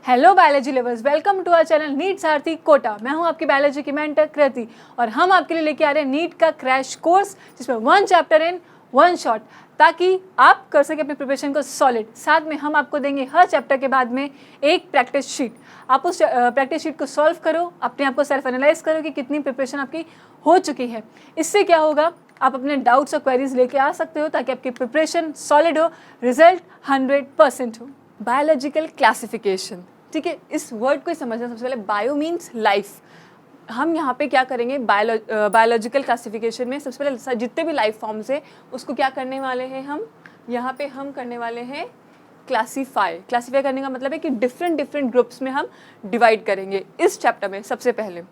Hello biology lovers, welcome to our channel NEET Sarathi Kota. मैं हूं आपकी बायोलॉजी की मेंटर कृति और हम आपके लिए लेके आ रहे हैं नीट का क्रैश कोर्स जिसमें 1 चैप्टर इन 1 शॉट, ताकि आप कर सके अपनी प्रिपरेशन को सॉलिड। साथ में हम आपको देंगे हर चैप्टर के बाद में एक प्रैक्टिस शीट। आप उस प्रैक्टिस शीट को सॉल्व करो, अपने आप को सेल्फ एनालाइज करो कि कितनी प्रिपरेशन आपकी हो चुकी है। इससे क्या होगा, आप अपने डाउट्स और क्वेरीज लेके आ सकते हो ताकि आपकी प्रिपरेशन सॉलिड हो, रिजल्ट 100% हो। बायोलॉजिकल क्लासिफिकेशन, ठीक है, इस वर्ड को समझना सबसे पहले। Bio means life. हम यहाँ पे क्या करेंगे, बायोलॉजिकल क्लासिफिकेशन में सबसे पहले जितने भी लाइफ फॉर्म्स है उसको क्या करने वाले हैं हम यहाँ पे हम करने वाले हैं क्लासीफाई करने का मतलब है कि डिफरेंट ग्रुप्स में हम डिवाइड करेंगे इस चैप्टर में सबसे पहले।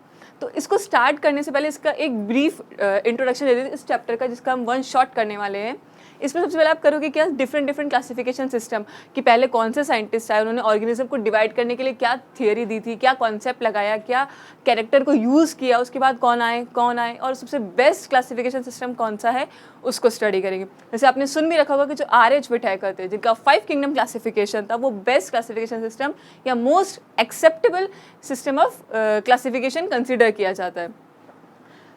तो इसको स्टार्ट करने से पहले इसका एक ब्रीफ इंट्रोडक्शन दे देते इस चैप्टर का, जिसका हम 1 शॉट करने वाले हैं। इसमें सबसे पहले आप करोगे क्या, डिफरेंट क्लासिफिकेशन सिस्टम कि पहले कौन से साइंटिस्ट आए, उन्होंने ऑर्गेनिज्म को डिवाइड करने के लिए क्या थियरी दी थी, क्या कॉन्सेप्ट लगाया, क्या कैरेक्टर को यूज़ किया, उसके बाद कौन आए और सबसे बेस्ट क्लासिफिकेशन सिस्टम कौन सा है उसको स्टडी करेंगे। जैसे आपने सुन भी रखा होगा कि जो RH विटाकर थे, जिनका 5 किंगडम क्लासिफिकेशन था, वो बेस्ट क्लासिफिकेशन सिस्टम या most acceptable system of classification consider किया जाता है।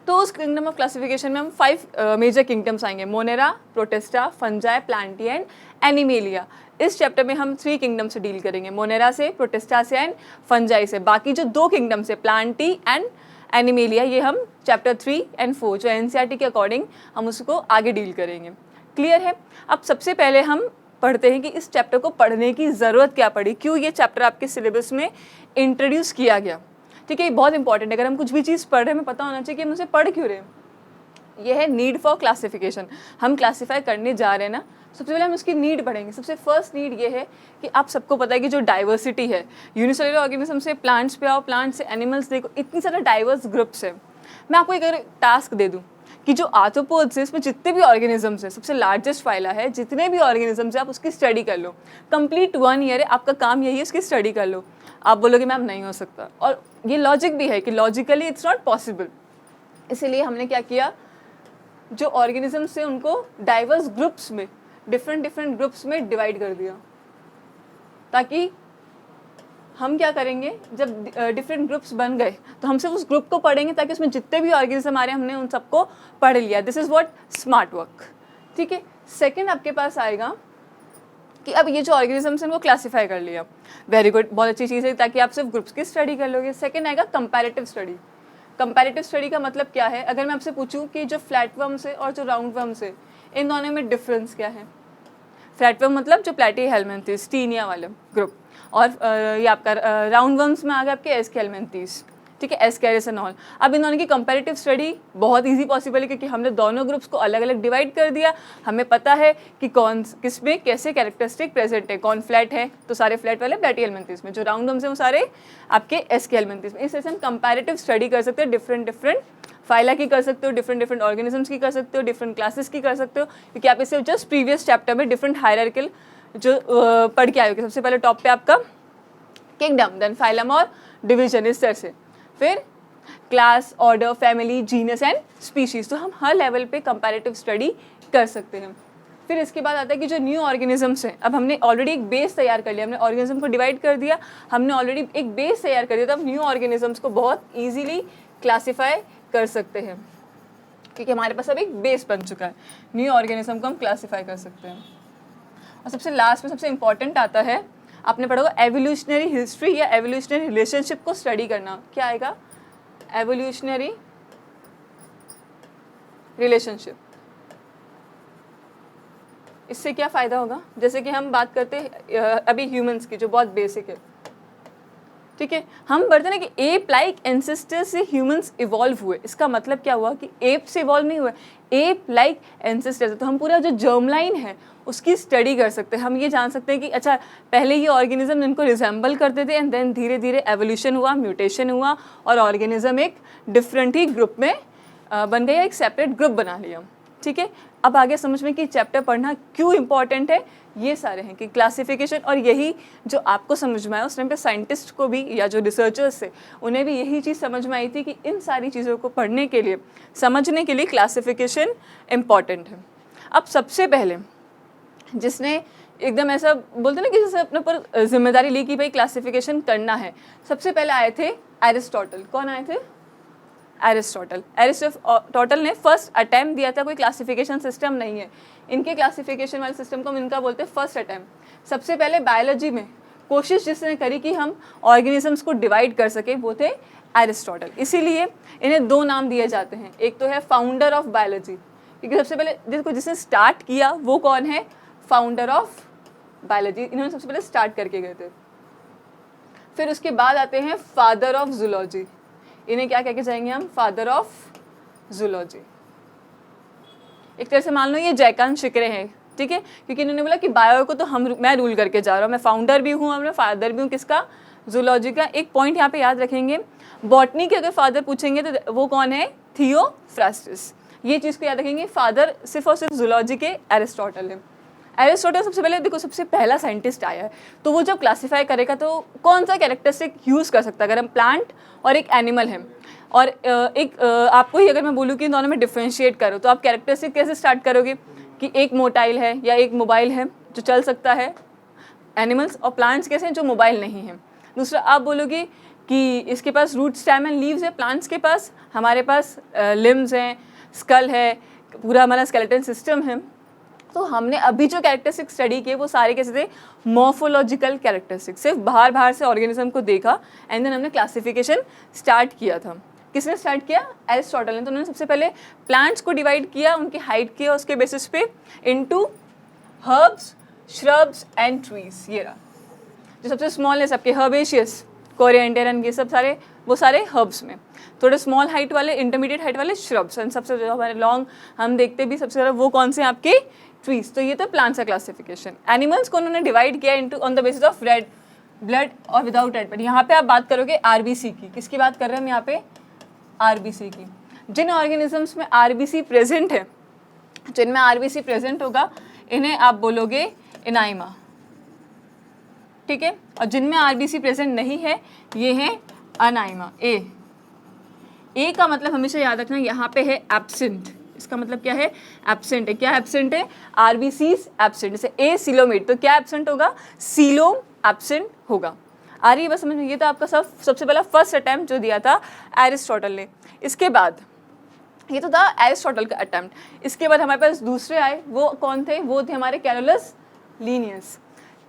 तो उस किंगडम ऑफ क्लासिफिकेशन में हम 5 मेजर किंगडम्स आएंगे, Monera, protista, fungi, Plantae and animalia. इस चैप्टर में हम 3 किंगडम से डील करेंगे, मोनेरा से, प्रोटिस्टा से एंड फंजाई से। बाकी जो 2 किंगडम्स है, प्लांटी एंड एनिमेलिया, ये हम चैप्टर 3 एंड 4 जो NCERT के अकॉर्डिंग हम उसको आगे डील करेंगे। क्लियर है। अब सबसे पहले हम पढ़ते हैं कि इस चैप्टर को पढ़ने की ज़रूरत क्या पड़ी, क्यों ये चैप्टर आपके सिलेबस में इंट्रोड्यूस किया गया। ठीक है, ये बहुत इंपॉर्टेंट है। अगर हम कुछ भी चीज़ पढ़ रहे हैं, हमें पता होना चाहिए कि हम उसे पढ़ क्यों रहे हैं। ये है नीड फॉर क्लासिफिकेशन। हम क्लासीफाई करने जा रहे हैं ना, सबसे पहले हम उसकी नीड पढ़ेंगे। सबसे फर्स्ट नीड ये है कि आप सबको पता है कि जो डाइवर्सिटी है यूनिसेलुलर ऑर्गेनिज्म से प्लांट्स पे आओ, प्लांट से एनिमल्स, देखो इतनी सारा डाइवर्स ग्रुप्स है। मैं आपको एक अगर टास्क दे दूँ कि जो आर्थ्रोपोड्स है, इसमें जितने भी ऑर्गेनिजम्स है, सबसे लार्जेस्ट फाइला है, जितने भी ऑर्गेनिजम्स है आप उसकी स्टडी कर लो। कंप्लीट 1 ईयर है, आपका काम यही है उसकी स्टडी कर लो। आप बोलोगे मैम नहीं हो सकता, और ये लॉजिक भी है कि लॉजिकली इट्स नॉट पॉसिबल। इसीलिए हमने क्या किया, जो ऑर्गेनिजम्स है उनको डाइवर्स ग्रुप्स में, डिफरेंट ग्रुप्स में डिवाइड कर दिया, ताकि हम क्या करेंगे, जब डिफरेंट ग्रुप्स बन गए तो हम सिर्फ उस ग्रुप को पढ़ेंगे, ताकि उसमें जितने भी ऑर्गेनिज्म आ रहे हैं हमने उन सबको पढ़ लिया। This is what smart work. ठीक है। सेकंड आपके पास आएगा कि अब ये जो ऑर्गेनिजम्स हैं उनको क्लासीफाई कर लिया, वेरी गुड, बहुत अच्छी चीज़ है, ताकि आप सिर्फ ग्रुप्स की स्टडी कर लोगे। सेकंड आएगा कंपैरेटिव स्टडी। कंपैरेटिव स्टडी का मतलब क्या है, अगर मैं आपसे पूछूं कि जो फ्लैट वर्म्स है और जो राउंड वर्म्स है, इन दोनों में डिफरेंस क्या है। फ्लैट वर्म मतलब जो प्लेटीहेल्मिन्थीज, टीनिया वाले ग्रुप, और ये आपका राउंड वर्म्स में आ गया आपके एस्केल्मिन्थीज, ठीक है, एस्केरिस एंड ऑल। अब इन दोनों की कंपैरेटिव स्टडी बहुत इजी पॉसिबल है, क्योंकि हमने दोनों ग्रुप्स को अलग अलग डिवाइड कर दिया। हमें पता है कि कौन किस में कैसे कैरेक्टरिस्टिक प्रेजेंट है, कौन फ्लैट है तो सारे फ्लैट वाले प्लेटीहेल्मिन्थीज में, जो राउंड वर्म्स हैं वो सारे आपके एस्केल्मिन्थीज में। इस तरह से हम कंपैरेटिव स्टडी कर सकते हैं, डिफरेंट फाइला की कर सकते हो, डिफरेंट ऑर्गेनिजम्स की कर सकते हो, डिफरेंट क्लासेस की कर सकते हो, क्योंकि आप इसे जस्ट प्रीवियस चैप्टर में डिफरेंट हायरार्किकल जो पढ़ के आए हो। सबसे पहले टॉप पे आपका किंगडम, देन फाइलम और डिवीजन, इस तरह से फिर class, order, family, genus and species. तो हम हर लेवल पे कंपैरेटिव स्टडी कर सकते हैं। फिर इसके बाद आता है कि जो न्यू ऑर्गेनिजम्स हैं, अब हमने ऑलरेडी एक बेस तैयार कर लिया, हमने ऑर्गेनिज्म को डिवाइड कर दिया, हमने ऑलरेडी एक बेस तैयार कर दिया, तो अब न्यू ऑर्गेनिजम्स को बहुत ईजिली क्लासीफाई कर सकते हैं, क्योंकि हमारे पास अब एक बेस बन चुका है। न्यू ऑर्गेनिज्म को हम क्लासीफाई कर सकते हैं। और सबसे लास्ट में सबसे इंपॉर्टेंट आता है, आपने पढ़ा होगा एवोल्यूशनरी हिस्ट्री या एवोल्यूशनरी रिलेशनशिप को स्टडी करना। क्या आएगा, एवोल्यूशनरी रिलेशनशिप। इससे क्या फ़ायदा होगा, जैसे कि हम बात करते हैं अभी ह्यूमंस की, जो बहुत बेसिक है, ठीक है। हम बढ़ते ना कि एप लाइक एंसेस्टर से ह्यूमंस इवॉल्व हुए। इसका मतलब क्या हुआ कि एप से इवॉल्व नहीं हुए, एप लाइक एंसेस्टर। तो हम पूरा जो जर्म लाइन है उसकी स्टडी कर सकते हैं। हम ये जान सकते हैं कि अच्छा पहले ये ऑर्गेनिज्म इनको रिजेंबल करते थे, एंड देन धीरे धीरे एवोल्यूशन हुआ, म्यूटेशन हुआ, और ऑर्गेनिज्म एक डिफरेंट ही ग्रुप में बन गया, एक सेपरेट ग्रुप बना लिया। ठीक है। अब आगे समझ में कि चैप्टर पढ़ना क्यों इंपॉर्टेंट है, ये सारे हैं कि क्लासिफिकेशन, और यही जो आपको समझ में आया उस टाइम पे साइंटिस्ट को भी या जो रिसर्चर्स थे उन्हें भी यही चीज़ समझ में आई थी कि इन सारी चीज़ों को पढ़ने के लिए, समझने के लिए क्लासिफिकेशन इम्पॉर्टेंट है। अब सबसे पहले जिसने एकदम ऐसा बोलते ना कि जैसे अपने ऊपर जिम्मेदारी ली कि भाई क्लासिफिकेशन करना है। सबसे पहले आए थे एरिस्टोटल। कौन आए थे? एरिस्टोटल ने फर्स्ट अटेम्प्ट दिया था। कोई क्लासिफिकेशन सिस्टम नहीं है, इनके क्लासिफिकेशन वाले सिस्टम को हम इनका बोलते हैं फर्स्ट अटेम्प्ट। सबसे पहले बायोलॉजी में कोशिश जिसने करी कि हम ऑर्गेनिजम्स को डिवाइड कर सके वो थे एरिस्टोटल। इसीलिए इन्हें दो नाम दिए जाते हैं, एक तो है फाउंडर ऑफ बायोलॉजी, क्योंकि सबसे पहले जिसने स्टार्ट किया वो कौन है? फाउंडर ऑफ बायोलॉजी, इन्होंने सबसे पहले स्टार्ट करके गए थे। फिर उसके बाद आते हैं फादर ऑफ जूलॉजी। इन्हें क्या कह के जाएंगे हम? Father of zoology. एक तरह से मान लो ये जयकांत शिकरे हैं, ठीक है, क्योंकि इन्होंने बोला कि बायो को तो मैं रूल करके जा रहा हूँ, मैं फाउंडर भी हूँ और मैं फादर भी हूँ। किसका? जूलॉजी का। एक पॉइंट यहाँ पे याद रखेंगे, बॉटनी के अगर फादर पूछेंगे तो वो कौन है? थियोफ्रास्टस। ये चीज़ को याद रखेंगे, फादर सिर्फ और सिर्फ जूलॉजी के एरिस्टोटल है। एरिस्टोटल सबसे पहले देखो सबसे पहला साइंटिस्ट आया है, तो वो जब क्लासीफाई करेगा तो कौन सा कैरेक्टरिस्टिक यूज़ कर सकता है? अगर हम प्लांट और एक एनिमल है और एक आपको ही अगर मैं बोलूँ कि इन दोनों में डिफ्रेंशिएट करो तो आप कैरेक्टरिस्टिक कैसे स्टार्ट करोगे? कि एक मोटाइल है या एक मोबाइल है जो चल सकता है, एनिमल्स, और प्लांट्स कैसे हैं जो मोबाइल नहीं है। दूसरा आप बोलोगे कि इसके पास रूट स्टेम एंड लीव्स है, प्लांट्स के पास, हमारे पास लिम्स हैं, स्कल है, पूरा हमारा स्केलेटन सिस्टम है। तो हमने अभी जो कैरेक्टरिस्टिक स्टडी किए वो सारे कैसे थे? Morphological characteristic. सिर्फ बाहर से ऑर्गेनिज्म को देखा एंड देन हमने क्लासिफिकेशन स्टार्ट किया था। किसने स्टार्ट किया? एरिस्टोटल ने। तो उन्होंने सबसे पहले प्लांट्स को डिवाइड किया उनकी हाइट के और उसके बेसिस पे into herbs, shrubs and trees. ये रहा जो सबसे स्मॉल है सबके, हर्बेशियस, कोरिएंडर एंड ये सब सारे, वो सारे हर्ब्स में। थोड़े स्मॉल हाइट वाले, इंटरमीडिएट हाइट वाले श्रब्स, एंड सबसे जो हमारे लॉन्ग हम देखते भी सबसे ज़्यादा वो कौन से हैं? आपके ट्रीज। तो ये तो प्लांट्स का क्लासिफिकेशन। एनिमल्स को उन्होंने डिवाइड किया into on the basis of red blood और विदाउट रेड ब्लड। यहाँ पे आप बात करोगे आरबीसी की। किसकी बात कर रहे हैं हम यहाँ पे? आरबीसी की। जिन ऑर्गेनिजम्स में आरबीसी प्रेजेंट है, जिनमें आरबीसी प्रेजेंट होगा इन्हें आप बोलोगे एनाइमा, ठीक है, और जिनमें आरबीसी प्रेजेंट नहीं है ये है अनाइमा। ए का मतलब हमेशा याद रखना यहाँ पे है एब्सेंट। इसका मतलब क्या है? एब्सेंट है। क्या एब्सेंट है? RBCs absent. जैसे ए सीलोमेट, तो क्या एब्सेंट होगा? सीलोम एब्सेंट होगा। आ रही है बस समझ में? ये तो आपका सबसे पहला फर्स्ट अटैम्प्ट जो दिया था एरिस्टोटल ने। इसके बाद ये तो था एरिस्टोटल का अटैम्प्ट। इसके बाद हमारे पास दूसरे आए, वो कौन थे? वो थे हमारे कैरोलस लीनियस।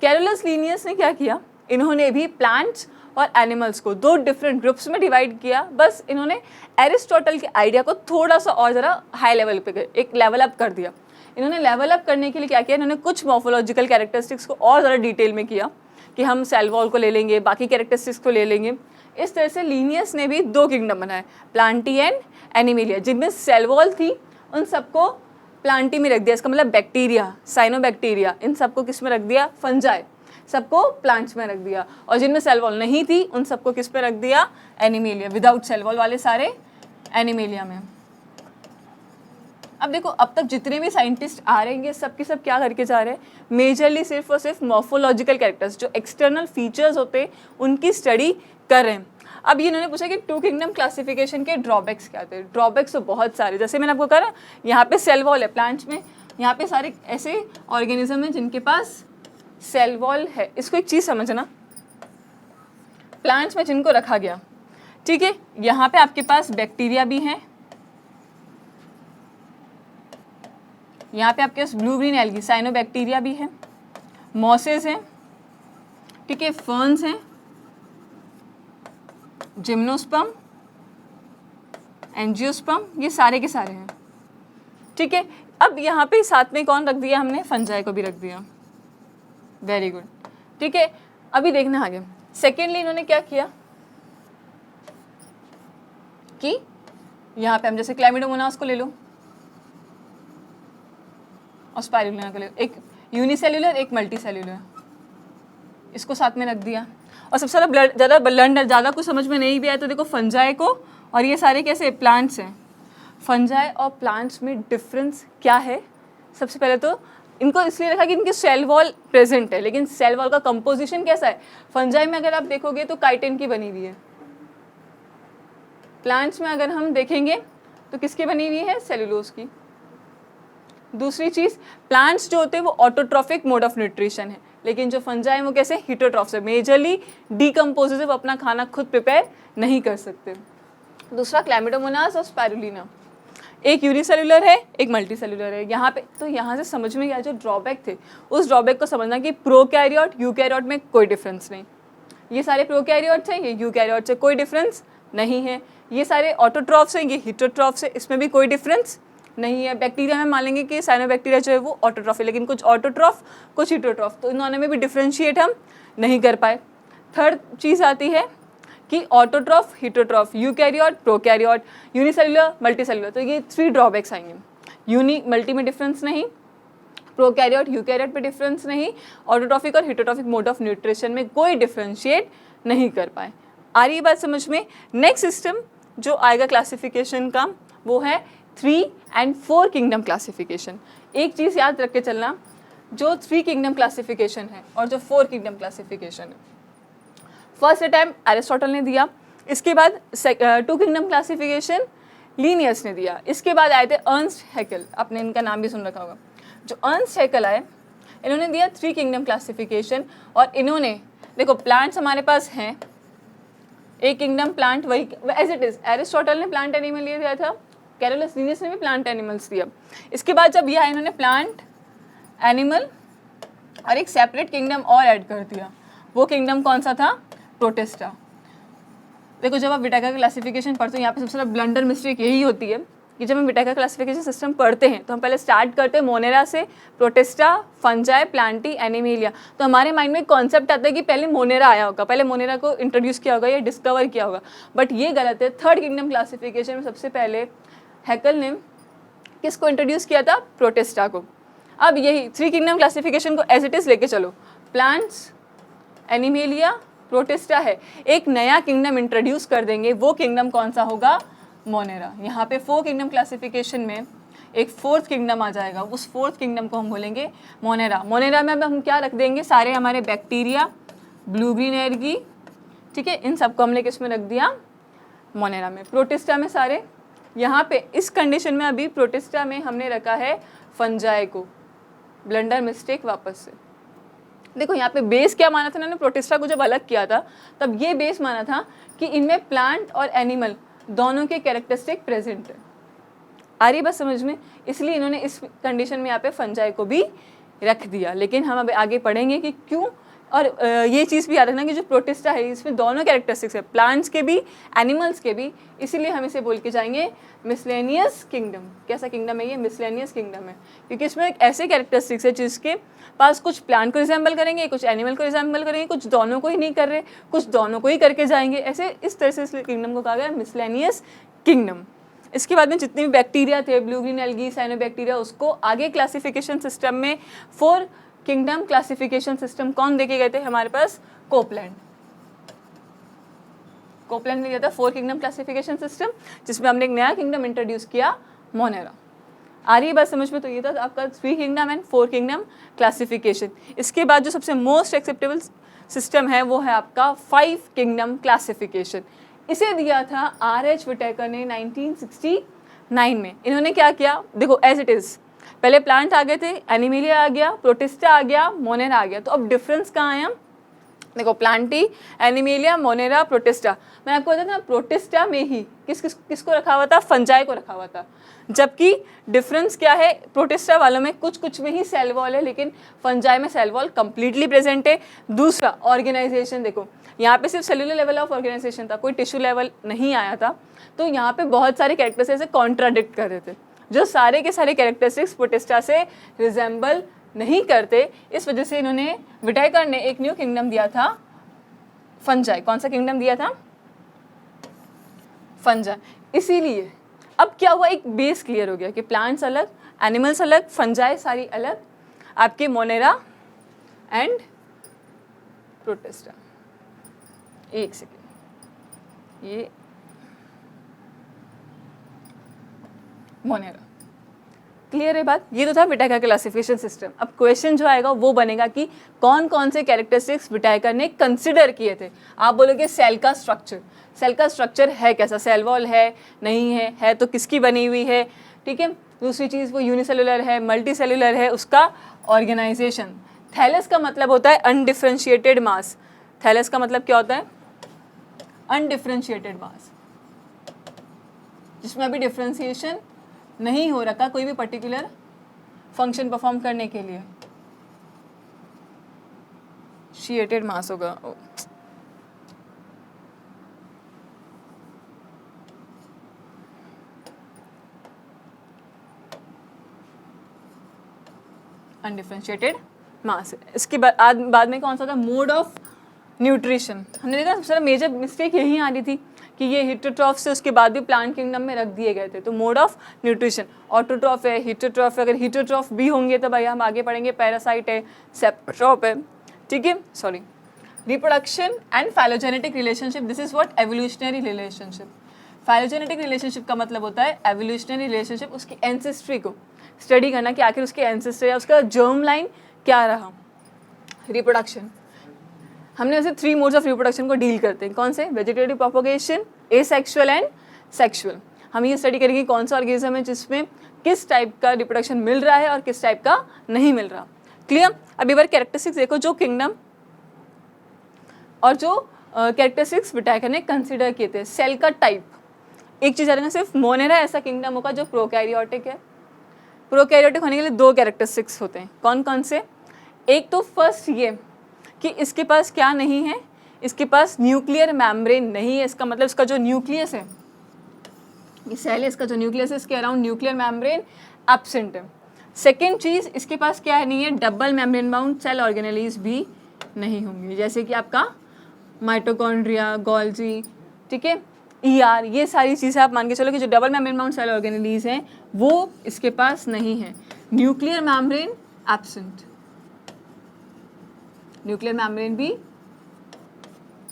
कैरोलस लीनियस ने क्या किया? इन्होंने भी प्लांट्स और एनिमल्स को दो डिफरेंट ग्रुप्स में डिवाइड किया। बस इन्होंने एरिस्टोटल के आइडिया को थोड़ा सा और ज़रा हाई लेवल पे एक लेवल अप कर दिया। इन्होंने लेवल अप करने के लिए क्या किया? इन्होंने कुछ मॉर्फोलॉजिकल कैरेक्टरिस्टिक्स को और ज़्यादा डिटेल में किया कि हम सेल वॉल को ले लेंगे, बाकी कैरेक्टरिस्टिक्स को ले लेंगे। इस तरह से लीनियस ने भी दो किंगडम बनाए, प्लांटी एंड एनिमेलिया। जिनमें सेल वॉल थी उन सबको प्लांटी में रख दिया। इसका मतलब बैक्टीरिया, साइनोबैक्टीरिया, इन सबको किस में रख दिया? फंजाई, सबको प्लांट्स में रख दिया। और जिनमें सेल वॉल नहीं थी उन सबको किस पे रख दिया? एनिमेलिया। विदाउट सेल वॉल वाले सारे एनिमेलिया में। अब देखो अब तक जितने भी साइंटिस्ट आ रहे हैं सब के सब क्या करके जा रहे हैं? मेजरली सिर्फ और सिर्फ मॉर्फोलॉजिकल कैरेक्टर्स, जो एक्सटर्नल फीचर्स होते हैं उनकी स्टडी कर रहे हैं। अब ये इन्होंने पूछा कि टू किंगडम क्लासिफिकेशन के ड्रॉबैक्स क्या थे? ड्रॉबैक्स तो बहुत सारे, जैसे मैंने आपको कहा यहाँ पे सेल वॉल है प्लांट्स में, यहाँ पे सारे ऐसे ऑर्गेनिज्म हैं जिनके पास सेल वॉल है। इसको एक चीज़ समझना, प्लांट्स में जिनको रखा गया, ठीक है, यहाँ पे आपके पास बैक्टीरिया भी हैं, यहाँ पे आपके पास ब्लू ग्रीन एल्गी साइनोबैक्टीरिया भी है, मॉसेस हैं, ठीक है, फर्न्स हैं, जिम्नोस्पर्म, एंजियोस्पर्म, ये सारे के सारे हैं, ठीक है। अब यहाँ पे साथ में कौन रख दिया हमने? फंजाई को भी रख दिया। वेरी गुड, ठीक है। अभी देखना आगे। सेकेंडली इन्होंने क्या किया कि यहाँ पे हम जैसे क्लैमिडोमोनास को ले लो और स्पाइरुलिना को ले लो, एक यूनिसेल्युलर एक मल्टी सेल्युलर, इसको साथ में रख दिया। और सबसे ज़्यादा कुछ समझ में नहीं भी आया तो देखो फंजाई को, और ये सारे कैसे प्लांट्स हैं। फंजाई और प्लांट्स में डिफरेंस क्या है? सबसे पहले तो इनको इसलिए रखा कि इनके सेल वॉल प्रेजेंट है, लेकिन सेल वॉल का कंपोजिशन कैसा है? फंजाई में अगर आप देखोगे तो काइटिन की बनी हुई है, प्लांट्स में अगर हम देखेंगे तो किसकी बनी हुई है? सेलुलोज की। दूसरी चीज़, प्लांट्स जो होते हैं वो ऑटोट्रॉफिक मोड ऑफ न्यूट्रिशन है, लेकिन जो फंजाई है वो कैसे, हीटोट्रॉफ्स है, मेजरली डीकम्पोजेज, वो अपना खाना खुद प्रिपेयर नहीं कर सकते। दूसरा क्लैमिडोमोनास और स्पाइरुलिना, एक यूनिसेलुलर है एक मल्टी सेलुलर है। यहाँ पे तो यहाँ से समझ में गया जो ड्रॉबैक थे, उस ड्रॉबैक को समझना कि प्रोकैरियोट यूकैरियोट में कोई डिफरेंस नहीं। ये सारे प्रोकैरियोट्स हैं, ये यूकैरियोट से कोई डिफरेंस नहीं है। ये सारे ऑटोट्रॉफ्स हैं, ये हीटोट्रॉफ्स है, इसमें भी कोई डिफरेंस नहीं है। बैक्टीरिया में मान लेंगे कि साइनोबैक्टीरिया जो है वो ऑटोट्रॉफ है, लेकिन कुछ ऑटोट्रॉफ कुछ हीटोट्रॉफ, तो इन्होंने में भी डिफ्रेंशिएट हम नहीं कर पाए। थर्ड चीज़ आती है कि autotroph, heterotroph, eukaryote, prokaryote, unicellular, multicellular, तो ये 3 ड्रॉबैक्स आएंगे। यूनी मल्टी में डिफरेंस नहीं, प्रोकैरियोट यूकैरियोट पे डिफरेंस नहीं, ऑटोट्रॉफिक और हीटोट्रॉफिक मोड ऑफ न्यूट्रिशन में कोई डिफ्रेंशिएट नहीं कर पाए। आ रही बात समझ में। नेक्स्ट सिस्टम जो आएगा क्लासिफिकेशन का वो है 3 and 4 किंगडम क्लासिफिकेशन। एक चीज़ याद रख के चलना, जो 3 किंगडम क्लासिफिकेशन है और जो 4 किंगडम क्लासिफिकेशन है, फर्स्ट अटैम्प्ट एरिस्टोटल ने दिया, इसके बाद 2 किंगडम क्लासिफिकेशन लीनियस ने दिया, इसके बाद आए थे अर्नस्ट हैकेल, आपने इनका नाम भी सुन रखा होगा। जो अर्नस्ट हैकेल आए इन्होंने दिया 3 किंगडम क्लासिफिकेशन, और इन्होंने देखो प्लांट्स हमारे पास हैं, एक किंगडम प्लांट वही एज इट इज़, एरिस्टोटल ने प्लांट एनिमल ये दिया था, कैरोलस लीनियस ने भी प्लांट एनिमल्स दिया। इसके बाद जब यह इन्होंने प्लांट एनिमल और एक सेपरेट किंगडम और ऐड कर दिया, वो किंगडम कौन सा था, प्रोटिस्टा। देखो जब आप विटाका क्लासिफिकेशन पढ़ते हो, यहाँ पे सबसे ज़्यादा ब्लंडर मिस्टेक यही होती है कि जब हम विटाका क्लासिफिकेशन सिस्टम पढ़ते हैं तो हम पहले स्टार्ट करते हैं मोनेरा से, प्रोटिस्टा, फंजाई, प्लांटी, एनिमेलिया, तो हमारे माइंड में एक कॉन्सेप्ट आता है कि पहले मोनेरा आया होगा, पहले मोनेरा को इंट्रोड्यूस किया होगा या डिस्कवर किया होगा, बट ये गलत है। थर्ड किंगडम क्लासिफिकेशन में सबसे पहले हैकेल ने किसको इंट्रोड्यूस किया था, प्रोटिस्टा को। अब यही 3 किंगडम क्लासिफिकेशन को एज इट इज़ लेके चलो, प्लांट्स, एनिमेलिया, प्रोटिस्टा है, एक नया किंगडम इंट्रोड्यूस कर देंगे, वो किंगडम कौन सा होगा, मोनेरा। यहाँ पे 4 किंगडम क्लासिफिकेशन में एक 4th किंगडम आ जाएगा, उस 4th किंगडम को हम बोलेंगे मोनेरा। मोनेरा में अब हम क्या रख देंगे, सारे हमारे बैक्टीरिया, ब्लू ग्रीन एल्गी, ठीक है, इन सबको हमने किस में रख दिया, मोनेरा में। प्रोटिस्टा में सारे, यहाँ पे इस कंडीशन में अभी प्रोटिस्टा में हमने रखा है फंजाई को, ब्लंडर मिस्टेक वापस से। देखो यहाँ पे बेस क्या माना था इन्होंने, प्रोटिस्टा को जब अलग किया था तब ये बेस माना था कि इनमें प्लांट और एनिमल दोनों के कैरेक्टरिस्टिक प्रेजेंट है। आ रही बात समझ में, इसलिए इन्होंने इस कंडीशन में यहाँ पे फंजाई को भी रख दिया। लेकिन हम अब आगे पढ़ेंगे कि क्यों, और ये चीज़ भी याद रखना कि जो प्रोटिस्टा है इसमें दोनों कैरेक्टरिस्टिक्स है, प्लांट्स के भी एनिमल्स के भी, इसीलिए हम इसे बोल के जाएंगे मिसलेनियस किंगडम। कैसा किंगडम है ये, मिसलेनियस किंगडम है, क्योंकि इसमें एक ऐसे कैरेक्टरिस्टिक्स है जिसके पास कुछ प्लांट को रिजेंबल करेंगे, कुछ एनिमल को रिजेंबल करेंगे, कुछ दोनों को ही नहीं कर रहे, कुछ दोनों को ही करके जाएंगे, ऐसे इस तरह से इस किंगडम को कहा गया मिसलेनियस किंगडम। इसके बाद में जितने भी बैक्टीरिया थे, ब्लू ग्रीन एल्गी, साइनोबैक्टीरिया, उसको आगे क्लासिफिकेशन सिस्टम में 4 किंगडम क्लासिफिकेशन सिस्टम कौन देके गए थे हमारे पास, कोपलैंड। कोपलैंड ने दिया था 4 किंगडम क्लासिफिकेशन सिस्टम, जिसमें हमने एक नया किंगडम इंट्रोड्यूस किया, मोनेरा। आ रही है बात समझ में, तो ये था आपका 3 किंगडम एंड 4 किंगडम क्लासिफिकेशन। इसके बाद जो सबसे मोस्ट एक्सेप्टेबल सिस्टम है वो है आपका 5 किंगडम क्लासिफिकेशन। इसे दिया था R.H. विटेकर ने 1969 में। इन्होंने क्या किया, देखो एज इट इज़, पहले प्लांट आ गए थे, एनिमेलिया आ गया, प्रोटिस्टा आ गया, मोनेरा आ गया, तो अब डिफरेंस कहाँ आया, देखो प्लांटी, एनिमेलिया, मोनेरा, प्रोटिस्टा। मैंने आपको बताया था प्रोटिस्टा में ही किसको रखा हुआ था, फंजाई को रखा हुआ था, जबकि डिफरेंस क्या है, प्रोटिस्टा वालों में कुछ में ही सेल वॉल है, लेकिन फंजाई में सेल वॉल कंप्लीटली प्रेजेंट है। दूसरा ऑर्गेनाइजेशन, देखो यहाँ पे सिर्फ सेलुलर लेवल ऑफ ऑर्गेनाइजेशन था, कोई टिश्यू लेवल नहीं आया था, तो यहाँ पे बहुत सारे कैरेक्टर्स ऐसे कॉन्ट्राडिक्ट कर रहे थे, जो सारे के सारे कैरेक्टरिस्टिक्स प्रोटिस्टा से रिजेंबल नहीं करते। इस वजह से इन्होंने, विटाकर ने एक न्यू किंगडम दिया था, फंजाई। कौन सा किंगडम दिया था, फंजाई। इसीलिए अब क्या हुआ, एक बेस क्लियर हो गया कि प्लांट्स अलग, एनिमल्स अलग, फंजाई सारी अलग, आपके मोनेरा एंड प्रोटिस्टा। एक सेकेंड, ये मोनेरा, क्लियर है बात। ये तो था विटाकर क्लासिफिकेशन सिस्टम। अब क्वेश्चन जो आएगा वो बनेगा कि कौन कौन से कैरेक्टरिस्टिक्स विटाकर ने कंसिडर किए थे। आप बोलोगे सेल का स्ट्रक्चर, सेल का स्ट्रक्चर है कैसा, सेल वॉल है नहीं है तो किसकी बनी हुई है, ठीक है, दूसरी चीज़ वो यूनिसेलुलर है, मल्टी सेलुलर है, उसका ऑर्गेनाइजेशन। थैलस का मतलब होता है अनडिफरेंशिएटेड मास। थैलस का मतलब क्या होता है? अनडिफरेंशिएटेड मास, जिसमें अभी डिफरेंशिएशन नहीं हो रखा कोई भी पर्टिकुलर फंक्शन परफॉर्म करने के लिए। शिएटेड मास होगा। अनडिफरेंशिएटेड मास। इसके बाद में कौन सा था? Mode of nutrition. हमने देखा सबसे मेजर मिस्टेक यही आ रही थी कि ये हिटोट्रॉफ से उसके बाद भी प्लांट किंगडम में रख दिए गए थे। तो मोड ऑफ न्यूट्रिशन, ऑटोट्रॉफ है, हिटोट्रॉफ है। अगर हिटोट्रॉफ भी होंगे तो भाई हम आगे पढ़ेंगे, पैरासाइट है, सेप्ट्रॉफ है, ठीक है, sorry. Reproduction and phylogenetic relationship, this is what evolutionary relationship. Phylogenetic relationship का मतलब होता है एवोल्यूशनरी रिलेशनशिप, उसकी एंसेस्ट्री को स्टडी करना कि आखिर उसके एंसेस्ट्री या उसका जर्म लाइन क्या रहा। रिप्रोडक्शन, हमने वैसे 3 मोड्स ऑफ रिप्रोडक्शन को डील करते हैं। कौन से? Vegetative propagation, asexual and sexual. हम ये स्टडी करेंगे कौन सा ऑर्गेनिज्म है जिसमें किस टाइप का रिप्रोडक्शन मिल रहा है और किस टाइप का नहीं मिल रहा। क्लियर? अभी बार कैरेक्टरिस्टिक्स देखो, जो किंगडम और जो कैरेक्टरिस्टिक्स बिटाकर ने कंसिडर किए थे। सेल का टाइप, एक चीज़ आएगा, सिर्फ मोनेरा ऐसा किंगडम होगा जो प्रोकैरियोटिक है। प्रोकैरियोटिक होने के लिए 2 कैरेक्टरिस्टिक्स होते हैं। कौन कौन से? एक तो फर्स्ट ये कि इसके पास क्या नहीं है, इसके पास न्यूक्लियर मेम्ब्रेन नहीं है। इसका मतलब इसका जो न्यूक्लियस है, ये सेल है, इसका जो न्यूक्लियस है इसके अराउंड न्यूक्लियर मेम्ब्रेन एब्सेंट है। सेकेंड चीज़, इसके पास क्या है नहीं है, double membrane bound cell organelles भी नहीं होंगे, जैसे कि आपका माइटोकॉन्ड्रिया, गोल्जी, ठीक है, ER, ये सारी चीज़ें आप मान के चलो कि जो double membrane bound cell organelles हैं वो इसके पास नहीं है। Nuclear membrane absent, nuclear membrane भी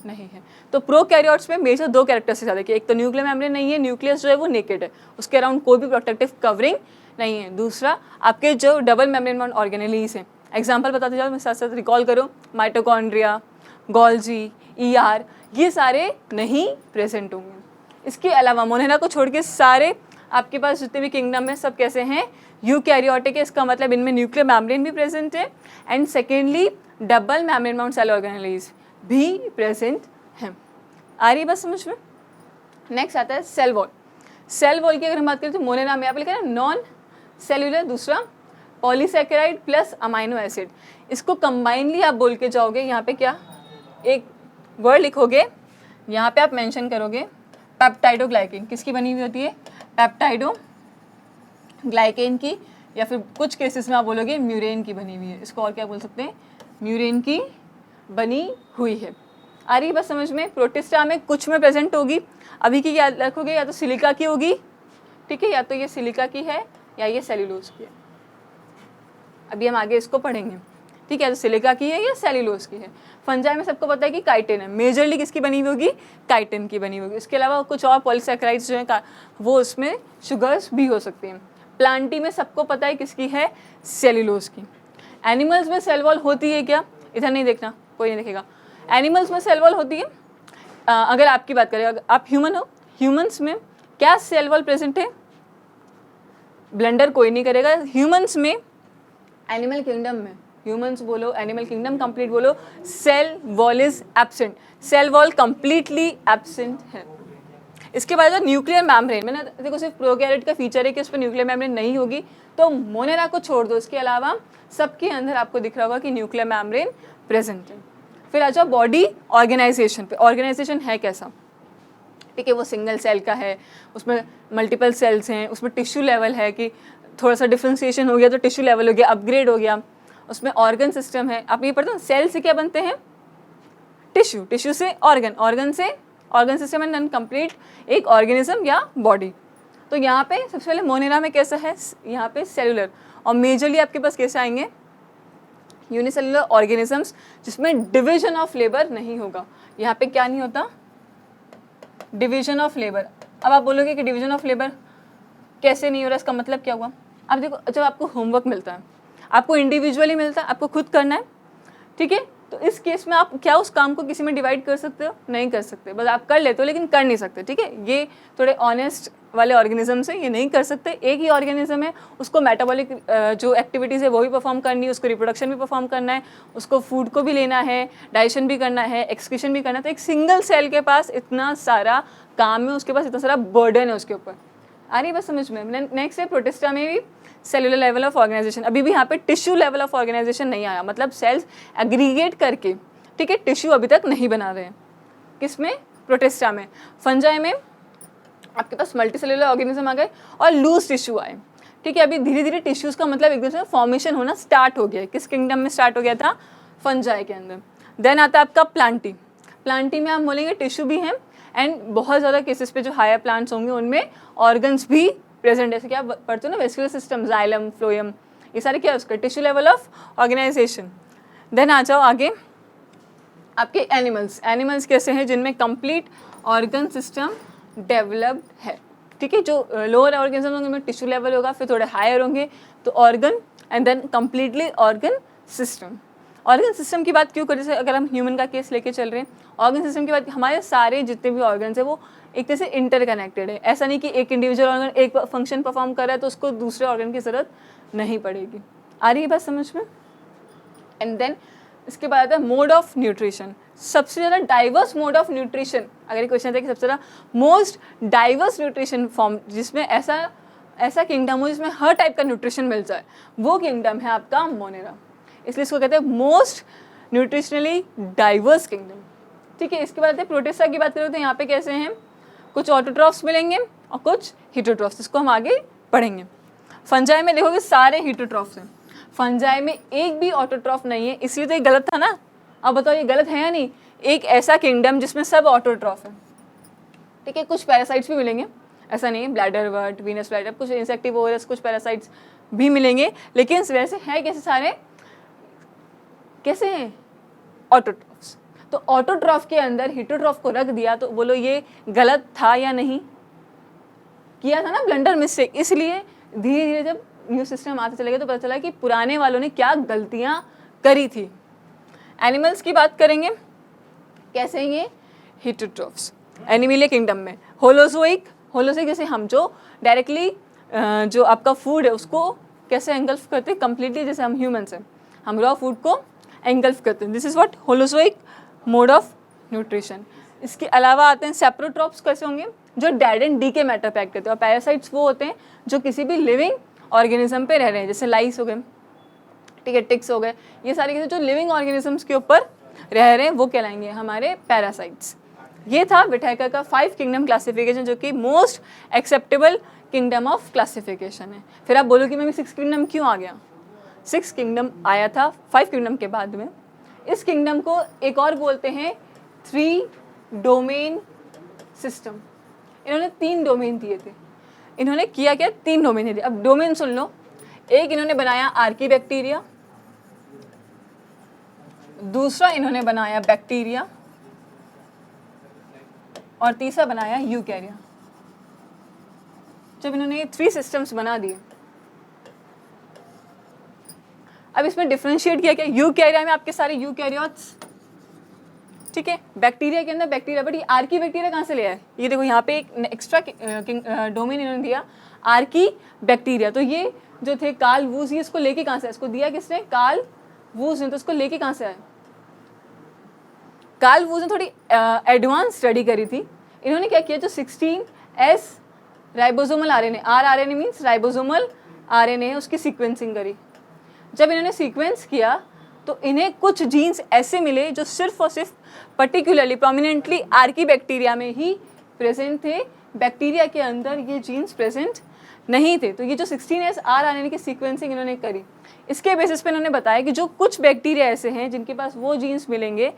नहीं है। तो प्रोकैरियोट्स में मेजर 2 कैरेक्टरिस्टिक्स आते हैं कि एक तो न्यूक्लियर मेम्ब्रेन नहीं है, न्यूक्लियस जो है वो नेकेड है, उसके अराउंड कोई भी प्रोटेक्टिव कवरिंग नहीं है। दूसरा, आपके जो डबल मेम्ब्रेन बाउंड ऑर्गेनेलीज हैं, एग्जांपल बताते जाओ, मैं साथ साथ रिकॉल करो, माइटोकॉन्ड्रिया, गोल्जी, ER, ये सारे नहीं प्रेजेंट होंगे। इसके अलावा मोनेरा को छोड़ के सारे आपके पास जितने भी किंगडम है सब कैसे हैं? यूकैरियोटिक है। इसका मतलब इनमें न्यूक्लियर मेम्ब्रेन भी प्रेजेंट है and secondly double membrane bound cell organelles भी प्रेजेंट हैं। आ रही है बस समझ में? नेक्स्ट आता है सेल वॉल। सेल वॉल की अगर हम बात करें तो मोनेरा में आप लिखा है नॉन सेल्यूलर, दूसरा पॉलीसैकेराइड प्लस अमाइनो एसिड। इसको कंबाइनली आप बोल के जाओगे, यहाँ पे क्या एक वर्ड लिखोगे, यहाँ पे आप मेंशन करोगे पेप्टाइडोग्लाइकेन। किसकी बनी हुई होती है? पेप्टाइडोग्लाइकेन की, या फिर कुछ केसेस में आप बोलोगे म्यूरेन की बनी हुई है। इसको और क्या बोल सकते हैं? म्यूरेन की बनी हुई है। आ रही बस समझ में? प्रोटिस्टा में कुछ में प्रेजेंट होगी, अभी की क्या रखोगे, या तो सिलिका की होगी, ठीक है, या तो ये सिलिका की है या ये सेल्यूलोज की है। अभी हम आगे इसको पढ़ेंगे, ठीक है, तो सिलिका की है या सेल्यूलोज की है। फंजाई में सबको पता है कि काइटिन है, मेजरली किसकी बनी हुई होगी? काइटिन की बनी होगी। इसके अलावा कुछ और पॉलीसैकेराइड्स जो हैं वो उसमें शुगर्स भी हो सकती हैं। प्लांटी में सबको पता है किसकी है? सेल्यूलोज की। एनिमल्स में सेल वॉल होती है क्या? इधर नहीं देखना, कोई नहीं देखेगा। एनिमल्स में सेल वॉल होती है। अगर आपकी बात करें, अगर आप ह्यूमन हो, ह्यूमंस में क्या सेल वॉल प्रेजेंट है? ब्लंडर कोई नहीं करेगा। ह्यूमंस में, एनिमल किंगडम में, ह्यूमंस बोलो, एनिमल किंगडम कंप्लीट बोलो, cell wall is absent. Cell wall completely absent है। इसके बाद न्यूक्लियर मेम्ब्रेन, मैंने देखो सिर्फ प्रोकैरियोट का फीचर है कि उस पर न्यूक्लियर मेम्ब्रेन नहीं होगी, तो मोनेरा को छोड़ दो, इसके अलावा सबके अंदर आपको दिख रहा होगा कि न्यूक्लियर मेम्ब्रेन प्रेजेंट है। फिर आ जाओ बॉडी ऑर्गेनाइजेशन पे। ऑर्गेनाइजेशन है कैसा? ठीक है, वो सिंगल सेल का है, उसमें मल्टीपल सेल्स हैं, उसमें टिश्यू लेवल है कि थोड़ा सा डिफ्रेंसिएशन हो गया तो टिश्यू लेवल हो गया, अपग्रेड हो गया। उसमें ऑर्गन सिस्टम है। आप ये पढ़ते हो, सेल से क्या बनते हैं? टिश्यू, टिश्यू से ऑर्गन, ऑर्गन से organ system and then complete एक ऑर्गेनिज्म या बॉडी। तो यहाँ पे सबसे पहले मोनेरा में कैसा है? यहाँ पे सेलुलर, और मेजरली आपके पास कैसे आएंगे? यूनिसेलुलर ऑर्गेनिजम्स जिसमें डिवीजन ऑफ लेबर नहीं होगा। यहाँ पे क्या नहीं होता? Division of labour. अब आप बोलोगे कि डिवीजन ऑफ लेबर कैसे नहीं हो रहा, इसका मतलब क्या हुआ? अब देखो, जब आपको होमवर्क मिलता है, आपको इंडिविजुअली मिलता है, आपको खुद करना है, ठीक है, तो इस केस में आप क्या उस काम को किसी में डिवाइड कर सकते हो? नहीं कर सकते, बस आप कर लेते हो लेकिन कर नहीं सकते, ठीक है। ये थोड़े ऑनेस्ट वाले ऑर्गेनिजम्स हैं, ये नहीं कर सकते। एक ही ऑर्गेनिज्म है, उसको मेटाबॉलिक जो एक्टिविटीज़ है वो भी परफॉर्म करनी है, उसको रिप्रोडक्शन भी परफॉर्म करना है, उसको फूड को भी लेना है, डाइजेशन भी करना है, एक्सक्रीशन भी करना है। तो एक सिंगल सेल के पास इतना सारा काम है, उसके पास इतना सारा बर्डन है उसके ऊपर। आ रही बस समझ में। नेक्स्ट है प्रोटिस्टा में भी सेलुलर लेवल ऑफ ऑर्गेनाइजेशन। अभी भी यहाँ पे टिश्यू लेवल ऑफ ऑर्गेनाइजेशन नहीं आया, मतलब सेल्स एग्रीगेट करके, ठीक है, टिश्यू अभी तक नहीं बना रहे हैं। किसमें? प्रोटिस्टा में। फंजाई में आपके पास मल्टी सेलुलर ऑर्गेनिज्म आ गए और लूज टिश्यू आए, ठीक है। अभी धीरे धीरे टिश्यूज का मतलब एक दूसरे में फॉर्मेशन होना स्टार्ट हो गया है। किस किंगडम में स्टार्ट हो गया था? फंजाई के अंदर। देन आता है आपका प्लांटी। प्लांटी में आप बोलेंगे टिश्यू भी हैं एंड बहुत ज़्यादा केसेस पे जो हायर प्लांट्स होंगे उनमें ऑर्गन्स भी प्रेजेंट, जैसे कि आप पढ़ते हो ना वेस्कुलर सिस्टम, जाइलम, फ्लोएम, ये सारे क्या है उसका tissue level of organisation. Then आ जाओ आगे आपके एनिमल्स। एनिमल्स कैसे हैं? जिनमें कंप्लीट ऑर्गन सिस्टम डेवलप्ड है, ठीक है। जो लोअर ऑर्गेनिज्म होंगे उनमें टिश्यू लेवल होगा, फिर थोड़े हायर होंगे तो organ, and then completely organ system. Organ system की बात क्यों करें? जैसे अगर हम ह्यूमन का केस लेके चल रहे हैं, ऑर्गन सिस्टम की बात, हमारे सारे जितने भी ऑर्गन्स हैं वो एक तरह से इंटरकनेक्टेड है। ऐसा नहीं कि एक इंडिविजुअल ऑर्गन एक फंक्शन परफॉर्म कर रहा है तो उसको दूसरे ऑर्गन की ज़रूरत नहीं पड़ेगी। आ रही है बात समझ में? एंड देन इसके बाद आता है मोड ऑफ न्यूट्रिशन। सबसे ज़्यादा डाइवर्स मोड ऑफ न्यूट्रिशन, अगर ये क्वेश्चन था कि सबसे ज़्यादा मोस्ट डाइवर्स न्यूट्रिशन फॉर्म, जिसमें ऐसा किंगडम हो जिसमें हर टाइप का न्यूट्रिशन मिल जाए, वो किंगडम है आपका मोनेरा। इसलिए इसको कहते हैं मोस्ट न्यूट्रिशनली डाइवर्स किंगडम, ठीक है। इसके बाद प्रोटिस्टा की बात करें तो यहाँ पे कैसे हैं? कुछ ऑटोट्रॉफ्स मिलेंगे और कुछ हीटोट्रॉफ्स, इसको हम आगे पढ़ेंगे। फंजाई में देखोगे सारे हीटोट्रॉफ्स हैं, फंजाई में एक भी ऑटोट्रॉफ नहीं है, इसलिए तो ये गलत था ना। अब बताओ ये गलत है या नहीं? एक ऐसा किंगडम जिसमें सब ऑटोट्रॉफ है, ठीक है। कुछ पैरासाइट्स भी मिलेंगे, ऐसा नहीं है, ब्लैडर वर्ट, वीनस फ्लाईटाइप, कुछ इंसेक्टिवोरस, कुछ पैरासाइट्स भी मिलेंगे, लेकिन वैसे है कैसे सारे? कैसे हैं? ऑटोट्रॉफ्स। तो ऑटोट्रॉफ के अंदर हीटोट्रॉफ को रख दिया, तो बोलो ये गलत था या नहीं? किया था ना, ब्लंडर मिस्टेक। इसलिए धीरे धीरे जब न्यू सिस्टम आते चले गए तो पता चला कि पुराने वालों ने क्या गलतियां करी थी। एनिमल्स की बात करेंगे, कैसे हैं ये? हीटोट्रॉफ्स। एनिमलिया किंगडम में होलोजोइक जैसे हम जो डायरेक्टली जो आपका फूड है उसको कैसे एंगल्फ करते हैं कंप्लीटली, जैसे हम ह्यूमन्स हैं, हम रॉ फूड को एंगल्फ करते हैं। This is what holozoic mode of nutrition. इसके अलावा आते हैं सेप्रोट्रॉप्स। कैसे होंगे? जो डेड एंड डी के मैटर पैक करते हैं। और पैरासाइट्स वो होते हैं जो किसी भी लिविंग ऑर्गेनिज्म पे रह रहे हैं, जैसे लाइस हो गए, ठीक है, टिक्स हो गए, ये सारी चीज़ें जो लिविंग ऑर्गेनिजम्स के ऊपर रह रहे हैं वो कहलाएंगे हमारे पैरासाइट्स। ये था विटाइकर का 5 किंगडम क्लासिफिकेशन, जो कि most acceptable kingdom of classification है। फिर आप बोलो कि मैं 6 किंगडम क्यों आ गया? 6 किंगडम आया था 5 किंगडम के बाद में। इस किंगडम को एक और बोलते हैं 3 डोमेन सिस्टम। इन्होंने 3 डोमेन दिए थे। इन्होंने किया क्या? 3 डोमेन दिए। अब डोमेन सुन लो। एक इन्होंने बनाया आर्कीबैक्टीरिया, दूसरा इन्होंने बनाया बैक्टीरिया, और तीसरा बनाया यूकैरिया। जब इन्होंने ये 3 सिस्टम्स बना दिए, अब इसमें डिफरेंशिएट किया क्या? यूकैरिया में आपके सारे यूकैरियोट्स, ठीक है। बैक्टीरिया के अंदर बैक्टीरिया, बट ये आर्की बैक्टीरिया कहाँ से ले आए? ये देखो यहाँ पे एक एक्स्ट्रा डोमेन इन्होंने दिया, आर्की बैक्टीरिया। तो ये जो थे कार्ल वूज, ये इसको लेके कहाँ से आए? इसको दिया किसने? कार्ल वूज ने। तो इसको लेके कहाँ से आए? कार्ल वूज ने थोड़ी एडवांस स्टडी करी थी। इन्होंने क्या किया? जो 16S ribosomal RNA, RNA means ribosomal RNA, उसकी सीक्वेंसिंग करी। जब इन्होंने सीक्वेंस किया तो इन्हें कुछ जीन्स ऐसे मिले जो सिर्फ और सिर्फ पर्टिकुलरली प्रोमिनेंटली आर्की बैक्टीरिया में ही प्रेजेंट थे, बैक्टीरिया के अंदर ये जीन्स प्रेजेंट नहीं थे। तो ये जो 16S आरएनए की सीक्वेंसिंग इन्होंने करी, इसके बेसिस पे इन्होंने बताया कि जो कुछ बैक्टीरिया ऐसे हैं जिनके पास वो जीन्स मिलेंगे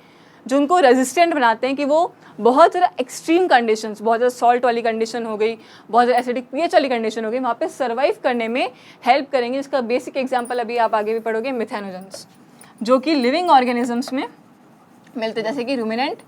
जो उनको रेजिस्टेंट बनाते हैं, कि वो बहुत ज़्यादा एक्सट्रीम कंडीशंस, बहुत ज़्यादा सॉल्ट वाली कंडीशन हो गई, बहुत ज़्यादा एसिडिक पीएच वाली कंडीशन हो गई, वहाँ पे सर्वाइव करने में हेल्प करेंगे। इसका बेसिक एग्जांपल अभी आप आगे भी पढ़ोगे, मिथेनोजेंस, जो कि लिविंग ऑर्गेनिजम्स में मिलते, जैसे कि रूमिनेंट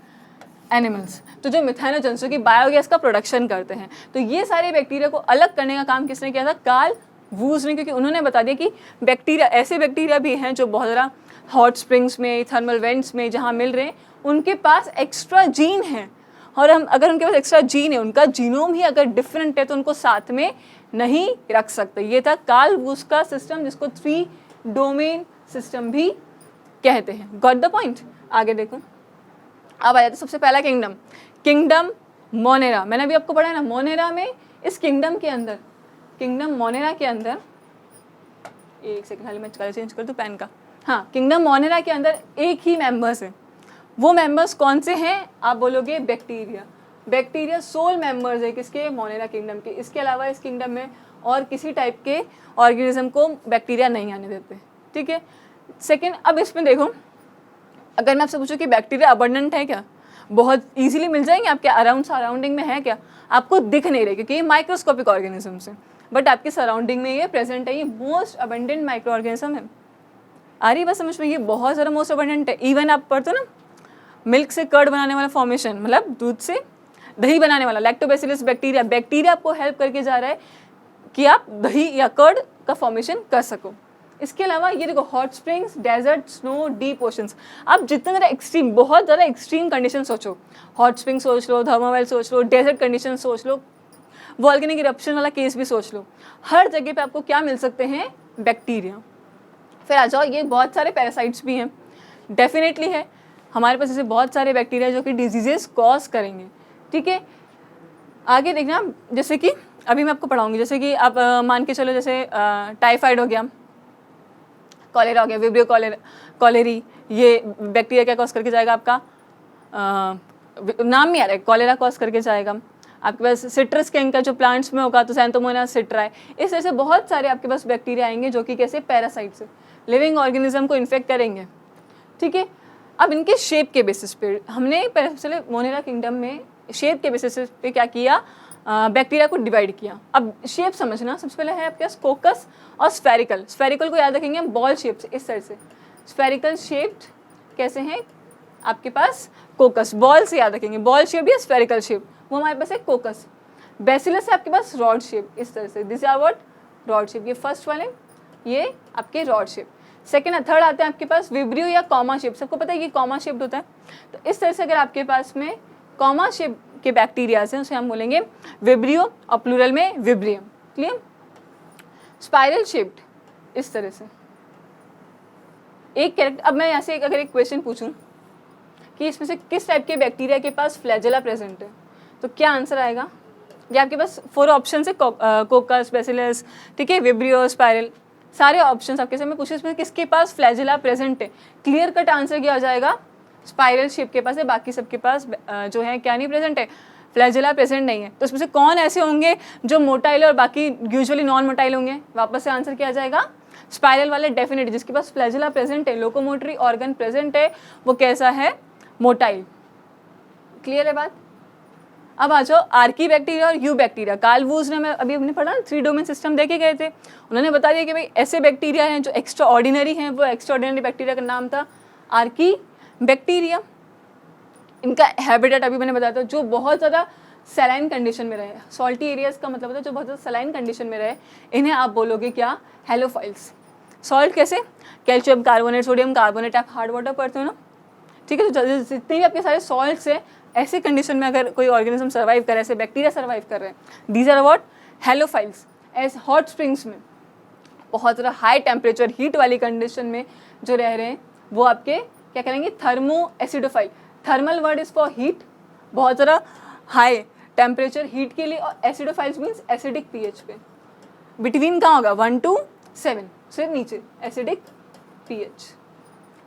एनिमल्स। तो जो मिथेनोजेंस जो कि बायोगैस का प्रोडक्शन करते हैं, तो ये सारे बैक्टीरिया को अलग करने का काम किसने किया था? कार्ल वूज ने, क्योंकि उन्होंने बता दिया कि बैक्टीरिया, ऐसे बैक्टीरिया भी हैं जो बहुत ज़्यादा हॉट स्प्रिंग्स में, थर्मल वेंट्स में जहाँ मिल रहे हैं, उनके पास एक्स्ट्रा जीन है, और हम अगर उनके पास एक्स्ट्रा जीन है, उनका जीनोम ही अगर डिफरेंट है तो उनको साथ में नहीं रख सकते। ये था कार्ल वुश का सिस्टम, जिसको 3 डोमेन सिस्टम भी कहते हैं। Got the point? आगे देखो, अब आ जाते सबसे पहला किंगडम, किंगडम मोनेरा। मैंने अभी आपको पढ़ा ना, मोनेरा में, इस किंगडम के अंदर, किंगडम मोनेरा के अंदर, एक सेकंड खाली मैं कलर चेंज कर दूँ पेन का। हाँ, किंगडम मोनेरा के अंदर एक ही मेंबर्स है। वो मेंबर्स कौन से हैं? आप बोलोगे बैक्टीरिया। बैक्टीरिया सोल मेंबर्स है किसके? मोनेरा किंगडम के। इसके अलावा इस किंगडम में और किसी टाइप के ऑर्गेनिज्म को बैक्टीरिया नहीं आने देते, ठीक है। सेकेंड, अब इसमें देखो, अगर मैं आपसे पूछूं कि बैक्टीरिया अबंडेंट है क्या, बहुत इजीली मिल जाएंगे आपके सराउंडिंग में है क्या? आपको दिख नहीं रहे क्योंकि ये माइक्रोस्कोपिक ऑर्गेनिजम्स है, बट आपके सराउंडिंग में ये प्रेजेंट है। ये मोस्ट अबंडेंट माइक्रो ऑर्गेनिज्म है। आ रही बात समझ में? ये बहुत ज़्यादा मोस्ट अबंडेंट है। इवन आप पढ़ते हो ना, मिल्क से कर्ड बनाने वाला फॉर्मेशन, मतलब दूध से दही बनाने वाला लैक्टोबैसिलस बैक्टीरिया, बैक्टीरिया आपको हेल्प करके जा रहा है कि आप दही या कर्ड का फॉर्मेशन कर सको। इसके अलावा ये देखो, hot springs, desert, snow, deep oceans. आप जितना ज़्यादा एक्सट्रीम, बहुत ज़्यादा एक्सट्रीम कंडीशन सोचो, हॉट स्प्रिंग सोच लो, थर्मोवेल सोच लो, डेजर्ट कंडीशन सोच लो, वॉल्केनिक इरप्शन वाला केस भी सोच लो, हर जगह पे आपको क्या मिल सकते हैं? बैक्टीरिया। फिर आ जाओ, ये बहुत सारे पैरासाइट्स भी हैं, डेफिनेटली है हमारे पास ऐसे बहुत सारे बैक्टीरिया जो कि डिजीजेस कॉज करेंगे, ठीक है। आगे देखना, जैसे कि अभी मैं आपको पढ़ाऊंगी, जैसे कि आप मान के चलो, जैसे टाइफाइड हो गया, कॉलेरा हो गया, विब्रियो कॉलेरी, ये बैक्टीरिया क्या कॉज करके जाएगा आपका? नाम नहीं आ रहा है, कॉलेरा कॉज करके जाएगा। आपके पास सिट्रस कैंकर जो प्लांट्स में होगा तो सैंथोमोनास सिट्राई, इस तरह से बहुत सारे आपके पास बैक्टीरिया आएंगे जो कि कैसे? पैरासाइट से लिविंग ऑर्गेनिज्म को इन्फेक्ट करेंगे, ठीक है। अब इनके शेप के बेसिस पे हमने पहले मोनेरा किंगडम में शेप के बेसिस पे क्या किया? बैक्टीरिया को डिवाइड किया। अब शेप समझना, सबसे पहले है आपके पास कोकस और स्फेरिकल। स्फेरिकल को याद रखेंगे हम बॉल शेप से, इस साइड से। स्फेरिकल शेप्ड कैसे हैं आपके पास? कोकस, बॉल से याद रखेंगे, बॉल शेप या स्फेरिकल शेप, वो हमारे पास है कोकस। बेसिलस है आपके पास रॉड शेप, इस तरह से, this are what? Rod shape. ये फर्स्ट वाले, ये आपके रॉड शेप। सेकेंड और थर्ड आते हैं आपके पास विब्रियो या कॉमा शेप। सबको पता है कि कॉमा शेप होता है, तो इस तरह से अगर आपके पास में कॉमा शेप के बैक्टीरियाज हैं, उसे हम बोलेंगे विब्रियो, और प्लूरल में विब्रियम। क्लियर? स्पाइरल शेप्ड, इस तरह से एक कैरेक्टर। अब मैं यहाँ से अगर एक क्वेश्चन पूछूं कि इसमें से किस टाइप के बैक्टीरिया के पास फ्लैजेला प्रेजेंट है, तो क्या आंसर आएगा? ये आपके पास 4 ऑप्शन है, कोकस, बेसिलस, ठीक है, विब्रियो, स्पाइरल, सारे ऑप्शंस आपके सामने पूछे, इसमें किसके पास फ्लैजेला प्रेजेंट है? क्लियर कट आंसर क्या हो जाएगा? स्पाइरल शेप के पास है, बाकी सबके पास जो है क्या नहीं प्रेजेंट है? फ्लैजेला प्रेजेंट नहीं है। तो इसमें से कौन ऐसे होंगे जो मोटाइल और बाकी यूजुअली नॉन मोटाइल होंगे? वापस से आंसर क्या आ जाएगा? स्पाइरल वाले डेफिनेट, जिसके पास फ्लैजेला प्रेजेंट है, लोकोमोटरी ऑर्गन प्रेजेंट है, वो कैसा है? मोटाइल। क्लियर है बात? अब आ जाओ आर्की बैक्टीरिया और यू बैक्टीरिया। कार्ल वुश ने, मैं अभी हमने पढ़ा ना, 3 डोमेन सिस्टम देखे गए थे, उन्होंने बता दिया कि भाई ऐसे बैक्टीरिया हैं जो एक्स्ट्रा ऑर्डिनरी हैं, वो एक्स्ट्रा ऑर्डिनरी बैक्टीरिया का नाम था आर्की बैक्टीरिया। इनका हैबिटेट अभी मैंने बताया था, जो बहुत ज़्यादा सलाइन कंडीशन में रहे, सॉल्टी एरियाज का मतलब होता है जो बहुत ज़्यादा सलाइन कंडीशन में रहे, इन्हें आप बोलोगे क्या? हेलोफाइल्स। सॉल्ट कैसे? कैल्शियम कार्बोनेट, सोडियम कार्बोनेट, आप हार्ड वाटर पढ़ते हो ना, ठीक है। तो जितने भी आपके सारे सॉल्ट्स है, ऐसे कंडीशन में अगर कोई ऑर्गेनिज्म सर्वाइव करे, ऐसे बैक्टीरिया सर्वाइव कर रहे हैं, these are what? Halophiles. As hot springs में बहुत ज़्यादा हाई टेम्परेचर हीट वाली कंडीशन में जो रह रहे हैं, वो आपके क्या करेंगे? Thermo acidophile. Thermal word is for heat, बहुत ज़्यादा हाई टेम्परेचर हीट के लिए, और एसिडोफाइल्स मीन्स एसिडिक पीएच पे। बिटवीन कहाँ होगा? 1 to 7 से नीचे एसिडिक पीएच।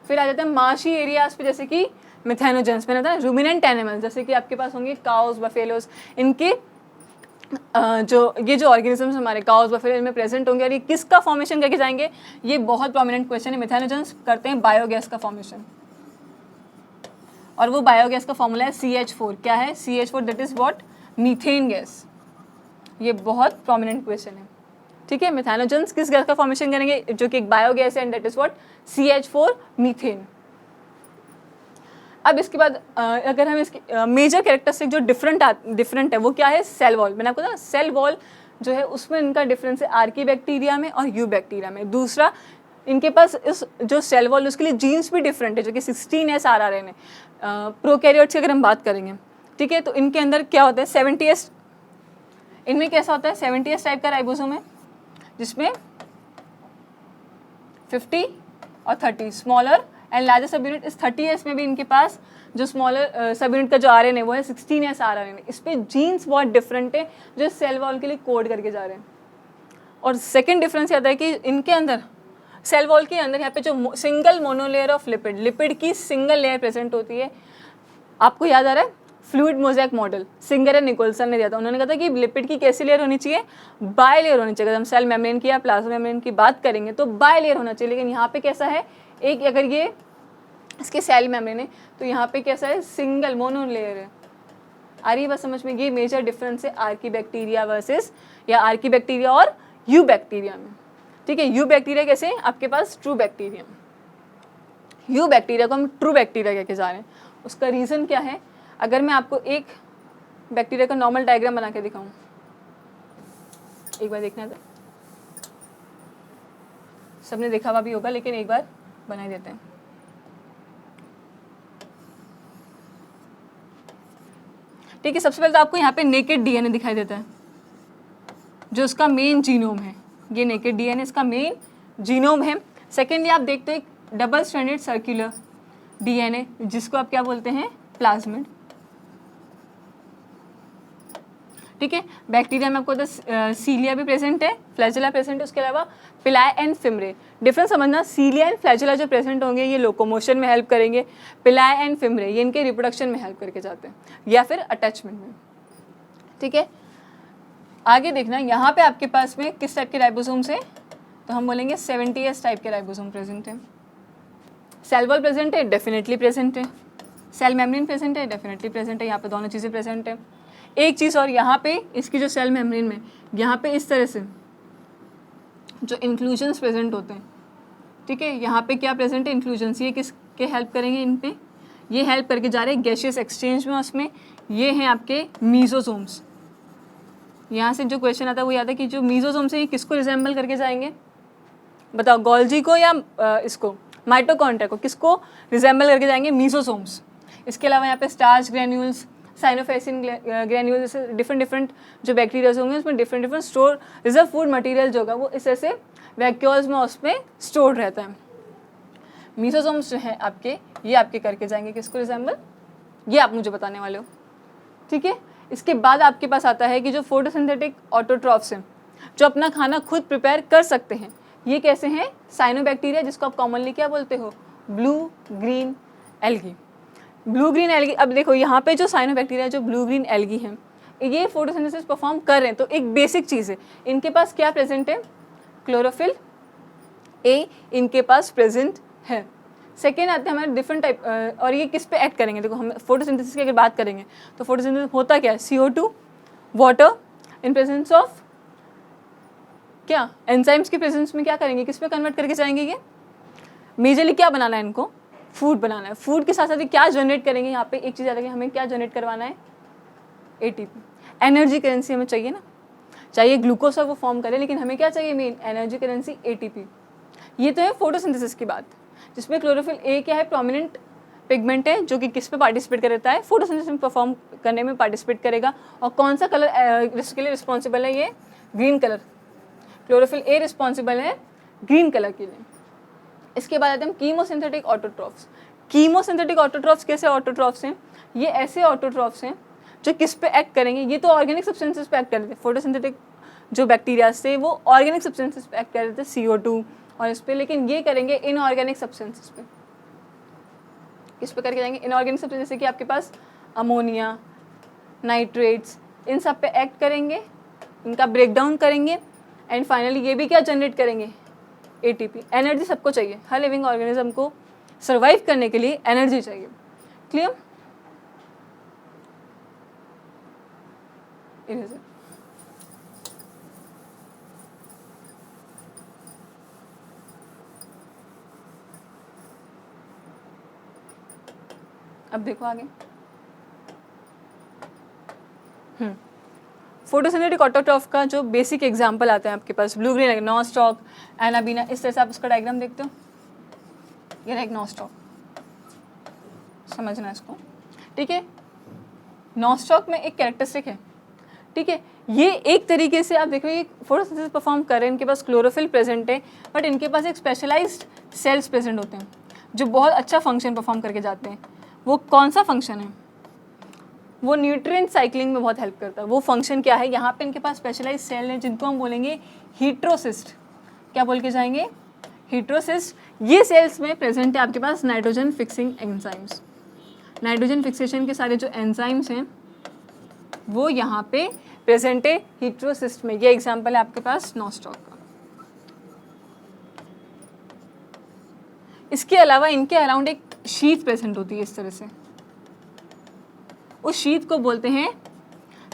फिर आ जाते हैं मार्शी एरियाज पे, जैसे कि मिथेनोजेंस। मैंने बताया रूमिनेंट एनिमल्स, जैसे कि आपके पास होंगे काउस, बफेलोस, इनके जो ऑर्गेनिजम्स हमारे काउस, बफेलो, इनमें प्रेजेंट होंगे, और ये किसका फॉर्मेशन करके जाएंगे? ये बहुत प्रोमिनेंट क्वेश्चन है। मिथेनोजेंस करते हैं बायोगैस का फॉर्मेशन, और वो बायोगैस का फॉर्मूला है CH4। क्या है? CH4, that is what? Methane gas. ये बहुत प्रोमिनेंट क्वेश्चन है, ठीक है। मिथेनोजेंस किस गैस का फॉर्मेशन करेंगे? जो कि एक बायोगैस है, and that is what? CH4, methane. अब इसके बाद अगर हम इसकी मेजर कैरेक्टरिस्टिक जो डिफरेंट है, वो क्या है? Cell wall. मैंने आपको बताया सेल वॉल जो है उसमें इनका डिफरेंस है आर्की बैक्टीरिया में और यू बैक्टीरिया में। दूसरा इनके पास इस जो सेल वॉल उसके लिए जीन्स भी डिफरेंट है, जो कि 16S RRN है। प्रोकैरियोट्स की अगर हम बात करेंगे, ठीक है, तो इनके अंदर क्या होता है 70S, इनमें कैसा होता है 70S टाइप का राइबोसोम है, जिसमें 50 और 30 स्मॉलर एंड लार्जर सब यूनिट। इस 30S में भी इनके पास जो स्मॉलर सब यूनिट का जो RNA है वो है 16S RNA। इस पे जीन्स बहुत डिफरेंट है जो सेल वॉल के लिए कोड करके जा रहे हैं। और सेकेंड डिफरेंस ये आता है कि इनके अंदर सेल वॉल के अंदर यहाँ पे जो single monolayer of lipid, lipid की सिंगल लेयर प्रेजेंट होती है। आपको याद आ रहा है fluid mosaic model Singer and Nicolson ने दिया था। उन्होंने कहा था कि लिपिड की कैसी लेयर होनी चाहिए, बाय लेयर होनी चाहिए। अगर हम सेल मेम्ब्रेन की या प्लाज्मा मेम्ब्रेन की बात करेंगे तो बाय लेयर होना चाहिए, लेकिन यहाँ पे कैसा है, एक अगर ये इसके सेल मेम्ब्रेन है तो यहाँ पे कैसा है सिंगल मोनो लेयर है। आ रही है बात समझ में? ये मेजर डिफरेंस है आर्की वर्सेस या आर्की बैक्टीरिया और यू बैक्टीरिया में। ठीक है, यू बैक्टीरिया कैसे है आपके पास ट्रू बैक्टीरिया, यू बैक्टीरिया को हम ट्रू बैक्टीरिया कह के जा रहे हैं। उसका रीज़न क्या है, अगर मैं आपको एक बैक्टीरिया का नॉर्मल डायग्राम बना के दिखाऊं, एक बार देखना था, सबने देखा हुआ भी होगा लेकिन एक बार बना ही देते हैं। ठीक है, सबसे पहले तो आपको यहाँ पे नेकेड डीएनए दिखाई देता है जो उसका मेन जीनोम है। ये नेकेड डीएनए इसका मेन जीनोम है। सेकेंडली आप देखते हो एक डबल स्ट्रैंडेड सर्कुलर डीएनए जिसको आप क्या बोलते हैं, प्लाज्मिड। ठीक है, बैक्टीरिया में आपको सीलिया भी प्रेजेंट है, फ्लैजेला प्रेजेंट है, उसके अलावा पिलाई एंड फिमरे। डिफरेंस समझना, सीलिया एंड फ्लैजेला जो प्रेजेंट होंगे ये लोकोमोशन में हेल्प करेंगे, पिलाई एंड फिमरे ये इनके रिप्रोडक्शन में हेल्प करके जाते हैं या फिर अटैचमेंट में। ठीक है, आगे देखना यहाँ पे आपके पास में किस टाइप के राइबोसोम्स हैं, तो हम बोलेंगे 70S टाइप के राइबोसोम प्रेजेंट है। सेल वॉल प्रेजेंट है, डेफिनेटली प्रेजेंट है। सेल मेम्ब्रेन प्रेजेंट है, डेफिनेटली प्रेजेंट है। यहाँ पे दोनों चीज़ें प्रेजेंट है। एक चीज़ और, यहाँ पे इसकी जो सेल मेम्ब्रेन में यहाँ पे इस तरह से जो इंक्लूजन्स प्रेजेंट होते हैं, ठीक है, यहाँ पे क्या प्रेजेंट है, इंक्लूजन्स। ये किसके हेल्प करेंगे, इन पे ये हेल्प करके जा रहे हैं गैसियस एक्सचेंज में। उसमें ये हैं आपके मीजोसोम्स। यहाँ से जो क्वेश्चन आता है वो याद है कि जो मीजोसोम्स हैं ये किसको रिजेंबल करके जाएंगे, बताओ, गोल्जी को या इसको माइटोकॉन्ड्रिया को, किसको रिजेंबल करके जाएंगे, मीजोसोम्स। इसके अलावा यहाँ पे स्टार्च ग्रेन्यूल्स, साइनोफेसिन ग्रेन्यूल्स, जैसे डिफरेंट जो बैक्टीरियाज होंगे उसमें different store reserve food material जो होगा वो इस तरह से वैक्यूल्स में उसमें स्टोर रहता है। मीजोसोम्स जो है आपके, ये आपके करके जाएंगे किसको रिजेंबल, ये आप मुझे बताने वाले हो। ठीक है, इसके बाद आपके पास आता है कि जो फोटोसिंथेटिक ऑटोट्रॉफ्स हैं जो अपना खाना खुद प्रिपेयर कर सकते हैं, ये कैसे हैं, साइनोबैक्टीरिया, जिसको आप कॉमनली क्या बोलते हो, blue green algae. Blue green algae, अब देखो यहाँ पे जो साइनोबैक्टीरिया जो ब्लू ग्रीन एल्गी हैं ये फोटोसिंथेसिस परफॉर्म कर रहे हैं, तो एक बेसिक चीज़ है, इनके पास क्या प्रेजेंट है, क्लोरोफिल ए इनके पास प्रेजेंट है। सेकेंड आते हैं हमारे डिफरेंट टाइप, और ये किस पे एक्ट करेंगे, देखो हम फोटोसिंथेसिस की अगर बात करेंगे तो फोटोसिंथेसिस होता क्या है, CO2 water in presence of क्या, एंजाइम्स के प्रेजेंस में क्या करेंगे, किस पे कन्वर्ट करके जाएंगे, ये मेजरली क्या बनाना है इनको, फूड बनाना है। फूड के साथ साथ ये क्या जनरेट करेंगे, यहाँ पे एक चीज़ याद रखिए, हमें क्या जनरेट करवाना है, ATP। एनर्जी करेंसी हमें चाहिए ना, चाहिए ग्लूकोज और वो फॉर्म करे, लेकिन हमें क्या चाहिए, मेन एनर्जी करेंसी ATP। ये तो है फोटोसिंथेसिस की बात, जिसमें क्लोरोफिल ए क्या है, प्रोमिनेंट पिगमेंट है जो कि किस पे पार्टिसिपेट करता है, फोटोसिंथेसिस में परफॉर्म करने में पार्टिसिपेट करेगा। और कौन सा कलर इसके लिए रिस्पॉन्सिबल है, ये green colour, chlorophyll A responsible है ग्रीन कलर के लिए। इसके बाद आते हैं कीमोसिंथेटिक ऑटोट्रॉफ्स। कीमोसिंथेटिक ऑटोट्रॉफ्स कैसे ऑटोट्रॉफ्स हैं, ये ऐसे ऑटोट्रॉफ्स हैं जो किस पे एक्ट करेंगे, ये तो ऑर्गेनिक सब्सटेंसेस पे एक्ट कर रहे थे, फोटोसिंथेटिक जो बैक्टीरिया से वो ऑर्गेनिक सब्सटेंसेस पे एक्ट कर रहे थे, CO2 और इस पे, लेकिन ये करेंगे इनऑर्गेनिक सब्सटेंसेस पे। किस पे करके जाएंगे, इनऑर्गेनिक सब्सटेंस, जैसे कि आपके पास अमोनिया, नाइट्रेट्स, इन सब पे एक्ट करेंगे, इनका ब्रेकडाउन करेंगे एंड फाइनली ये भी क्या जनरेट करेंगे, ATP। एनर्जी सबको चाहिए, हर लिविंग ऑर्गेनिज्म को सर्वाइव करने के लिए एनर्जी चाहिए। क्लियर, अब देखो आगे, फोटोसिंथेटिक ऑटोट्रॉफ का जो बेसिक एग्जांपल आते हैं आपके पास, ब्लू ग्रीन नॉस्टॉक, एनाबीना, इस तरह से आप इसका डायग्राम देखते हो, ये एक नॉस्टॉक, समझना इसको, ठीक है। नॉस्टॉक में एक कैरेक्टरिस्टिक है, ठीक है, ये एक तरीके से आप देखो ये फोटोसिंथेसिस परफॉर्म कर रहे हैं, इनके पास क्लोरोफिल प्रेजेंट है, बट इनके पास एक स्पेशलाइज्ड सेल्स प्रेजेंट होते हैं जो बहुत अच्छा फंक्शन परफॉर्म करके जाते हैं। वो कौन सा फंक्शन है? वो न्यूट्रिएंट साइक्लिंग में बहुत हेल्प करता है। वो फंक्शन क्या है? यहाँ पे इनके पास स्पेशलाइज सेल है जिनको हम बोलेंगे हीट्रोसिस्ट। क्या बोल के जाएंगे? हीट्रोसिस्ट। ये सेल्स में प्रेजेंट है आपके पास nitrogen fixing enzymes. Nitrogen fixation के सारे जो एंजाइम्स हैं वो यहाँ पे प्रेजेंट है हीट्रोसिस्ट में। ये एग्जाम्पल है आपके पास नॉस्टॉक का। इसके अलावा इनके अराउंड एक शीथ प्रेजेंट होती है इस तरह से, उस शीथ को बोलते हैं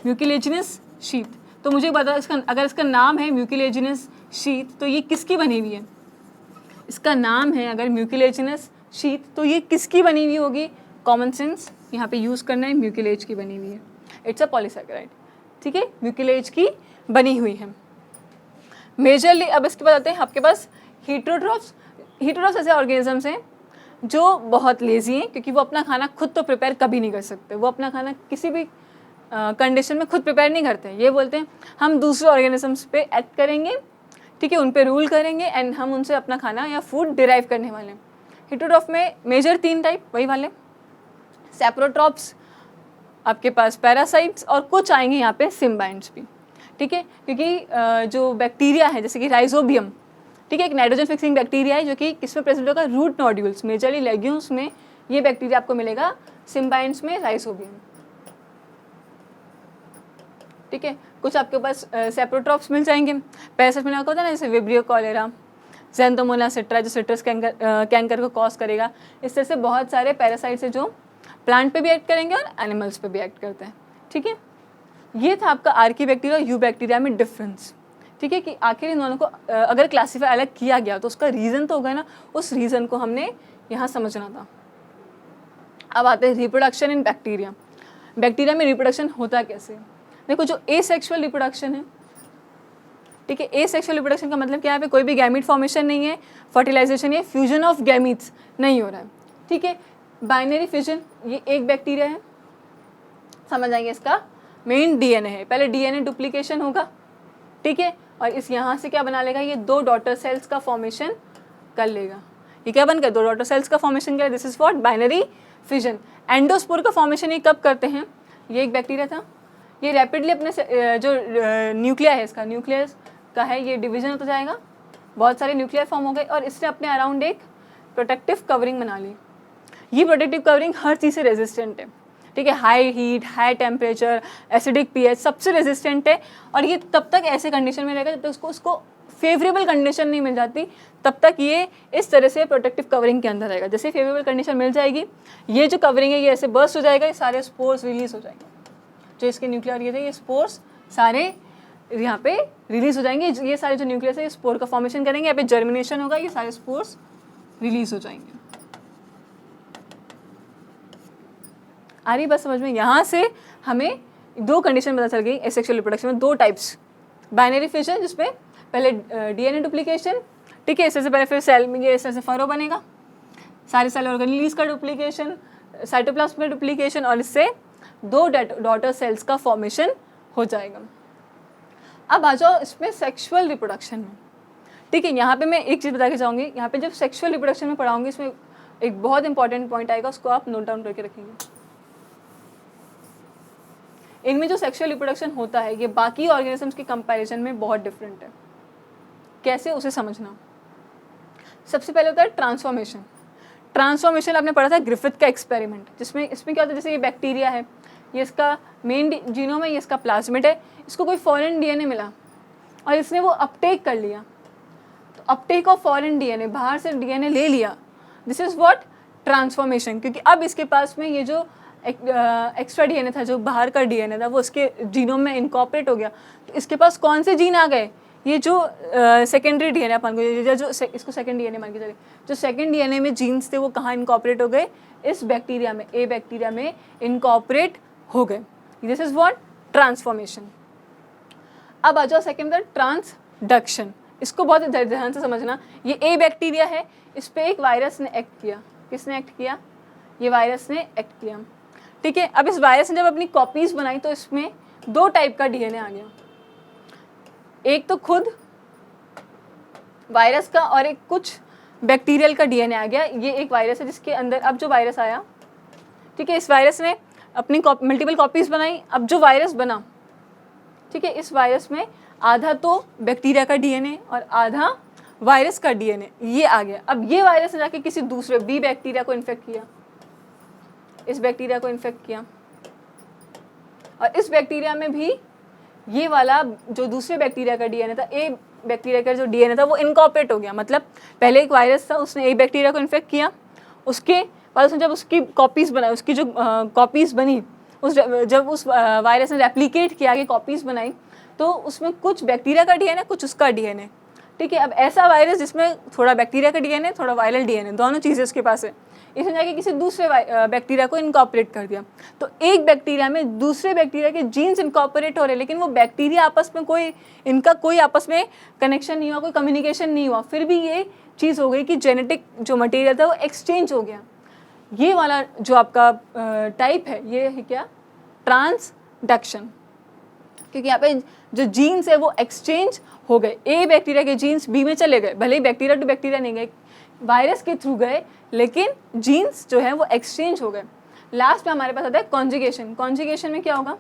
म्यूकिलेजिनस शीथ। तो मुझे बता, इसका अगर इसका नाम है म्यूकिलेजिनस शीथ तो ये किसकी बनी हुई है? इसका नाम है अगर म्यूकिलेजिनस शीथ तो ये किसकी बनी हुई होगी? कॉमन सेंस यहाँ पे यूज़ करना है, म्यूकिलेज की बनी हुई है। इट्स अ पॉलीसैकेराइड, ठीक है, म्यूकिलेज की बनी हुई है मेजरली। अब इसके बाद आते हैं आपके पास हीटरोट्रॉफ्स। हीटरोट्रॉफ्स ऐसे ऑर्गेनिजम्स हैं जो बहुत लेजी हैं क्योंकि वो अपना खाना खुद तो प्रिपेयर कभी नहीं कर सकते। वो अपना खाना किसी भी कंडीशन में खुद प्रिपेयर नहीं करते हैं। ये बोलते हैं हम दूसरे ऑर्गेनिजम्स पे एक्ट करेंगे, ठीक है, उन पे रूल करेंगे एंड हम उनसे अपना खाना या फूड डिराइव करने वाले हैं। हीटरोट्रॉफ में मेजर 3 टाइप वही वाले, सैप्रोट्रॉप्स, आपके पास पैरासाइट्स और कुछ आएंगे यहाँ पे सिम्बाइंट्स भी, ठीक है, क्योंकि जो बैक्टीरिया है जैसे कि राइजोबियम, ठीक है, एक नाइट्रोजन फिक्सिंग बैक्टीरिया है जो कि किसमें प्रेजेंट होगा? रूट नोड्यूल्स, मेजरली लेग्यूम्स में ये बैक्टीरिया आपको मिलेगा, सिम्बाइंट्स में राइजोबियम, ठीक है। कुछ आपके पास सेप्रोट्रॉप्स मिल जाएंगे। पैरासाइट में होता है ना, जैसे विब्रियो कॉलेरा, ज़ैंथोमोनास सिट्रा जो सिट्रस कैंकर को कॉज करेगा। इस तरह से बहुत सारे पैरासाइट्स हैं जो प्लांट पे भी एक्ट करेंगे और एनिमल्स पे भी एक्ट करते हैं, ठीक है। ये था आपका आर्की बैक्टीरिया और यू बैक्टीरिया में डिफरेंस, ठीक है, कि आखिर इन दोनों को अगर क्लासीफाई अलग किया गया तो उसका रीज़न तो होगा ना, उस रीज़न को हमने यहाँ समझना था। अब आते हैं रिप्रोडक्शन इन बैक्टीरिया। बैक्टीरिया में रिप्रोडक्शन होता कैसे? देखो, जो एसेक्सुअल रिप्रोडक्शन है, ठीक है, एसेक्सुअल रिप्रोडक्शन का मतलब क्या है? कोई भी गैमीट फॉर्मेशन नहीं है, फर्टिलाइजेशन या फ्यूजन ऑफ गैमीट्स नहीं हो रहा है, ठीक है। बाइनरी फिजन, ये एक बैक्टीरिया है, समझ आएंगे, इसका मेन डीएनए है। पहले डीएनए डुप्लीकेशन होगा, ठीक है, और इस यहाँ से क्या बना लेगा? ये 2 डॉटर सेल्स का फॉर्मेशन कर लेगा। ये क्या बनकर 2 डॉटर सेल्स का फॉर्मेशन करेगा? This is what binary fission. Endospore का फॉर्मेशन ये कब करते हैं? ये एक बैक्टीरिया था, ये रैपिडली अपने जो न्यूक्लिया है, इसका न्यूक्लियस का है, ये डिवीजन होता जाएगा, बहुत सारे न्यूक्लियर फॉर्म हो गए और इसने अपने अराउंड एक प्रोटेक्टिव कवरिंग बना ली। ये प्रोटेक्टिव कवरिंग हर चीज़ से रेजिस्टेंट है, ठीक है, high heat, high temperature, acidic pH, सबसे रेजिस्टेंट है। और ये तब तक ऐसे कंडीशन में रहेगा जब तक उसको फेवरेबल कंडीशन नहीं मिल जाती, तब तक ये इस तरह से प्रोटेक्टिव कवरिंग के अंदर रहेगा। जैसे फेवरेबल कंडीशन मिल जाएगी, ये जो कवरिंग है ये ऐसे बर्स्ट हो जाएगा, ये सारे स्पोर्स रिलीज हो जाएंगे। जो इसके न्यूक्लियर ये थे, ये स्पोर्स सारे यहाँ पे रिलीज हो जाएंगे। ये सारे जो न्यूक्लियस है ये स्पोर का फॉर्मेशन करेंगे, यहाँ पे जर्मिनेशन होगा, ये सारे स्पोर्स रिलीज हो जाएंगे। आ रही बस समझ में? यहाँ से हमें 2 कंडीशन पता चल गई एसेक्सुअल रिप्रोडक्शन में, 2 टाइप्स। बाइनरी फिजन जिसपे पहले डीएनए डुप्लीकेशन, ठीक है, इससे पहले फिर सेल में ये ऐसे फरो बनेगा, सारे सेल ऑर्गेनेलीज का डुप्लीकेशन, साइटोप्लाज्म का डुप्लीकेशन, और इससे 2 डॉटर सेल्स का फॉर्मेशन हो जाएगा। अब आ जाओ इसमें सेक्सुअल रिप्रोडक्शन में, ठीक है। यहाँ पे मैं एक चीज़ बता के जाऊँगी, यहाँ पे जब सेक्सुअल रिप्रोडक्शन में पढ़ाऊँगी इसमें एक बहुत इंपॉर्टेंट पॉइंट आएगा, उसको आप नोट डाउन करके रखेंगे। इनमें जो सेक्सुअल रिप्रोडक्शन होता है ये बाकी ऑर्गेनिजम्स के कंपैरिजन में बहुत डिफरेंट है। कैसे, उसे समझना। सबसे पहले होता है ट्रांसफॉर्मेशन। ट्रांसफॉर्मेशन आपने पढ़ा था ग्रिफिथ का एक्सपेरिमेंट, जिसमें इसमें क्या होता है, जैसे ये बैक्टीरिया है, ये इसका मेन जीनोम है, ये इसका प्लाज्मिड है, इसको कोई फॉरेन डीएनए मिला और इसने वो अपटेक कर लिया, तो अपटेक ऑफ फॉरेन डीएनए, बाहर से डीएनए ले लिया, दिस इज व्हाट ट्रांसफॉर्मेशन। क्योंकि अब इसके पास में ये जो एक्स्ट्रा डीएनए था, जो बाहर का डीएनए था, वो इसके जीनोम में इनकॉर्पोरेट हो गया। तो इसके पास कौन से जीन आ गए? ये जो सेकेंडरी डीएनए अपन को जो इसको सेकेंड डीएनए मान के चले, जो सेकेंड डीएनए में जीन्स थे वो कहाँ इनकॉर्पोरेट हो गए? इस बैक्टीरिया में, ए बैक्टीरिया में इनकॉर्पोरेट हो गए। दिस इज व्हाट ट्रांसफॉर्मेशन, अब आ जाओ सेकेंड मेथड ट्रांसडक्शन। इसको बहुत ध्यान से समझना। ये ए बैक्टीरिया है, इस पे एक वायरस ने एक्ट किया। किसने एक्ट किया? ये वायरस ने एक्ट किया, ठीक है। अब इस वायरस ने जब अपनी कॉपीज बनाई तो इसमें 2 टाइप का डीएनए आ गया, एक तो खुद वायरस का और एक कुछ बैक्टीरियल का डीएनए आ गया। ये एक वायरस है जिसके अंदर अब जो वायरस आया, ठीक है, इस वायरस ने अपनी मल्टीपल कॉपीज बनाई। अब जो वायरस बना, ठीक है, इस वायरस में आधा तो बैक्टीरिया का डीएनए और आधा वायरस का डीएनए ये आ गया। अब ये वायरस ने जाके किसी दूसरे बी बैक्टीरिया को इन्फेक्ट किया, इस बैक्टीरिया को इन्फेक्ट किया, और इस बैक्टीरिया में भी ये वाला जो दूसरे बैक्टीरिया का डीएनए था, ए बैक्टीरिया का जो डीएनए था वो इनकॉर्पोरेट हो गया। मतलब पहले एक वायरस था, उसने ए बैक्टीरिया को इन्फेक्ट किया, उसके बाद उसने जब उसकी कॉपीज़ बनाई, उसकी जो कॉपीज़ बनी, जब उस वायरस ने रेप्लिकेट किया, आगे कॉपीज़ बनाई, तो उसमें कुछ बैक्टीरिया का डीएनए, कुछ उसका डीएनए, ठीक है। अब ऐसा वायरस जिसमें थोड़ा बैक्टीरिया का डीएनए, थोड़ा वायरल डीएनए, दोनों चीज़ें उसके पास है, इसने जाके किसी दूसरे बैक्टीरिया को इनकॉर्पोरेट कर दिया। तो एक बैक्टीरिया में दूसरे बैक्टीरिया के जीन्स इनकॉर्पोरेट हो रहे, लेकिन वो बैक्टीरिया आपस में कोई आपस में कनेक्शन नहीं हुआ, कोई कम्युनिकेशन नहीं हुआ, फिर भी ये चीज़ हो गई कि जेनेटिक जो मटेरियल था वो एक्सचेंज हो गया। ये वाला जो आपका टाइप है, ये है क्या? ट्रांसडक्शन। क्योंकि यहाँ पे जो जीन्स है वो एक्सचेंज हो गए, ए बैक्टीरिया के जीन्स बी में चले गए, भले ही बैक्टीरिया टू बैक्टीरिया नहीं गए, वायरस के थ्रू गए, लेकिन जीन्स जो है वो एक्सचेंज हो गए। लास्ट में हमारे पास आता है कॉन्जुगेशन। कॉन्जुगेशन में क्या होगा?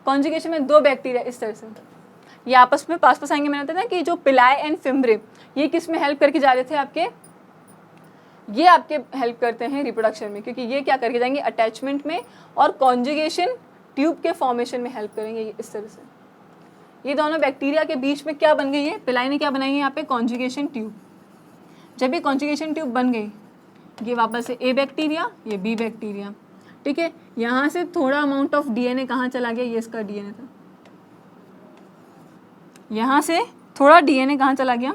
कॉन्जुगेशन में 2 बैक्टीरिया इस तरह से ये आपस में पास आएंगे। मैंने बताया ना कि जो पिलाई एंड फिम्ब्रे, ये किस में हेल्प करके जा रहे थे आपके? ये आपके हेल्प करते हैं रिप्रोडक्शन में, क्योंकि ये क्या करके जाएंगे? अटैचमेंट में और कॉन्जुगेशन ट्यूब के फॉर्मेशन में हेल्प करेंगे। ये इस तरह से ये दोनों बैक्टीरिया के बीच में क्या बन गई है? पिलाई ने क्या बनाई है यहाँ पे? Conjugation tube. जब ये कॉन्जुगेशन ट्यूब बन गई, ये वापस से ए बैक्टीरिया, ये बी बैक्टीरिया, ठीक है। यहाँ से थोड़ा अमाउंट ऑफ डीएनए कहाँ चला गया? ये इसका डीएनए था। यहाँ से थोड़ा डीएनए कहाँ चला गया?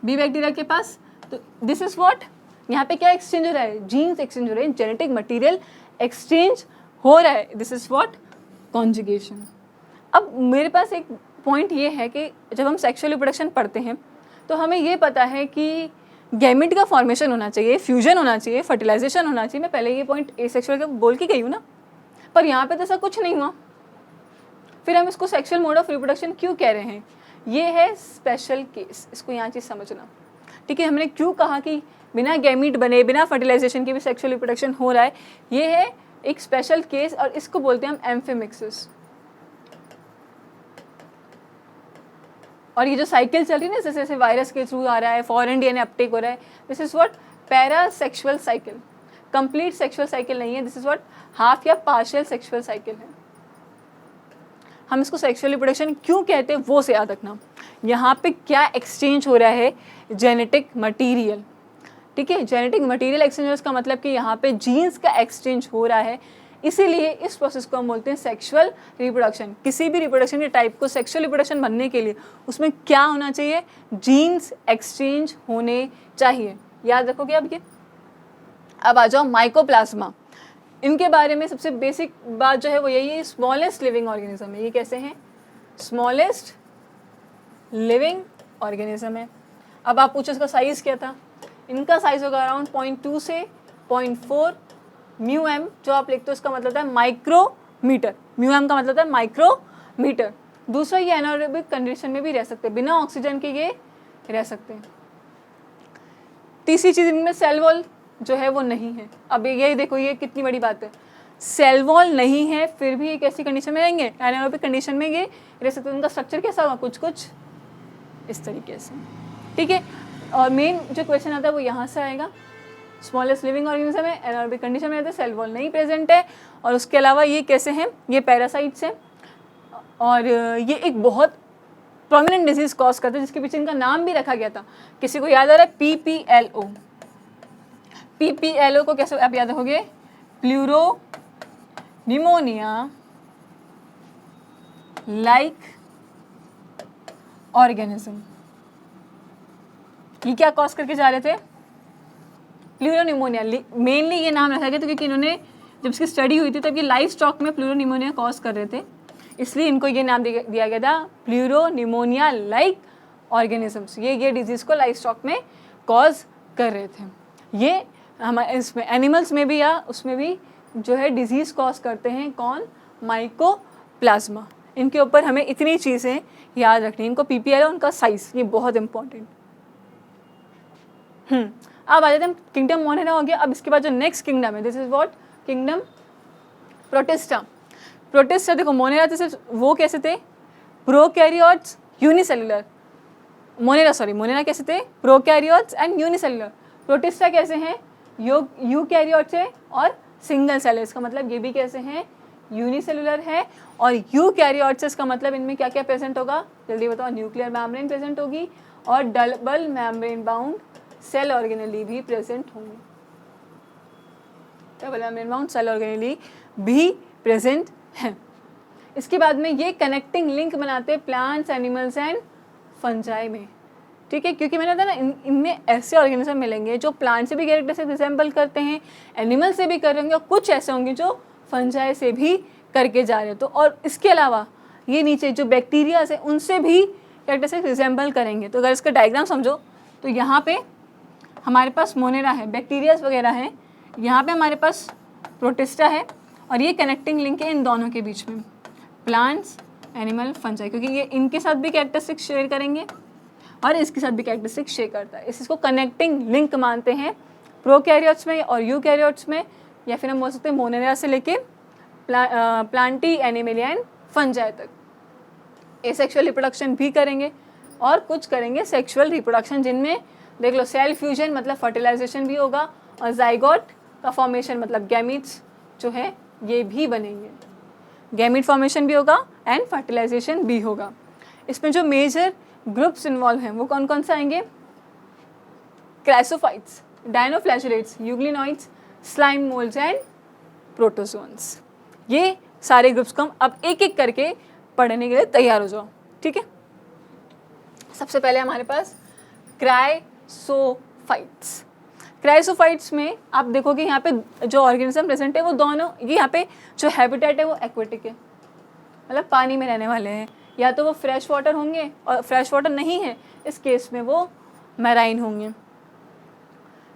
बी बैक्टीरिया के पास। तो दिस इज व्हाट, यहाँ पे क्या एक्सचेंज हो रहा है? जीन्स एक्सचेंज हो रहे हैं, जेनेटिक मटेरियल एक्सचेंज हो रहा है। This is what? कॉन्जुगेशन। अब मेरे पास एक पॉइंट ये है कि जब हम सेक्सुअल रिप्रोडक्शन पढ़ते हैं तो हमें ये पता है कि गैमेट का फॉर्मेशन होना चाहिए, फ्यूजन होना चाहिए, फर्टिलाइजेशन होना चाहिए। मैं पहले ये पॉइंट एसेक्सुअल का बोल के गई हूँ ना, पर यहाँ पे तो ऐसा कुछ नहीं हुआ। फिर हम इसको सेक्सुअल मोड ऑफ रिप्रोडक्शन क्यों कह रहे हैं? ये है स्पेशल केस, इसको यहाँ चीज़ समझना, ठीक है। हमने क्यों कहा कि बिना गैमेट बने, बिना फर्टिलाइजेशन के भी सेक्सुअल रिप्रोडक्शन हो रहा है? ये है एक स्पेशल केस, और इसको बोलते हैं हम एम्फीमिक्सिस। और ये जो साइकिल चल रही है ना, जैसे जैसे वायरस के थ्रू आ रहा है, फॉरेन डीएनए अपटेक हो रहा है, this is what? Parasexual cycle. Complete sexual cycle नहीं है, दिस इज व्हाट? हाफ या पार्शियल सेक्सुअल साइकिल है। हम इसको सेक्सुअल रिप्रोडक्शन क्यों कहते हैं वो से याद रखना। यहाँ पे क्या एक्सचेंज हो रहा है? जेनेटिक मटीरियल, ठीक है। जेनेटिक मटीरियल एक्सचेंज का मतलब कि यहाँ पे जीन्स का एक्सचेंज हो रहा है, इसीलिए इस प्रोसेस को हम बोलते हैं सेक्सुअल रिप्रोडक्शन। किसी भी रिप्रोडक्शन के टाइप को सेक्सुअल रिप्रोडक्शन बनने के लिए उसमें क्या होना चाहिए? जीन्स एक्सचेंज होने चाहिए। याद रखोगे अब ये। अब आ जाओ माइकोप्लाज्मा। इनके बारे में सबसे बेसिक बात जो है वो यही है, स्मॉलेस्ट लिविंग ऑर्गेनिज्म है। ये कैसे हैं? स्मॉलेस्ट लिविंग ऑर्गेनिज्म है। अब आप पूछो इसका साइज़ क्या था? इनका साइज़ होगा अराउंड 0.2 से 0.4 म्यू एम। जो आप लिखते हो इसका मतलब है माइक्रोमीटर। म्यू एम का मतलब है माइक्रोमीटर। दूसरा, ये एनारोबिक कंडीशन में भी रह सकते हैं, बिना ऑक्सीजन के ये रह सकते हैं। तीसरी चीज़, इनमें सेल वॉल जो है वो नहीं है। अब ये देखो, ये कितनी बड़ी बात है, सेल वॉल नहीं है, फिर भी एक ऐसी कंडीशन में रहेंगे, एनारोबिक कंडीशन में ये रह सकते हैं। उनका स्ट्रक्चर कैसा होगा? कुछ कुछ इस तरीके से, ठीक है। और मेन जो क्वेश्चन आता है वो यहाँ से आएगा। स्मॉलेस्ट लिविंग ऑर्गेनिज्म है, एनारोबिक कंडीशन में रहते हैं, सेल वॉल नहीं प्रेजेंट है, और उसके अलावा ये कैसे हैं? ये पैरासाइट्स हैं, और ये एक बहुत प्रोमिनेंट डिजीज कॉज करते हैं, जिसके पीछे इनका नाम भी रखा गया था। किसी को याद आ रहा है? PPLO। PPLO को कैसे आप याद रखोगे? Pleuro pneumonia like organism. ये क्या कॉज करके जा रहे थे? प्लूरोनिमोनिया। मेनली ये नाम रखा गया था क्योंकि इन्होंने जब इसकी स्टडी हुई थी तब ये लाइव स्टॉक में प्लूरोनिमोनिया कॉज कर रहे थे। इसलिए इनको ये नाम दिया गया था प्लूरोनिमोनिया लाइक ऑर्गेनिजम्स। ये डिजीज़ को लाइफ स्टॉक में कॉज कर रहे थे। ये हमारे इसमें एनिमल्स में भी या उसमें भी जो है डिजीज़ कॉज करते हैं कौन, माइकोप्लाज्मा। इनके ऊपर हमें इतनी चीज़ें याद रखनी, इनको पीपीआर है उनका साइज, ये बहुत इंपॉर्टेंट। अब आ जाते हैं किंगडम मोनेरा हो गया। अब इसके बाद जो नेक्स्ट किंगडम है this is what, kingdom protista. Protista देखो मोनेरा जैसे वो कैसे थे, प्रोकैरियोट्स यूनिसेलुलर, मोनेरा कैसे थे, प्रोकैरियोट्स एंड यूनिसेलुलर। प्रोटिस्टा कैसे हैं, यूकैरियोट्स है और सिंगल सेल है, इसका मतलब ये भी कैसे हैं, यूनिसेलुलर है। और यूकैरियोट्स का मतलब इनमें क्या क्या प्रेजेंट होगा, जल्दी बताओ, न्यूक्लियर मेम्ब्रेन प्रेजेंट होगी और double membrane bound cell organelle भी प्रेजेंट होंगे, double membrane bound cell organelle भी प्रेजेंट हैं। इसके बाद में ये कनेक्टिंग लिंक बनाते हैं प्लांट्स, एनिमल्स एंड फंजाई में, ठीक है, क्योंकि मैंने बताया ना इनमें ऐसे ऑर्गेनिज्म मिलेंगे जो प्लांट से भी कैरेक्टरिस्टिक रिसेंबल करते हैं, एनिमल से भी कर रहे होंगे और कुछ ऐसे होंगे जो फंजाई से भी करके जा रहे हैं। तो और इसके अलावा ये नीचे जो बैक्टीरियाज है उनसे भी कैरेक्टरिस्टिक रिसेंबल करेंगे। तो अगर इसका डायग्राम समझो तो यहाँ पे हमारे पास मोनेरा है, बैक्टीरियाज वगैरह हैं, यहाँ पे हमारे पास प्रोटिस्टा है और ये कनेक्टिंग लिंक है इन दोनों के बीच में, प्लांट्स, एनिमल, फंजाई, क्योंकि ये इनके साथ भी कैरेक्टरिस्टिक शेयर करेंगे और इसके साथ भी कैरेक्टरिस्टिक शेयर करता है। इसको कनेक्टिंग लिंक मानते हैं प्रोकैरियोट्स में और यूकैरियोट्स में, या फिर हम बोल सकते हैं मोनेरा से लेके प्लांटी, एनिमलिया एंड फंजाई तक। एसेक्सुअल रिप्रोडक्शन भी करेंगे और कुछ करेंगे सेक्सुअल रिप्रोडक्शन, जिनमें देख लो सेल फ्यूजन मतलब फर्टिलाइजेशन भी होगा और जाइगोट का फॉर्मेशन मतलब गैमीट्स जो है ये भी बनेंगे, गैमीट फॉर्मेशन भी होगा एंड फर्टिलाइजेशन भी होगा। इसमें जो मेजर ग्रुप्स इन्वॉल्व हैं वो कौन कौन से आएंगे, chrysophytes, dinoflagellates, euglenoids, slime moulds and protozoans. ये सारे ग्रुप्स को हम अब एक एक करके पढ़ने के लिए तैयार हो जाओ, ठीक है। सबसे पहले हमारे पास क्राइसोफाइट्स। क्राइसोफाइट्स में आप देखोगे यहाँ पे जो ऑर्गेनिज्म प्रेजेंट है वो दोनों, ये यहाँ पे जो हैबिटेट है वो एक्वेटिक है, मतलब पानी में रहने वाले हैं, या तो वो फ्रेश वाटर होंगे और फ्रेश वाटर नहीं है इस केस में वो मैराइन होंगे,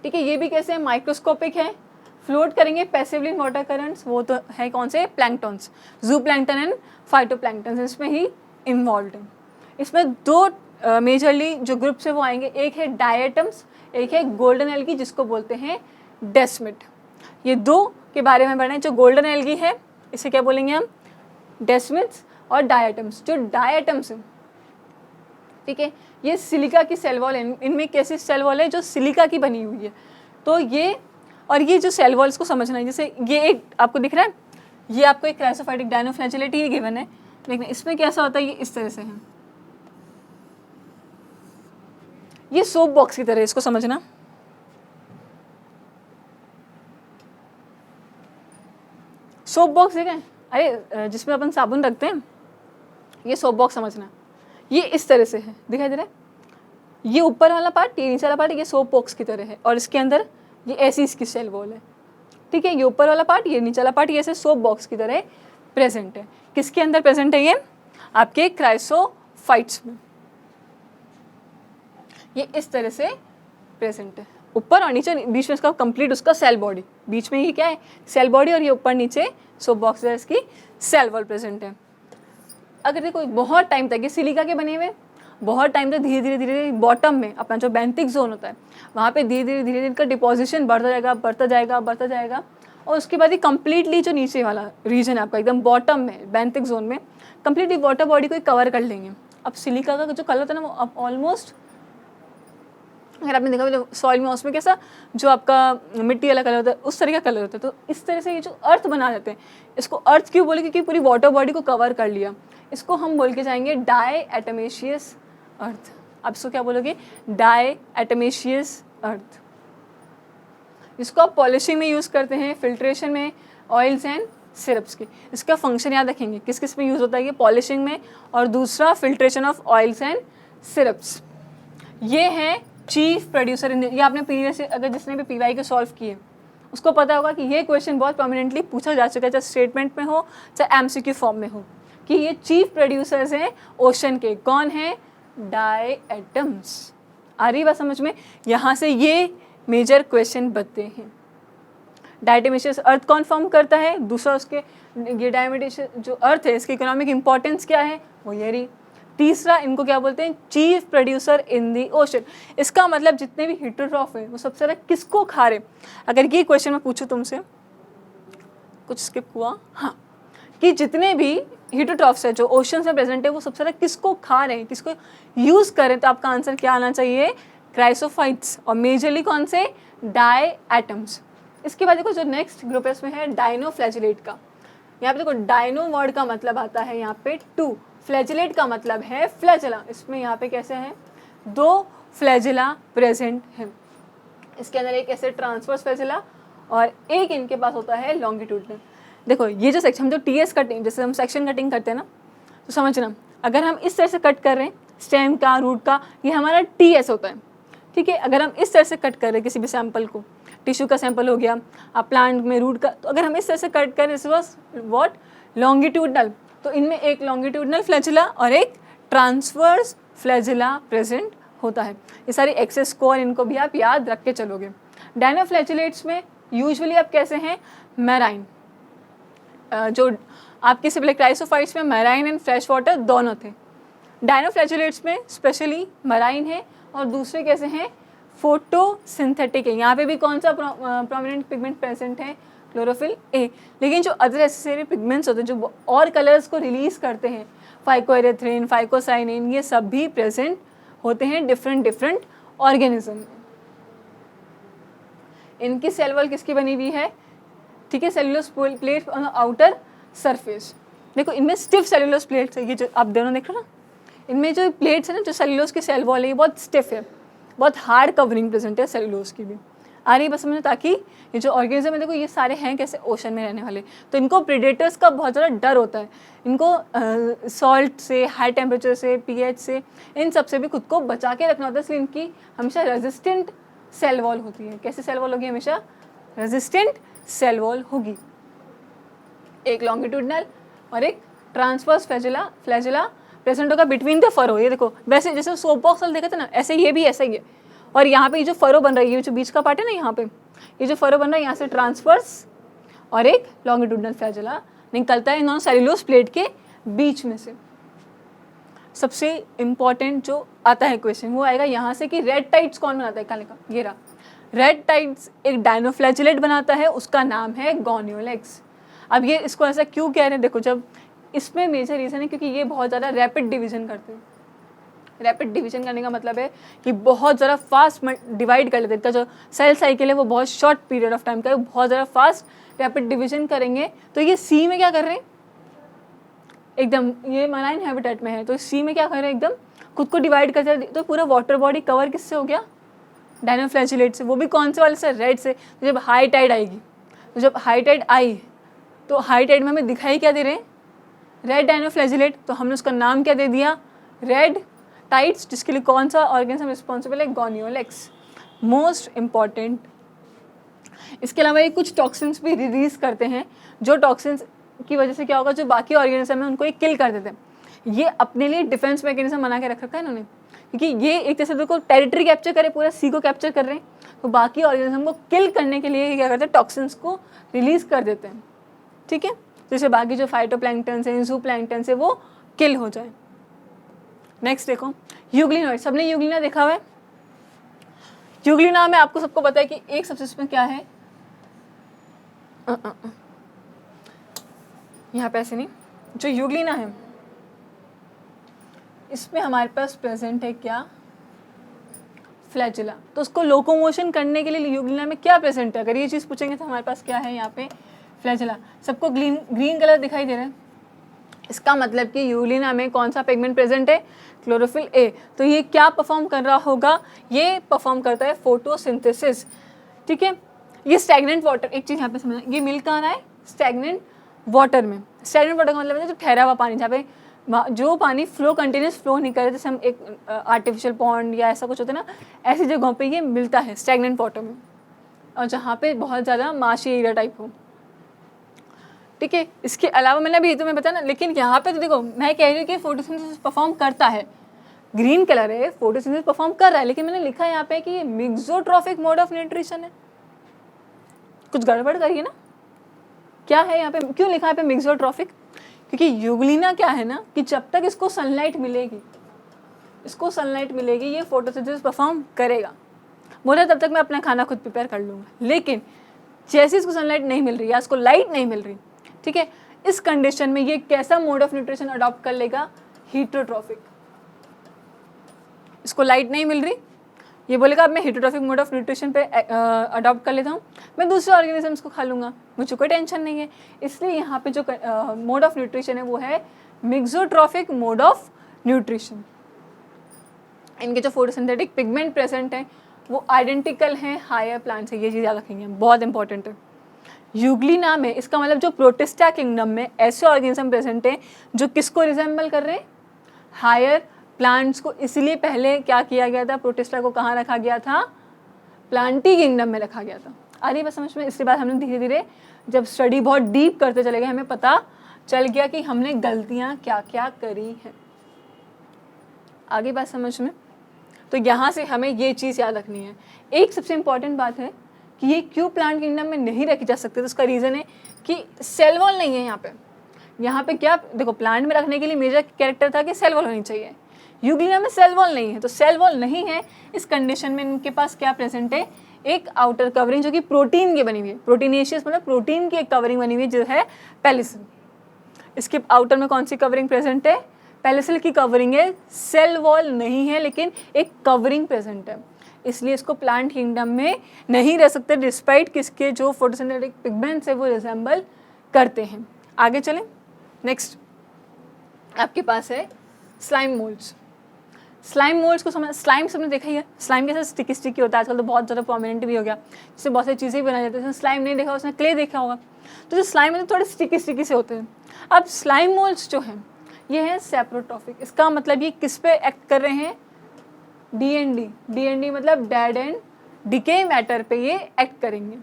ठीक है। ये भी कैसे है, माइक्रोस्कोपिक है, फ्लोट करेंगे पैसिवली इन वाटर करंट्स, वो तो है कौन से, प्लैंक्टन्स, जू प्लैंक्टन एंड फाइटोप्लैंक्टन इसमें ही इन्वॉल्व है। इसमें दो मेजरली जो ग्रुप्स है वो आएंगे, एक है डायटम्स, एक है गोल्डन एल्गी जिसको बोलते हैं डेस्मिड। ये दो के बारे में पढ़ना है। जो गोल्डन एल्गी है इसे क्या बोलेंगे हम, डेस्मिड्स, और डायटम्स, जो डायटम्स हैं, ठीक है, ये सिलिका की सेल वॉल है, इनमें कैसी सेल वॉल है जो सिलिका की बनी हुई है। तो ये और ये जो सेल वॉल्स को समझना है, जैसे ये एक आपको दिख रहा है, ये आपको एक क्राइसोफाइटिक डायनोफ्लैजेलेट ही गिवन है, लेकिन इसमें कैसा होता है, ये इस तरह से है, ये सोप बॉक्स की तरह, इसको समझना। सोप बॉक्स है क्या, अरे जिसमें अपन साबुन रखते हैं, ये सोप बॉक्स समझना। ये इस तरह से है, दिखाई दे रहा है, ये ऊपर वाला पार्ट, ये नीचे वाला पार्ट, ये सोप बॉक्स की तरह है और इसके अंदर ये ऐसी इसकी सेल वॉल है, ठीक है। ये ऊपर वाला पार्ट, ये नीचे वाला पार्ट, ये ऐसे सोप बॉक्स की तरह प्रेजेंट है। किसके अंदर प्रेजेंट है, ये आपके क्राइसोफाइट्स में, ये इस तरह से प्रेजेंट है, ऊपर और नीचे, बीच में इसका कंप्लीट उसका सेल बॉडी, बीच में ये क्या है, सेल बॉडी, और ये ऊपर नीचे सोप बॉक्स है, इसकी सेल वॉल प्रेजेंट है। अगर देखो बहुत टाइम तक ये सिलिका के बने हुए, बहुत टाइम तक धीरे धीरे बॉटम में अपना जो बेंथिक जोन होता है वहाँ पे धीरे धीरे इनका डिपोजिशन बढ़ता जाएगा और उसके बाद ही कम्प्लीटली जो नीचे वाला रीजन है आपका एकदम बॉटम में बेंथिक जोन में कम्प्लीटली वाटर बॉडी को कवर कर लेंगे। अब सिलिका का जो कलर होता है ना वो अब ऑलमोस्ट, अगर आपने देखा तो सॉइल में उसमें कैसा जो आपका मिट्टी वाला कलर होता है उस तरह का कलर होता है। तो इस तरह से ये जो अर्थ बना देते हैं, इसको अर्थ क्यों बोले, क्योंकि पूरी वाटर बॉडी को कवर कर लिया। इसको हम बोल के जाएंगे डायएटमेशियस अर्थ। आप इसको क्या बोलोगे, डायएटमेशियस अर्थ। इसको आप पॉलिशिंग में यूज़ करते हैं, फिल्ट्रेशन में, ऑयल्स एंड सिरप्स के। इसका फंक्शन याद रखेंगे, किस किस में यूज़ होता है, ये पॉलिशिंग में, और दूसरा filtration of oils and syrups. ये हैं चीफ प्रोड्यूसर इन, ये आपने प्रीवियस से अगर जिसने भी पीवाई के सॉल्व किए उसको पता होगा कि ये क्वेश्चन बहुत प्रोमिनेंटली पूछा जा चुका है, चाहे स्टेटमेंट में हो चाहे एमसीक्यू फॉर्म में हो, कि ये चीफ प्रोड्यूसर्स हैं ओशन के। कौन है? Die atoms. आ रही बात समझ में? यहाँ से ये मेजर क्वेश्चन बनते हैं। डायटोमिशियस अर्थ कौन फॉर्म करता है? दूसरा उसके ये डायमेटिशियस जो अर्थ है इसकी इकोनॉमिक इंपॉर्टेंस क्या है? वो ये रही। तीसरा इनको क्या बोलते हैं? Chief producer in the ocean. इसका मतलब जितने भी हिटोट्रॉफ है वो सबसे ज़्यादा किसको खा रहे? अगर ये क्वेश्चन मैं पूछूँ तुमसे, कुछ स्किप हुआ? हाँ, कि जितने भी हिटोट्रॉफ्स है जो ओशन में प्रेजेंट है वो सबसे ज़्यादा किसको खा रहे हैं, किसको यूज़ कर रहे हैं? तो आपका आंसर क्या आना चाहिए? क्राइसोफाइट्स। और मेजरली कौन से? Diatoms. इसके बाद देखो जो नेक्स्ट ग्रुप है उसमें है डाइनोफ्लैजिलेट का। यहाँ पे देखो डाइनो वर्ड का मतलब आता है यहाँ पे 2, फ्लैजिलेट का मतलब है फ्लैजिला। इसमें यहाँ पे कैसे है? 2 फ्लैजिला प्रेजेंट है। इसके अंदर एक ऐसे ट्रांसवर्स फ्लैजिला और एक इनके पास होता है लॉन्गिट्यूडनल। देखो ये जो सेक्शन, हम जो टीएस कटिंग, जैसे हम सेक्शन कटिंग करते हैं ना, तो समझना अगर हम इस तरह से कट कर रहे हैं स्टेम का, रूट का, ये हमारा टीएस होता है। ठीक है, अगर हम इस तरह से कट कर रहे हैं किसी भी सैंपल को, टिश्यू का सैंपल हो गया, प्लांट में रूट का, तो अगर हम इस तरह से कट करें, दिस वाज व्हाट? लॉन्गिट्यूडनल। तो इनमें एक लॉन्गिट्यूडनल फ्लैजिला और एक ट्रांसवर्स फ्लैजिला प्रेजेंट होता है। ये सारी एक्सेस स्कोर, इनको भी आप याद रख के चलोगे। डाइनोफ्लैजिलेट्स में यूजुअली आप कैसे हैं? मैराइन। जो आपके से पहले क्राइसोफाइट्स में मैराइन एंड फ्रेश वाटर दोनों थे। डाइनोफ्लैजिलेट्स में स्पेशली मैराइन है और दूसरे कैसे हैं? फोटोसिंथेटिक है। यहाँ पे भी कौन सा प्रोमिनेंट पिगमेंट प्रेजेंट है? Chlorophyll A. लेकिन जो अदर एसेसरी पिगमेंट्स होते हैं जो और कलर्स को रिलीज करते हैं, फाइकोएरिथ्रिन, फाइकोसाइनिन, ये सब भी प्रेजेंट होते हैं डिफरेंट ऑर्गेनिज्म में। इनकी सेल वॉल किसकी बनी हुई है? ठीक है, cellulose plate on outer surface. देखो इनमें स्टिफ सेलुलोज प्लेट्स है, ये जो आप दोनों देख रहे हो ना, इनमें जो प्लेट्स है ना, जो सेलुलोज की सेल वॉल है, ये बहुत स्टिफ है, बहुत हार्ड कवरिंग प्रेजेंट है सेलुलोज की भी। आ रही बस समझो, ताकि ये जो ऑर्गेनिज्म है देखो ये सारे हैं कैसे? ओशन में रहने वाले। तो इनको प्रेडेटर्स का बहुत ज़्यादा डर होता है। इनको सॉल्ट से, हाई टेम्परेचर से, पीएच से, इन सब से भी खुद को बचा के रखना होता है। इसलिए इनकी हमेशा रेजिस्टेंट सेल वॉल होती है। कैसी सेल वॉल होगी? हमेशा रेजिस्टेंट सेल वॉल होगी। एक लॉन्गिट्यूडनल और एक ट्रांसवर्स फ्लैजिला प्रेजेंट होगा बिटवीन द फरो। ये देखो वैसे जैसे सोप बॉक्स देखे थे ना, ऐसे ये भी ऐसा ही है। और यहाँ पे ये जो फरो बन रही है, जो बीच का पार्ट है ना, यहाँ पे ये जो फरो बन रहा है, यहाँ से ट्रांसवर्स और एक लॉन्गिट्यूडनल फ्लैजिला निकलता है इन दोनों सेलुलोज प्लेट के बीच में से। सबसे इम्पॉर्टेंट जो आता है क्वेश्चन वो आएगा यहाँ से कि रेड टाइड्स कौन बनाता है? काले का ये रहा। रेड टाइड्स एक डाइनोफ्लैजिलेट बनाता है, उसका नाम है गोनियोलेक्स। अब ये इसको ऐसा क्यों कह रहे हैं? देखो जब इसमें मेजर रीज़न है क्योंकि ये बहुत ज़्यादा रैपिड डिवीजन करते हैं। रैपिड डिवीजन करने का मतलब है कि बहुत ज़्यादा फास्ट डिवाइड कर लेते हैं। इनका जो सेल साइकिल है वो बहुत शॉर्ट पीरियड ऑफ टाइम का है, बहुत ज़्यादा फास्ट रैपिड डिवीजन करेंगे। तो ये सी में क्या कर रहे हैं? एकदम ये मराइन हैबिटेट में है, तो सी में क्या कर रहे हैं? एकदम खुद को डिवाइड करते हैं। तो पूरा वाटर बॉडी कवर किससे हो गया? डाइनोफ्लैजिलेट से। वो भी कौन से वाले से? रेड से। तो जब हाई टाइड आएगी, तो जब हाई टाइड आई तो हाई टाइड में हमें दिखाई क्या दे रहे हैं? रेड डाइनोफ्लैजिलेट। तो हमने उसका नाम क्या दे दिया? रेड टाइड्स, जिसके लिए कौन सा ऑर्गेनिज्म रिस्पॉन्सिबल है? गोनियोलेक्स। Most important. इसके अलावा ये कुछ टॉक्सिन्स भी रिलीज करते हैं, जो टॉक्सिन्स की वजह से क्या होगा? जो बाकी ऑर्गेनिज्म है उनको ये किल कर देते हैं। ये अपने लिए डिफेंस मैकेनिज्म बना के रख रखा है इन्होंने, क्योंकि ये एक जैसे देखो टेरिटरी कैप्चर करे, पूरा सी को कैप्चर कर रहे हैं, तो बाकी ऑर्गेनिज्म को किल करने के लिए क्या करते हैं? टॉक्सिन्स को रिलीज कर देते हैं। ठीक है, जैसे बाकी जो फाइटोप्लैंक्टन है, ज़ूप्लैंक्टन है, वो किल हो जाए। नेक्स्ट देखो यूग्लिनोइड। सबने यूग्लिना देखा हुआ है? यूग्लिना में आपको सबको पता है कि एक सबसिस्टेंस क्या है? यहाँ पे ऐसे नहीं, जो यूग्लिना है इसमें हमारे पास प्रेजेंट है क्या? फ्लैजिला। तो उसको लोकोमोशन करने के लिए यूग्लिना में क्या प्रेजेंट है? अगर ये चीज़ पूछेंगे तो हमारे पास क्या है यहाँ पे? फ्लैजिला। सबको ग्रीन कलर दिखाई दे रहा है, इसका मतलब कि यूग्लिना में कौन सा पिगमेंट प्रेजेंट है? Chlorophyll A. तो ये क्या परफॉर्म कर रहा होगा? ये परफॉर्म करता है फोटोसिंथेसिस। ठीक है, ये स्टैग्नेंट वाटर, एक चीज़ यहाँ पे समझना, ये मिल कहाँ रहा है? स्टैग्नेंट वाटर में। स्टैग्नेंट वाटर का मतलब है जो ठहरा हुआ पानी, जहाँ पे जो पानी फ्लो कंटिन्यूस फ्लो नहीं करे, जैसे हम एक आर्टिफिशियल पॉन्ड या ऐसा कुछ होता है ना, ऐसी जगहों पे ये मिलता है स्टैग्नेंट वाटर में, और जहाँ पे बहुत ज़्यादा माशी एरिया टाइप हो। ठीक है। इसके अलावा मैंने अभी तुम्हें बताया ना, लेकिन यहाँ पे तो देखो मैं कह रही हूँ कि फोटोसिंथेसिस परफॉर्म करता है, ग्रीन कलर है, फोटोसिंथेसिस परफॉर्म कर रहा है, लेकिन मैंने लिखा है यहाँ पे कि ये मिक्सोट्रॉफिक मोड ऑफ न्यूट्रिशन है। कुछ गड़बड़ करिए ना, क्या है यहाँ पे, क्यों लिखा है पे मिक्सोट्रॉफिक? क्योंकि यूग्लिना क्या है ना कि जब तक इसको सनलाइट मिलेगी, इसको सनलाइट मिलेगी, ये फोटोसिंथेसिस परफॉर्म करेगा। बोला तब तक मैं अपना खाना खुद प्रिपेयर कर लूँगा, लेकिन जैसे इसको सनलाइट नहीं मिल रही या इसको लाइट नहीं मिल रही, ठीक है, इस कंडीशन में ये कैसा मोड ऑफ न्यूट्रिशन अडॉप्ट कर लेगा? हीटरोट्रॉफिक। इसको लाइट नहीं मिल रही, ये बोलेगा अब मैं हीटरोट्रॉफिक मोड ऑफ न्यूट्रिशन पे अडॉप्ट कर लेता हूँ, मैं दूसरे ऑर्गेनिजम्स को खा लूँगा, मुझे कोई टेंशन नहीं है। इसलिए यहाँ पे जो मोड ऑफ न्यूट्रिशन है वो है मिक्सोट्रॉफिक मोड ऑफ न्यूट्रिशन। इनके जो फोटोसिंथेटिक पिगमेंट प्रेजेंट हैं वो आइडेंटिकल हैं हायर प्लांट से, ये चीज़ याद रखेंगे, बहुत इंपॉर्टेंट है। यूग्लिना में इसका मतलब जो प्रोटिस्टा किंगडम में ऐसे ऑर्गेनिज्म प्रेजेंट हैं जो किसको रिजेंबल कर रहे हैं? हायर प्लांट्स को। इसलिए पहले क्या किया गया था? प्रोटिस्टा को कहाँ रखा गया था? प्लांटी किंगडम में रखा गया था। आ रही बात समझ में? इसके बाद हमने धीरे धीरे जब स्टडी बहुत डीप करते चले गए, हमें पता चल गया कि हमने गलतियाँ क्या क्या करी हैं। आगे बात समझ में? तो यहाँ से हमें ये चीज़ याद रखनी है। एक सबसे इम्पॉर्टेंट बात है कि ये क्यों प्लांट किंगडम में नहीं रखी जा सकती, तो उसका रीज़न है कि सेल वॉल नहीं है यहाँ पे क्या देखो, प्लांट में रखने के लिए मेजर कैरेक्टर था कि सेल वॉल होनी चाहिए। यूग्लिना में सेल वॉल नहीं है, तो सेल वॉल नहीं है, इस कंडीशन में इनके पास क्या प्रेजेंट है? एक आउटर कवरिंग जो कि प्रोटीन की बनी हुई है, प्रोटीनेशियस मतलब प्रोटीन की एक कवरिंग बनी हुई है जो है पेलिसिल। इसके आउटर में कौन सी कवरिंग प्रेजेंट है? पेलिसिल की कवरिंग है, सेल वॉल नहीं है, लेकिन एक कवरिंग प्रेजेंट है। इसलिए इसको प्लांट किंगडम में नहीं रह सकते, डिस्पाइट किसके जो फोटोसिंथेटिक पिगमेंट्स है वो रिजेंबल करते हैं। आगे चलें। नेक्स्ट आपके पास है स्लाइम मोल्ड्स। स्लाइम मोल्ड्स को समझ, स्लाइम सबने देखा ही है, स्लाइम कैसा स्टिकी स्टिकी होता है, आजकल तो बहुत ज़्यादा प्रोमिनेंट भी हो गया, जिससे बहुत सारी चीज़ें भी बनाई जाती है। स्लाइम नहीं देखा, उसने क्ले देखा होगा, तो जो स्लाइम है थोड़े स्टिकी स्टिकी से होते हैं। अब स्लाइम मोल्ड्स जो हैं ये है सेप्रोट्रॉफिक। इसका मतलब ये किस पे एक्ट कर रहे हैं? डीएनडी। डीएनडी मतलब डेड एंड डिके मैटर पे ये एक्ट करेंगे।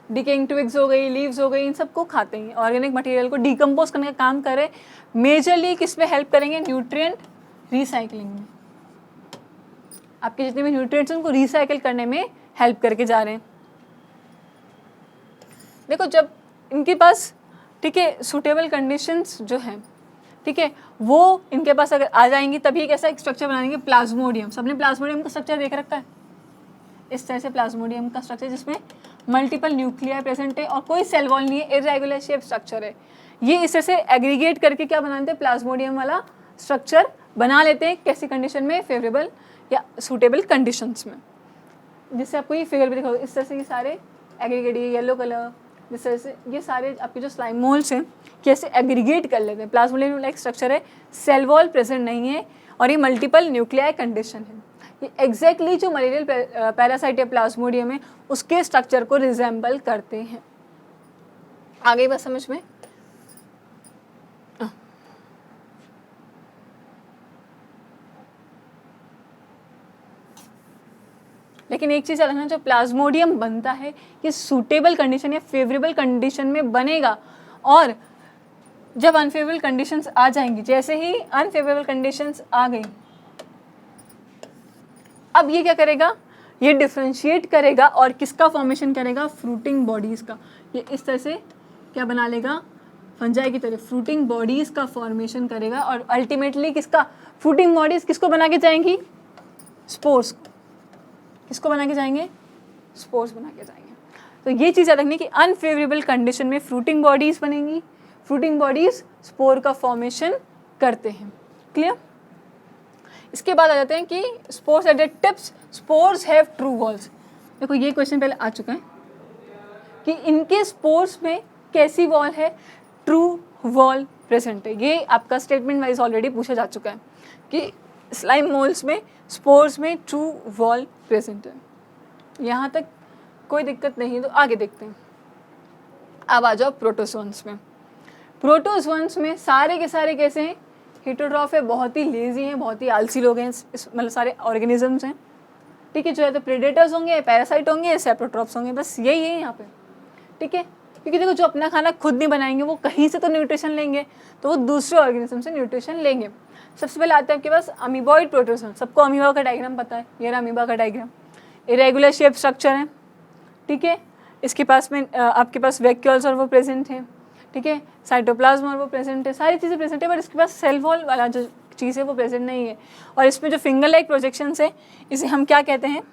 डिकेइंग ट्विग्स हो गई, लीव्स हो गई, इन सबको खाते हैं, ऑर्गेनिक मटेरियल को डिकम्पोज करने का काम कर रहे। मेजरली किस पे हेल्प करेंगे? न्यूट्रिएंट रिसाइकलिंग में। आपके जितने भी न्यूट्रिएंट्स हैं उनको रिसाइकिल करने में हेल्प करके जा रहे हैं। देखो जब इनके पास, ठीक है, सूटेबल कंडीशंस जो हैं, ठीक है, वो इनके पास अगर आ जाएंगी तभी एक ऐसा स्ट्रक्चर बनाएंगे, प्लाज्मोडियम। सबने प्लाज्मोडियम का स्ट्रक्चर देख रखा है, इस तरह से प्लाज्मोडियम का स्ट्रक्चर जिसमें मल्टीपल न्यूक्लियाई प्रेजेंट है और कोई सेल वॉल नहीं है, इरेगुलर शेप स्ट्रक्चर है। ये इस तरह से एग्रीगेट करके क्या बनाते हैं? प्लाज्मोडियम वाला स्ट्रक्चर बना लेते हैं। कैसी कंडीशन में? फेवरेबल या सूटेबल कंडीशंस में। जिससे आपको ये फिगर भी दिखाओ, इस तरह से ये सारे एग्रीगेट, ये येलो कलर, जिस तरह से ये सारे आपके जो स्लाइम मोल्ड्स हैं कैसे एग्रीगेट कर लेते हैं। प्लाज्मोडियम लाइक स्ट्रक्चर है, सेल वॉल प्रेजेंट नहीं है और ये मल्टीपल न्यूक्लियाई कंडीशन है। ये एग्जैक्टली जो मलेरियल पैरासाइट या प्लाज्मोडियम है उसके स्ट्रक्चर को रिजेंबल करते हैं। आगे बस समझ में? लेकिन एक चीज़ रखना, जो प्लाज्मोडियम बनता है ये सूटेबल कंडीशन या फेवरेबल कंडीशन में बनेगा, और जब अनफेवरेबल कंडीशंस आ जाएंगी, जैसे ही अनफेवरेबल कंडीशंस आ गई, अब ये क्या करेगा? ये डिफ्रेंशिएट करेगा और किसका फॉर्मेशन करेगा? फ्रूटिंग बॉडीज़ का। ये इस तरह से क्या बना लेगा? फंजाई की तरह फ्रूटिंग बॉडीज़ का फॉर्मेशन करेगा, और अल्टीमेटली किसका? फ्रूटिंग बॉडीज़ किसको बना के जाएंगी? स्पोर्स को। किसको बना के जाएंगे? स्पोर्स बना के जाएंगे। तो ये चीज़ याद रखनी कि अनफेवरेबल कंडीशन में फ्रूटिंग बॉडीज़ बनेंगी, फ्रूटिंग बॉडीज़ स्पोर का फॉर्मेशन करते हैं। क्लियर? इसके बाद आ जाते हैं कि spores at the tips, spores have true walls. देखो ये क्वेश्चन पहले आ चुका है कि इनके स्पोर्स में कैसी वॉल है? ट्रू वॉल प्रेजेंट है। ये आपका स्टेटमेंट वाइज ऑलरेडी पूछा जा चुका है कि स्लाइम मोल्ड्स में स्पोर्स में ट्रू वॉल प्रेजेंट है। यहाँ तक कोई दिक्कत नहीं है, तो आगे देखते हैं। अब आ जाओ प्रोटोजोन्स में। प्रोटोजोन्स में सारे के सारे कैसे हैं? हेटेरोट्रॉफ है, बहुत ही लेजी हैं, बहुत ही आलसी लोग हैं, मतलब सारे ऑर्गेनिजम्स हैं, ठीक है, जो है तो प्रेडेटर्स होंगे, पैरासाइट होंगे, सेप्रोट्रॉफ्स होंगे, बस यही है यहाँ पे, ठीक है। क्योंकि देखो जो अपना खाना खुद नहीं बनाएंगे वो कहीं से तो न्यूट्रिशन लेंगे, तो वो दूसरे ऑर्गेनिज्म से न्यूट्रिशन लेंगे। सबसे पहले आते हैं आपके पास अमीबॉइड प्रोटोजोन। सबको अमीबा का डायग्राम पता है, ये रहा अमीबा का डायग्राम। इरेगुलर शेप स्ट्रक्चर है, ठीक है। इसके पास में आपके पास वैक्यूल्स और वो प्रेजेंट है, ठीक है। साइटोप्लाज्म और वो प्रेजेंट है, सारी चीज़ें प्रेजेंट है, पर इसके पास सेल वॉल वाला जो चीज़ है वो प्रेजेंट नहीं है। और इसमें जो फिंगर लाइक प्रोजेक्शंस है इसे हम क्या कहते हैं,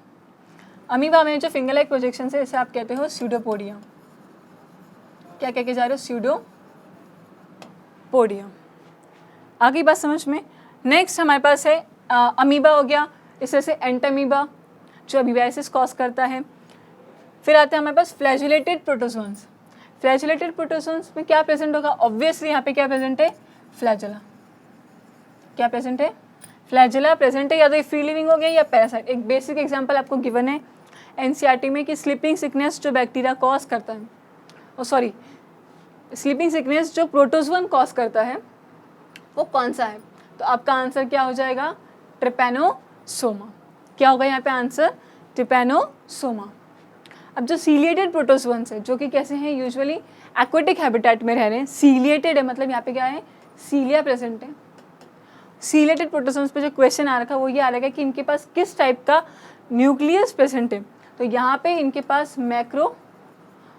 अमीबा में जो फिंगर लाइक प्रोजेक्शंस है इसे आप कहते हो स्यूडोपोडियम। क्या कह के जा रहे हो, स्यूडोपोडियम। आगे बात समझ में। नेक्स्ट हमारे पास है अमीबा हो गया, इस तरह से एंटामीबा जो अमीबाइसिस कॉज करता है। फिर आते हैं हमारे पास फ्लैजुलेटेड प्रोटोजोन्स। फ्लैजुलेटेड प्रोटोजोन्स में क्या प्रेजेंट होगा, ऑब्वियसली यहाँ पे क्या प्रेजेंट है, फ्लैजेला। क्या प्रेजेंट है, फ्लैजेला प्रेजेंट है, या तो फ्री लिविंग हो गया या पैरासाइट। एक बेसिक एग्जांपल आपको गिवन है एनसीईआरटी में कि स्लीपिंग सिकनेस जो बैक्टीरिया कॉज करता है, स्लीपिंग सिकनेस जो प्रोटोजोन कॉज करता है वो कौन सा है, तो आपका आंसर क्या हो जाएगा, ट्रिपैनोसोमा। क्या होगा यहाँ पे आंसर, ट्रिपैनोसोमा। अब जो सीलिएटेड प्रोटोजोन्स है जो कि कैसे हैं, यूजुअली एक्वेटिक हैबिटेट में रह रहे हैं। सीलिएटेड है मतलब यहाँ पे क्या है, सीलिया प्रेजेंट है। सीलिएटेड प्रोटोजोन्स पे जो क्वेश्चन आ रखा है वो ये आ रहा है कि इनके पास किस टाइप का न्यूक्लियस प्रेजेंट है, तो यहाँ पे इनके पास मैक्रो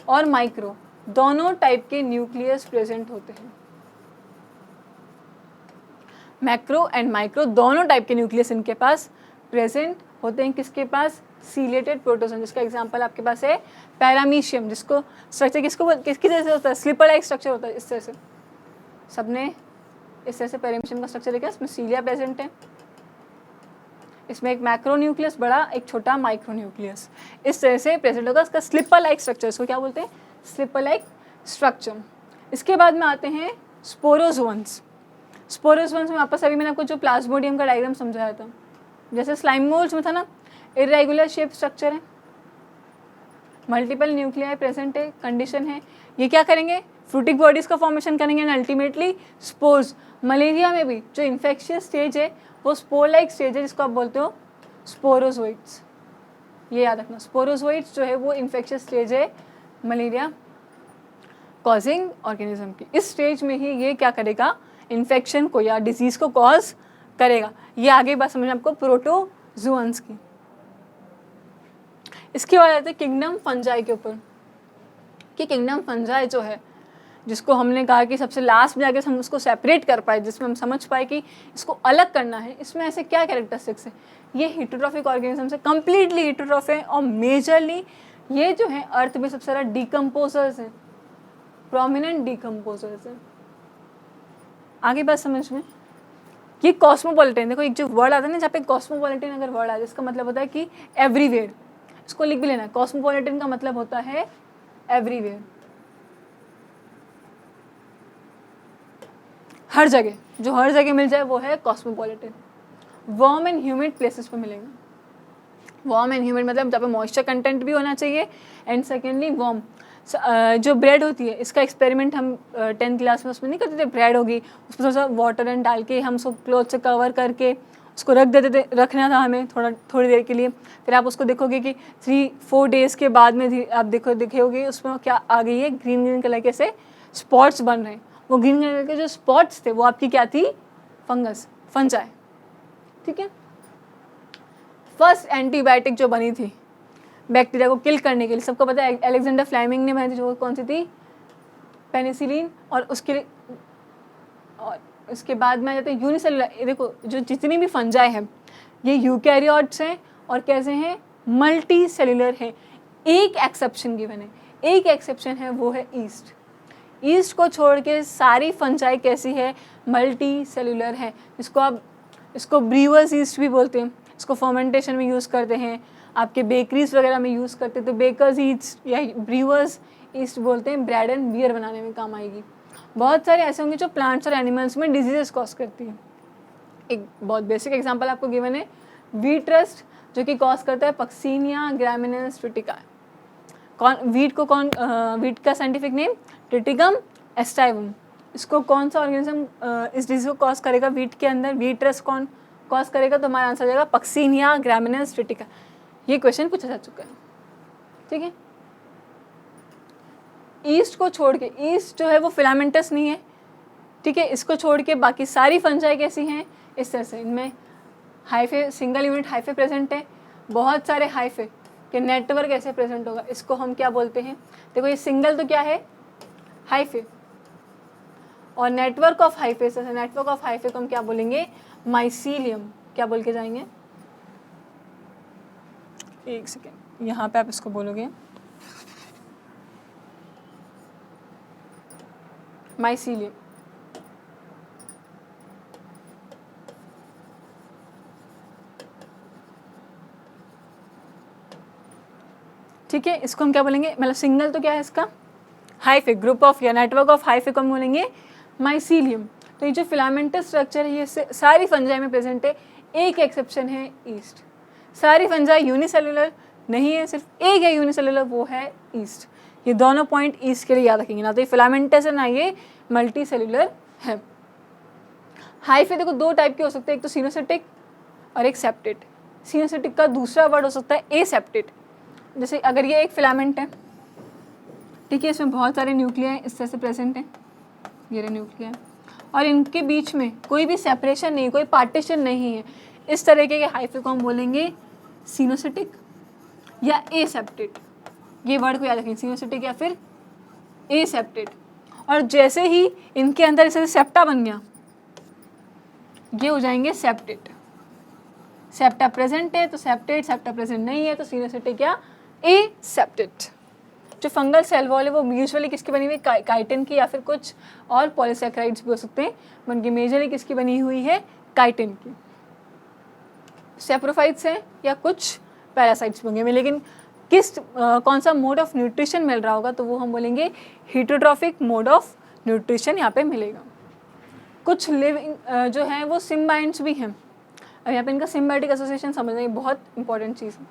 और माइक्रो दोनों टाइप के न्यूक्लियस प्रेजेंट होते हैं। मैक्रो एंड माइक्रो दोनों टाइप के न्यूक्लियस इनके पास प्रेजेंट होते हैं। किसके पास, सीलिएटेड प्रोटोजोन। जिसका एग्जांपल आपके पास है पैरामीशियम, जिसको स्ट्रक्चर किसकी तरह से होता है, स्लीपर लाइक स्ट्रक्चर होता है। इस तरह से सबने इस तरह से पैरामीशियम का स्ट्रक्चर देखा, इसमें सीलिया प्रेजेंट है, इसमें एक मैक्रो न्यूक्लियस बड़ा, एक छोटा माइक्रो न्यूक्लियस इस तरह से प्रेजेंट होगा। इसका स्लीपर लाइक स्ट्रक्चर, इसको क्या बोलते हैं, स्लीपर लाइक स्ट्रक्चर। इसके बाद में आते हैं स्पोरोजोन्स। स्पोरोजोन्स में वापस अभी मैंने आपको जो प्लाज्मोडियम का डायग्राम समझाया था, जैसे स्लाइम मोल्ड्स में था ना, इरेगुलर शेप स्ट्रक्चर है, मल्टीपल न्यूक्लियाई प्रेजेंट है, कंडीशन है, ये क्या करेंगे, फ्रूटिक बॉडीज का फॉर्मेशन करेंगे एंड अल्टीमेटली स्पोर्स। मलेरिया में भी जो इन्फेक्शियस स्टेज है वो स्पोर लाइक स्टेज है, जिसको आप बोलते हो स्पोरोजोइट्स। ये याद रखना, स्पोरोजोइट्स जो है वो इन्फेक्शियस स्टेज है मलेरिया कॉजिंग ऑर्गेनिज्म की। इस स्टेज में ही ये क्या करेगा, इन्फेक्शन को या डिजीज को कॉज करेगा। ये आगे बात समझना आपको प्रोटोजोन्स की। इसके बाद आते हैं किंगडम फंजाई के ऊपर, कि किंगडम फंजाई जो है, जिसको हमने कहा कि सबसे लास्ट में जाके हम उसको सेपरेट कर पाए, जिसमें हम समझ पाए कि इसको अलग करना है, इसमें ऐसे क्या कैरेक्टरिस्टिक्स है। ये हेटेरोट्रॉफिक ऑर्गेनिज्म से कंप्लीटली हेटेरोट्रॉफ है, और मेजरली ये जो है अर्थ में सबसे ज़्यादा डिकम्पोजर्स हैं, प्रोमिनेंट डिकम्पोजर्स हैं। आगे बात समझ में, ये कॉस्मोपॉलिटन, देखो एक जो वर्ड आता है ना, जहाँ पे कॉस्मोपॉलिटन अगर वर्ड आता है इसका मतलब होता है कि एवरीवेयर। इसको लिख भी लेना, कॉस्मोपॉलिटन का मतलब होता है एवरीवेयर, हर जगह, जो हर जगह मिल जाए वो है cosmopolitan. Warm and humid places पे मिलेगा। वार्म एंड ह्यूमिड मतलब जहाँ पे मॉइस्चर कंटेंट भी होना चाहिए, एंड सेकेंडली वार्म। जो ब्रेड होती है, इसका एक्सपेरिमेंट हम 10th क्लास में उसमें नहीं करते थे, ब्रेड होगी उसमें थोड़ा सा वाटर एंड डाल के हम उसको क्लॉथ से कवर करके उसको रख देते थे, रखना था हमें थोड़ी देर के लिए। फिर आप उसको देखोगे कि 3-4 डेज़ के बाद में आप देखोगे उसमें क्या आ गई है, ग्रीन ग्रीन कलर के से स्पॉट्स बन रहे हैं। वो ग्रीन कलर के जो स्पॉट्स थे वो आपकी क्या थी, फंजाई, ठीक है। फर्स्ट एंटीबायोटिक जो बनी थी बैक्टीरिया को किल करने के लिए, सबको पता है अलेक्जेंडर फ्लेमिंग ने बनाई थी, जो कौन सी थी, पेनिसिलिन। और उसके बाद में आ जाते हैं यूनिसेलुलर। देखो जो जितनी भी फंजाई हैं ये यूकैरियोट्स हैं और कैसे हैं, मल्टी सेलुलर हैं। एक एक्सेप्शन गिवन है, एक एक्सेप्शन है, वो है ईस्ट। ईस्ट को छोड़ के सारी फंजाई कैसी है, मल्टी सेलुलर है। इसको ब्रीवर्स ईस्ट भी बोलते हैं, इसको फर्मेंटेशन में यूज़ करते हैं, आपके बेकरीज वगैरह में यूज़ करते हैं, तो बेकर्स ईस्ट या ब्रीवर्स ईस्ट बोलते हैं, ब्रेड एंड बियर बनाने में काम आएगी। बहुत सारे ऐसे होंगे जो प्लांट्स और एनिमल्स में डिजीजेस कॉज करती है। एक बहुत बेसिक एग्जांपल आपको गिवन है वीट रस्ट, जो कि कॉज करता है पक्सीनिया ग्रामिनेंस ट्रिटिका। वीट का साइंटिफिक नेम ट्रिटिकम एस्टाइवम। इसको कौन सा ऑर्गेनिज्म इस डिजीज को कॉज करेगा, वीट के अंदर वीट रस्ट कौन कॉज करेगा, तो हमारा आंसर हो जाएगा पक्सीनिया ग्रामिनेंस ट्रिटिका। ये क्वेश्चन पूछा जा चुका है, ठीक है। ईस्ट को छोड़ के, ईस्ट जो है वो फिलामेंटस नहीं है, ठीक है, इसको छोड़ के बाकी सारी फंजाई कैसी हैं, इस तरह से। इनमें hyphae, single unit hyphae present है, बहुत सारे हाइफे के नेटवर्क ऐसे प्रेजेंट होगा, इसको हम क्या बोलते हैं, देखो ये सिंगल तो क्या है, हाइफे, और network of hyphae, network of hyphae को हम क्या बोलेंगे, माइसीलियम। क्या बोल के जाएंगे, एक सेकेंड, यहाँ पे आप इसको बोलोगे माइसीलियम। ठीक है, इसको हम क्या बोलेंगे, मतलब सिंगल तो क्या है इसका, हाइफे, ग्रुप ऑफ या नेटवर्क ऑफ हाइफे को हम बोलेंगे माइसीलियम। तो ये जो फिलामेंटस स्ट्रक्चर है ये सारी फंजाई में प्रेजेंट है, एक एक्सेप्शन है ईस्ट। सारी फंजाई यूनिसेलुलर नहीं है, सिर्फ एक है यूनिसेलुलर, वो है ईस्ट। ये दोनों पॉइंट ईस्ट के लिए याद रखेंगे, ना तो ये फिलामेंटस है ना ये मल्टी सेलुलर है। हाइफे देखो दो टाइप के हो सकते हैं, एक तो सिनोसिटिक और एक सेप्टेट। सिनोसिटिक का दूसरा वर्ड हो सकता है एसेप्टेट। जैसे अगर ये एक फिलामेंट है, ठीक है, इसमें बहुत सारे न्यूक्लिया इस तरह से प्रेजेंट हैं, ये रहे न्यूक्लिया, और इनके बीच में कोई भी सेपरेशन नहीं, कोई पार्टीशन नहीं है, इस तरीके के हाइफे को हम बोलेंगे सिनोसिटिक या एसेप्टेट। ये वर्ड को याद रखें, सिनोसिटिक या फिर एसेप्टेट। और जैसे ही इनके अंदर इसे सेप्टा बन गया, ये हो जाएंगे सेप्टेट। सेप्टा प्रेजेंट है तो सेप्टेट, सेप्टा प्रेजेंट नहीं है तो सिनोसिटिक या एसेप्टेट। जो फंगल सेल वॉल है वो यूजुअली किसकी बनी हुई है, काइटिन की, या फिर कुछ और पॉलीसैकेराइड्स भी हो सकते हैं, उनकी मेजरली किसकी बनी हुई है, काइटिन की। सेप्रोफाइट्स हैं या कुछ पैरासाइट्स भी होंगे, लेकिन कौन सा मोड ऑफ न्यूट्रिशन मिल रहा होगा तो वो हम बोलेंगे हीटरोट्रॉफिक मोड ऑफ न्यूट्रिशन यहाँ पे मिलेगा। कुछ लिविंग जो हैं वो सिम्बायंट्स भी हैं। अब यहाँ पे इनका सिम्बायोटिक एसोसिएशन समझना, ये बहुत इंपॉर्टेंट चीज़ है।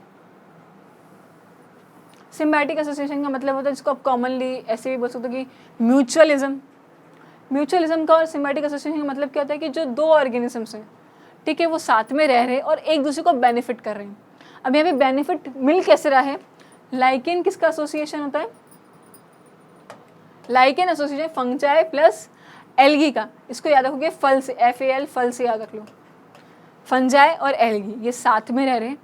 सिम्बायोटिक एसोसिएशन का मतलब होता है, जिसको आप कॉमनली ऐसे भी बोल सकते हो कि म्यूचुअलिज्म। म्यूचुअलिज्म का और सिम्बायोटिक एसोसिएशन का मतलब क्या होता है कि जो दो ऑर्गेनिजम्स हैं, ठीक है, वो साथ में रह रहे हैं और एक दूसरे को बेनिफिट कर रहे हैं। अब यहाँ पे बेनिफिट मिल कैसे रहा है, लाइकेन किसका एसोसिएशन होता है, लाइकेन एसोसिएशन फंगजाई प्लस एल्गी का। इसको याद रखोगे फल से, FAL, फल से याद रख लो। फंजाई और एल्गी ये साथ में रह रहे हैं,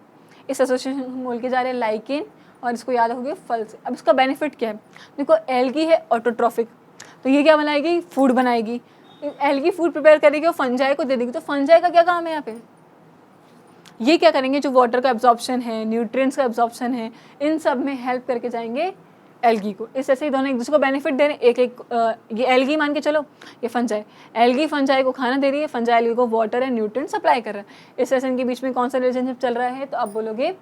इस एसोसिएशन को बोल के जा रहे हैं लाइकेन, और इसको याद रखोगे फल से। अब इसका बेनिफिट क्या है, देखो एल्गी है ऑटोट्रॉफिक, तो ये क्या बनाएगी, फूड बनाएगी। एल्गी फूड प्रिपेयर करेगी और फंजाई को दे देगी। तो फंजाई का क्या काम है यहाँ पे, ये क्या करेंगे, जो वाटर का एब्जॉर्प्शन है, न्यूट्रिएंट्स का एब्जॉर्प्शन है, इन सब में हेल्प करके जाएंगे एल्गी को। इस ऐसे ही दोनों एक दूसरे को बेनिफिट दे रहे हैं। एक ये एल्गी मान के चलो, ये फंजाई, एल्गी फंजाई को खाना दे रही है, फंजाई एल्गी को वाटर एंड न्यूट्रिएंट सप्लाई कर रहा है। इस ऐसे इनके बीच में कौन सा रिलेशनशिप चल रहा है, तो आप बोलोगे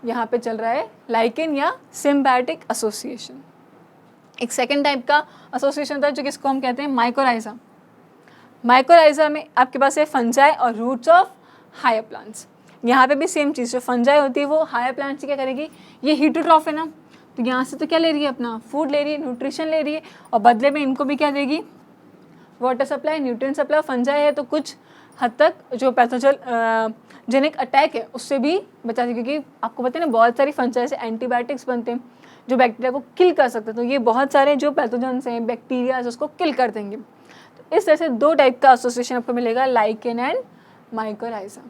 यहाँ पे चल रहा है लाइकेन या सिम्बायोटिक एसोसिएशन। एक सेकेंड टाइप का एसोसिएशन होता है जो किसको हम कहते हैं माइकोराइजा। माइकोराइजा में आपके पास है फंजाई और रूट्स ऑफ हायर प्लांट्स। यहाँ पे भी सेम चीज़, जो फंजाई होती है वो हायर प्लांट्स से क्या करेगी, ये हीटोट्रॉफ है ना, तो यहाँ से तो क्या ले रही है, अपना फूड ले रही है, न्यूट्रिशन ले रही है, और बदले में इनको भी क्या देगी, water supply, nutrient supply. Fungi है तो कुछ हद तक जो पैथोजेनिक अटैक है उससे भी बचाती है, क्योंकि आपको पता है ना बहुत सारी फंजाई से एंटीबायोटिक्स बनते हैं जो बैक्टीरिया को किल कर सकते हैं। तो ये बहुत सारे जो पैथोजेंस हैं, बैक्टीरिया उसको किल कर देंगे। तो इस तरह से दो टाइप का एसोसिएशन आपको मिलेगा, लाइकेन एंड माइकोराइजा।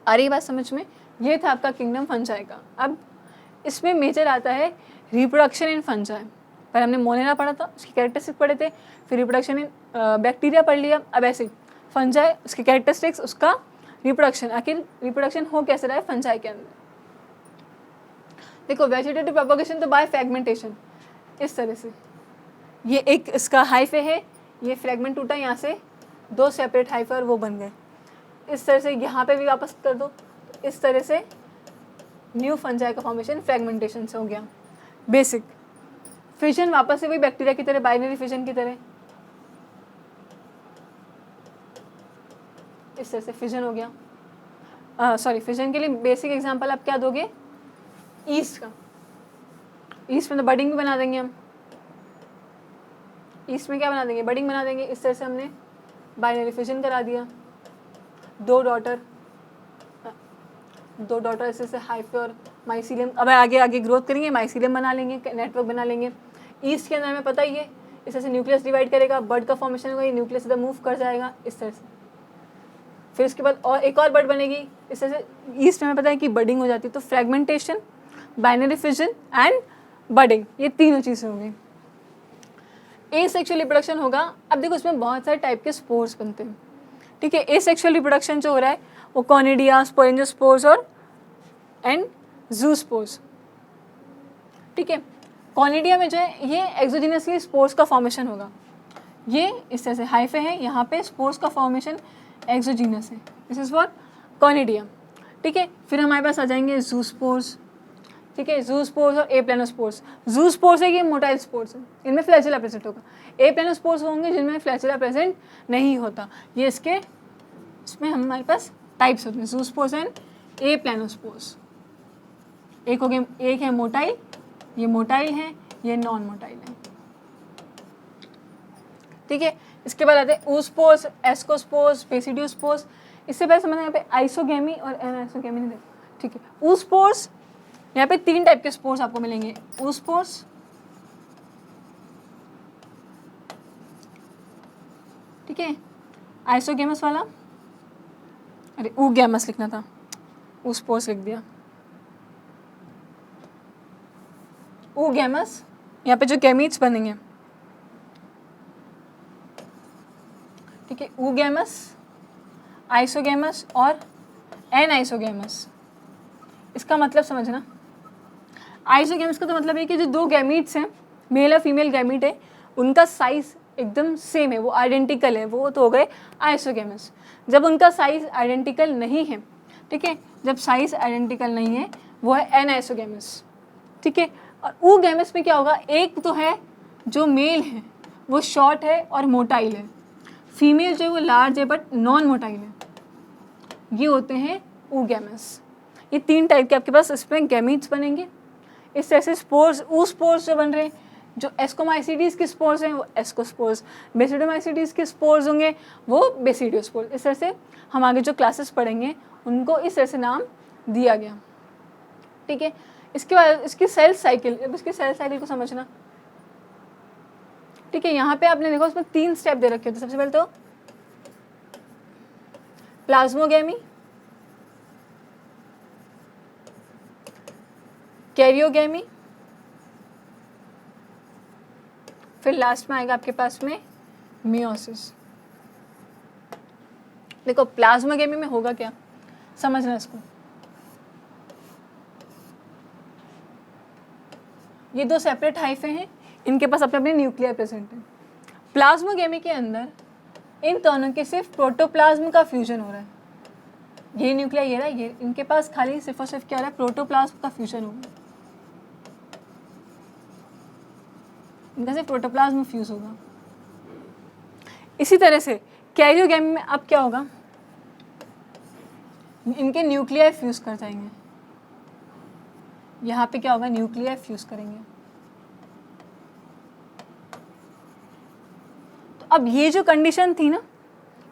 आ रही बात समझ में, ये था आपका किंगडम फंजाई का। अब इसमें मेजर आता है रिप्रोडक्शन इन फंजाई। पर हमने मोनेरा पढ़ा था, उसकी कैरेक्टरिस्टिक्स पढ़े थे, फिर रिप्रोडक्शन इन बैक्टीरिया पढ़ लिया। अब ऐसे फंजाई, उसकी कैरेक्टरिस्टिक्स, उसका रिप्रोडक्शन, आखिर रिप्रोडक्शन हो कैसे रहा है फंजाई के अंदर। देखो वेजिटेटिव प्रोपगेशन तो बाय फ्रेगमेंटेशन, इस तरह से ये एक इसका हाइफे है, ये फ्रेगमेंट टूटा, यहाँ से दो सेपरेट हाइफे और वो बन गए। इस तरह से यहाँ पे भी वापस कर दो, इस तरह से न्यू फंजाई का फॉर्मेशन फ्रेगमेंटेशन से हो गया। बेसिक फिजन वापस से वही बैक्टीरिया की तरह, बाइनरी फिजन की तरह, इस तरह से फिजन हो गया। सॉरी, फिजन के लिए बेसिक एग्जांपल आप क्या दोगे, ईस्ट का। ईस्ट में तो बडिंग भी बना देंगे हम, ईस्ट में क्या बना देंगे, बडिंग बना देंगे। इस तरह से हमने बाइनरी फिजन करा दिया, दो डॉटर ऐसे हाइफे और माइसीलियम। अब आगे आगे ग्रोथ करेंगे, माइसीलियम बना लेंगे, नेटवर्क बना लेंगे। ईस्ट के अंदर हमें पता ही है, इस तरह से न्यूक्लियस डिवाइड करेगा, बर्ड का फॉर्मेशन होगा, ये न्यूक्लियस इधर मूव कर जाएगा इस तरह से। फिर उसके बाद और एक और बर्ड बनेगी, इस तरह से ईस्ट में हमें पता है कि बर्डिंग हो जाती है। तो फ्रेगमेंटेशन, बाइनरी फिजन एंड बर्डिंग, ये तीनों चीज़ें होंगी। एसेक्सुअल रिप्रोडक्शन होगा। अब देखो इसमें बहुत सारे टाइप के स्पोर्स बनते हैं, ठीक है। एसेक्सुअल रिप्रोडक्शन जो हो रहा है वो कॉनिडिया, स्पोरेंजियोस्पोर्स और एंड जूस्पोर्स, ठीक है। कॉनिडिया में जो है ये एक्सोजिनसली स्पोर्स का फॉर्मेशन होगा, ये इस तरह से हाइफे है, यहाँ पे स्पोर्स का फॉर्मेशन एक्सोजिनस है, दिस इज व्हाट कॉनिडिया, ठीक है। फिर हमारे पास आ जाएंगे जूस्पोर्स, ठीक है। जूस्पोर्स और एप्लेनोस्पोर्स। जूस्पोर्स है कि मोटाइल स्पोर्स है, इनमें फ्लैचेला प्रेजेंट होगा। एप्लेनोस्पोर्स होंगे जिनमें फ्लैचेला प्रेजेंट नहीं होता, ये इसमें हमारे पास टाइप्स होते हैं, जूस्पोर्स एंड एप्लेनोस्पोर्स। एक हो गए, एक है मोटाइल, ये मोटाइल है, ये नॉन मोटाइल है, ठीक है। इसके बाद आते हैं oospores, एस्कोस्पोर्स, बेसिडियोस्पोर्स। इससे पहले समझना यहाँ पे आइसोगेमी और एनाइसोगेमी नहीं देखो, ठीक है। oospores, यहाँ पे 3 टाइप के स्पोर्स आपको मिलेंगे, oospores, ठीक है, आइसोगेमस वाला, अरे oogamous लिखना था, oospores लिख दिया, oogamous, यहाँ पे जो गैमीट्स बनेंगे, ठीक है, oogamous, आइसोगेमस और एनाइसोगेमस। इसका मतलब समझना, आइसोगेमस का तो मतलब है कि जो 2 गैमीट्स हैं, मेल और फीमेल गैमीट है, उनका साइज एकदम सेम है, वो आइडेंटिकल है, वो तो हो गए आइसोगेमस। जब उनका साइज आइडेंटिकल नहीं है, ठीक है, जब साइज आइडेंटिकल नहीं है वो है एनाइसोगेमस, ठीक है। और oogamous में क्या होगा, एक तो है जो मेल है वो शॉर्ट है और मोटाइल है, फीमेल जो है वो लार्ज है बट नॉन मोटाइल है, ये होते हैं oogamous। ये 3 टाइप के आपके पास इसमें गैमीट्स बनेंगे। इस तरह से स्पोर्स, oospores जो बन रहे हैं, जो एस्कोमाइसिडीज के स्पोर्स हैं वो एस्कोस्पोर्स, बेसिडोमाइसिडीज के स्पोर्स होंगे वो बेसिडियोस्पोर्स। इस तरह से हम आगे जो क्लासेस पढ़ेंगे उनको इस तरह से नाम दिया गया, ठीक है। इसके बाद इसकी सेल साइकिल, अब इसकी सेल साइकिल को समझना, ठीक है। यहाँ पे आपने देखो उसमें 3 स्टेप दे रखे होते हैं। सबसे पहले तो प्लाज्मोगेमी, कैरियोगेमी, फिर लास्ट में आएगा आपके पास में मियोसिस। देखो प्लाज्मोगेमी में होगा क्या, समझना इसको। ये 2 सेपरेट हाइफे हैं, इनके पास अपने अपने न्यूक्लियर प्रेजेंट है। प्लाज्मोगेमी के अंदर इन दोनों के सिर्फ प्रोटोप्लाज्म का फ्यूजन हो रहा है, ये न्यूक्लियर ये रहा है, ये इनके पास खाली सिर्फ और सिर्फ क्या हो रहा है, प्रोटोप्लाज्म का फ्यूजन हो रहा है, इनका सिर्फ प्रोटोप्लाज्म फ्यूज होगा। इसी तरह से कैरियोगेमी में अब क्या होगा, इनके न्यूक्लियर फ्यूज कर जाएंगे, यहाँ पे क्या होगा, न्यूक्लियर फ्यूज करेंगे। तो अब ये जो कंडीशन थी ना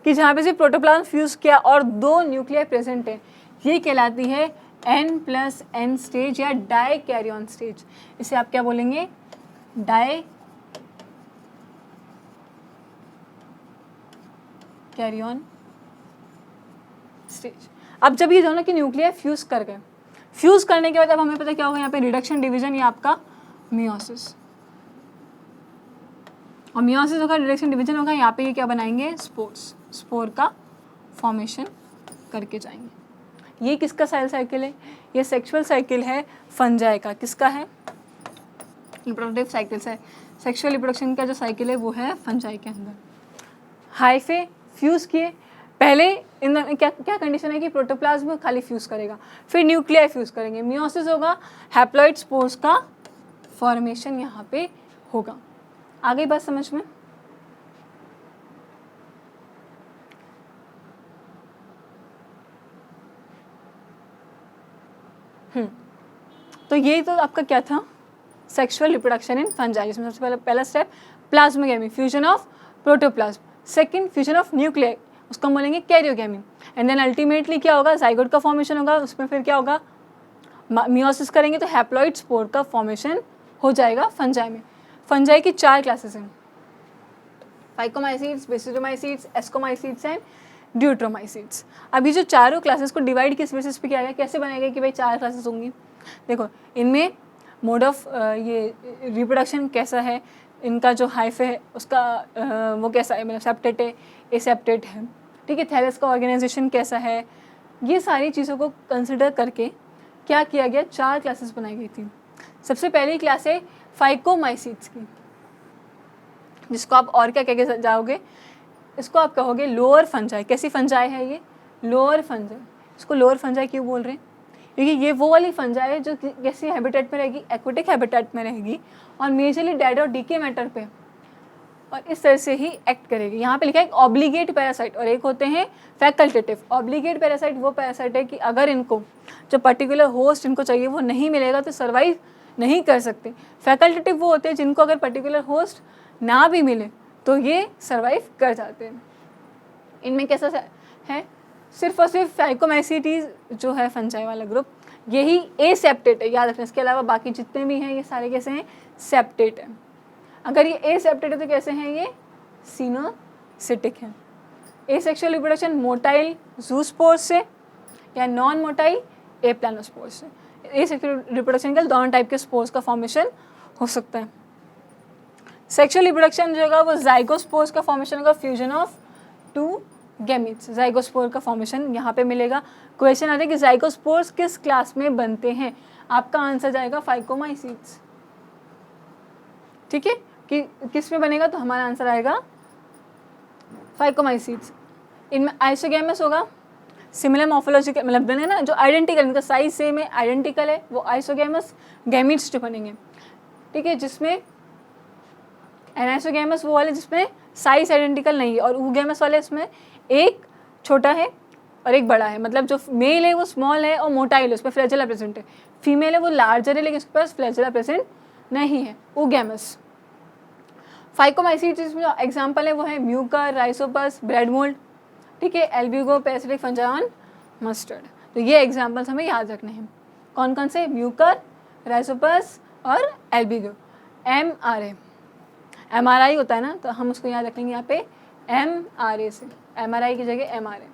कि जहाँ पे सिर्फ प्रोटोप्लाज्म फ्यूज किया और 2 न्यूक्लियर प्रेजेंट है, ये कहलाती है N+N स्टेज या डाई कैरियन स्टेज। इसे आप क्या बोलेंगे, डाई कैरियन स्टेज। अब जब ये दोनों के न्यूक्लियर फ्यूज कर गए, फ्यूज करने के बाद अब हमें पता क्या होगा, यहाँ पे रिडक्शन डिवीजन या आपका मियोसिस, और मियोसिस होगा, रिडक्शन डिवीजन होगा, यहाँ पे ये क्या बनाएंगे, स्पोर्स, स्पोर का फॉर्मेशन करके जाएंगे। ये किसका सेल साइकिल है, ये सेक्सुअल साइकिल है फंजाई का। किसका है, रिप्रोडक्टिव साइकिल है, सेक्सुअल रिप्रोडक्शन का जो साइकिल है वो है फंजाई के अंदर। हाइफे फ्यूज किए, पहले इन क्या क्या कंडीशन है कि प्रोटोप्लाज्म खाली फ्यूज करेगा, फिर न्यूक्लियर फ्यूज करेंगे, मियोसिस होगा, हैप्लॉइड स्पोर्स का फॉर्मेशन यहाँ पे होगा। आ गई बात समझ में। तो ये तो आपका क्या था, सेक्सुअल रिप्रोडक्शन इन फंजाई, जिसमें सबसे पहला step plasmogamy, fusion of protoplasm, second fusion of nuclear, उसको हम बोलेंगे कैरियोगेमी, एंड देन अल्टीमेटली क्या होगा, जाइगोट का फॉर्मेशन होगा, उसमें फिर क्या होगा, मियोसिस करेंगे तो हैप्लॉइड स्पोर का फॉर्मेशन हो जाएगा फंजाई में। फंजाई की 4 क्लासेस हैं, फाइकोमाइसीड्स, बेसिडोमाइसीड्स, एस्कोमाइसीड्स एंड ड्यूट्रोमाइसीड्स। अभी जो चारों क्लासेस को डिवाइड किस बेसिस पे किया गया, कैसे बनाया गया कि भाई 4 क्लासेस होंगी। देखो इनमें मोड ऑफ ये रिप्रोडक्शन कैसा है, इनका जो हाइफे है उसका वो कैसा है, मतलब सेप्टेट है, एसेप्टेट है, ठीक है, थैलस का ऑर्गेनाइजेशन कैसा है, ये सारी चीज़ों को कंसिडर करके क्या किया गया, 4 क्लासेस बनाई गई थी। सबसे पहली क्लास है फाइकोमाइसीड्स की, जिसको आप और क्या कह के जाओगे, इसको आप कहोगे लोअर फंजाई। कैसी फंजाई है ये, लोअर फंजाई। इसको लोअर फंजाई क्यों बोल रहे हैं, क्योंकि ये वो वाली फंजाई है जो कैसी हैबिटेट में रहेगी, एक्वेटिक हैबिटेट में रहेगी और मेजरली डेड और डीके मैटर पे और इस तरह से ही एक्ट करेगी। यहाँ पे लिखा है एक ऑब्लिगेट पैरासाइट और एक होते हैं फैकल्टेटिव। ऑब्लिगेट पैरासाइट वो पैरासाइट है कि अगर इनको जो पर्टिकुलर होस्ट इनको चाहिए वो नहीं मिलेगा तो सर्वाइव नहीं कर सकते। फैकल्टेटिव वो होते हैं जिनको अगर पर्टिकुलर होस्ट ना भी मिले तो ये सर्वाइव कर जाते हैं। इनमें कैसा है, सिर्फ और सिर्फ फाइकोमाइसीटीज जो है फंजाई वाला ग्रुप, यही एसेप्टेट है, याद रखना। इसके अलावा बाकी जितने भी हैं ये सारे कैसे हैं, सेप्टेट है। अगर ये एसेप्टेट है तो कैसे हैं, ये सिनोसिटिक है। एसेक्सुअल रिप्रोडक्शन मोटाइल जूस्पोर्स से या नॉन मोटाइल एप्लानोस्पोर्स से। एसेक्सुअल रिप्रोडक्शन के दोनों टाइप के स्पोर्स का फॉर्मेशन हो सकता है। सेक्सुअल रिप्रोडक्शन जो होगा वो जाइगोस्पोर्स का फॉर्मेशन होगा, फ्यूजन ऑफ 2 गैमीट्स, जाइगोस्पोर का फॉर्मेशन यहाँ पे मिलेगा। क्वेश्चन आता है कि जाइगोस्पोर्स किस क्लास में बनते हैं, आपका आंसर जाएगा फाइकोमाइसीड्स, ठीक है, कि किस में बनेगा, तो हमारा आंसर आएगा फाइकोमाइसीड्स। इनमें आइसोगैमस होगा, सिमिलर मॉर्फोलॉजिकल, मतलब बने ना जो आइडेंटिकल, इनका साइज सेम है, आइडेंटिकल है, वो आइसोगैमस गैमीट्स जो बनेंगे, ठीक है, जिसमें एनाइसोगैमस वो वाले जिसमें साइज आइडेंटिकल नहीं है और ऊगैमस वाले इसमें एक छोटा है और एक बड़ा है, मतलब जो मेल है वो स्मॉल है और मोटाइल है, उसमें फ्लैजेला प्रेजेंट है। फीमेल है वो लार्जर है लेकिन उसके पास फ्लैजेला प्रेजेंट नहीं है, ऊगैमस। फाइकोमाइसीड्स जिसमें जो एग्जाम्पल है वो है म्यूकर, राइसोपस, ब्रेड मोल्ड, ठीक है, एल्ब्यूगो, पैरासिटिक फंजाई, मस्टर्ड। तो ये एग्जाम्पल्स हमें याद रखने हैं। कौन कौन से, म्यूकर, राइसोपस और एल्ब्यूगो। MRI होता है ना, तो हम उसको याद रखेंगे यहाँ पे MRA से, MRI की जगह MRA,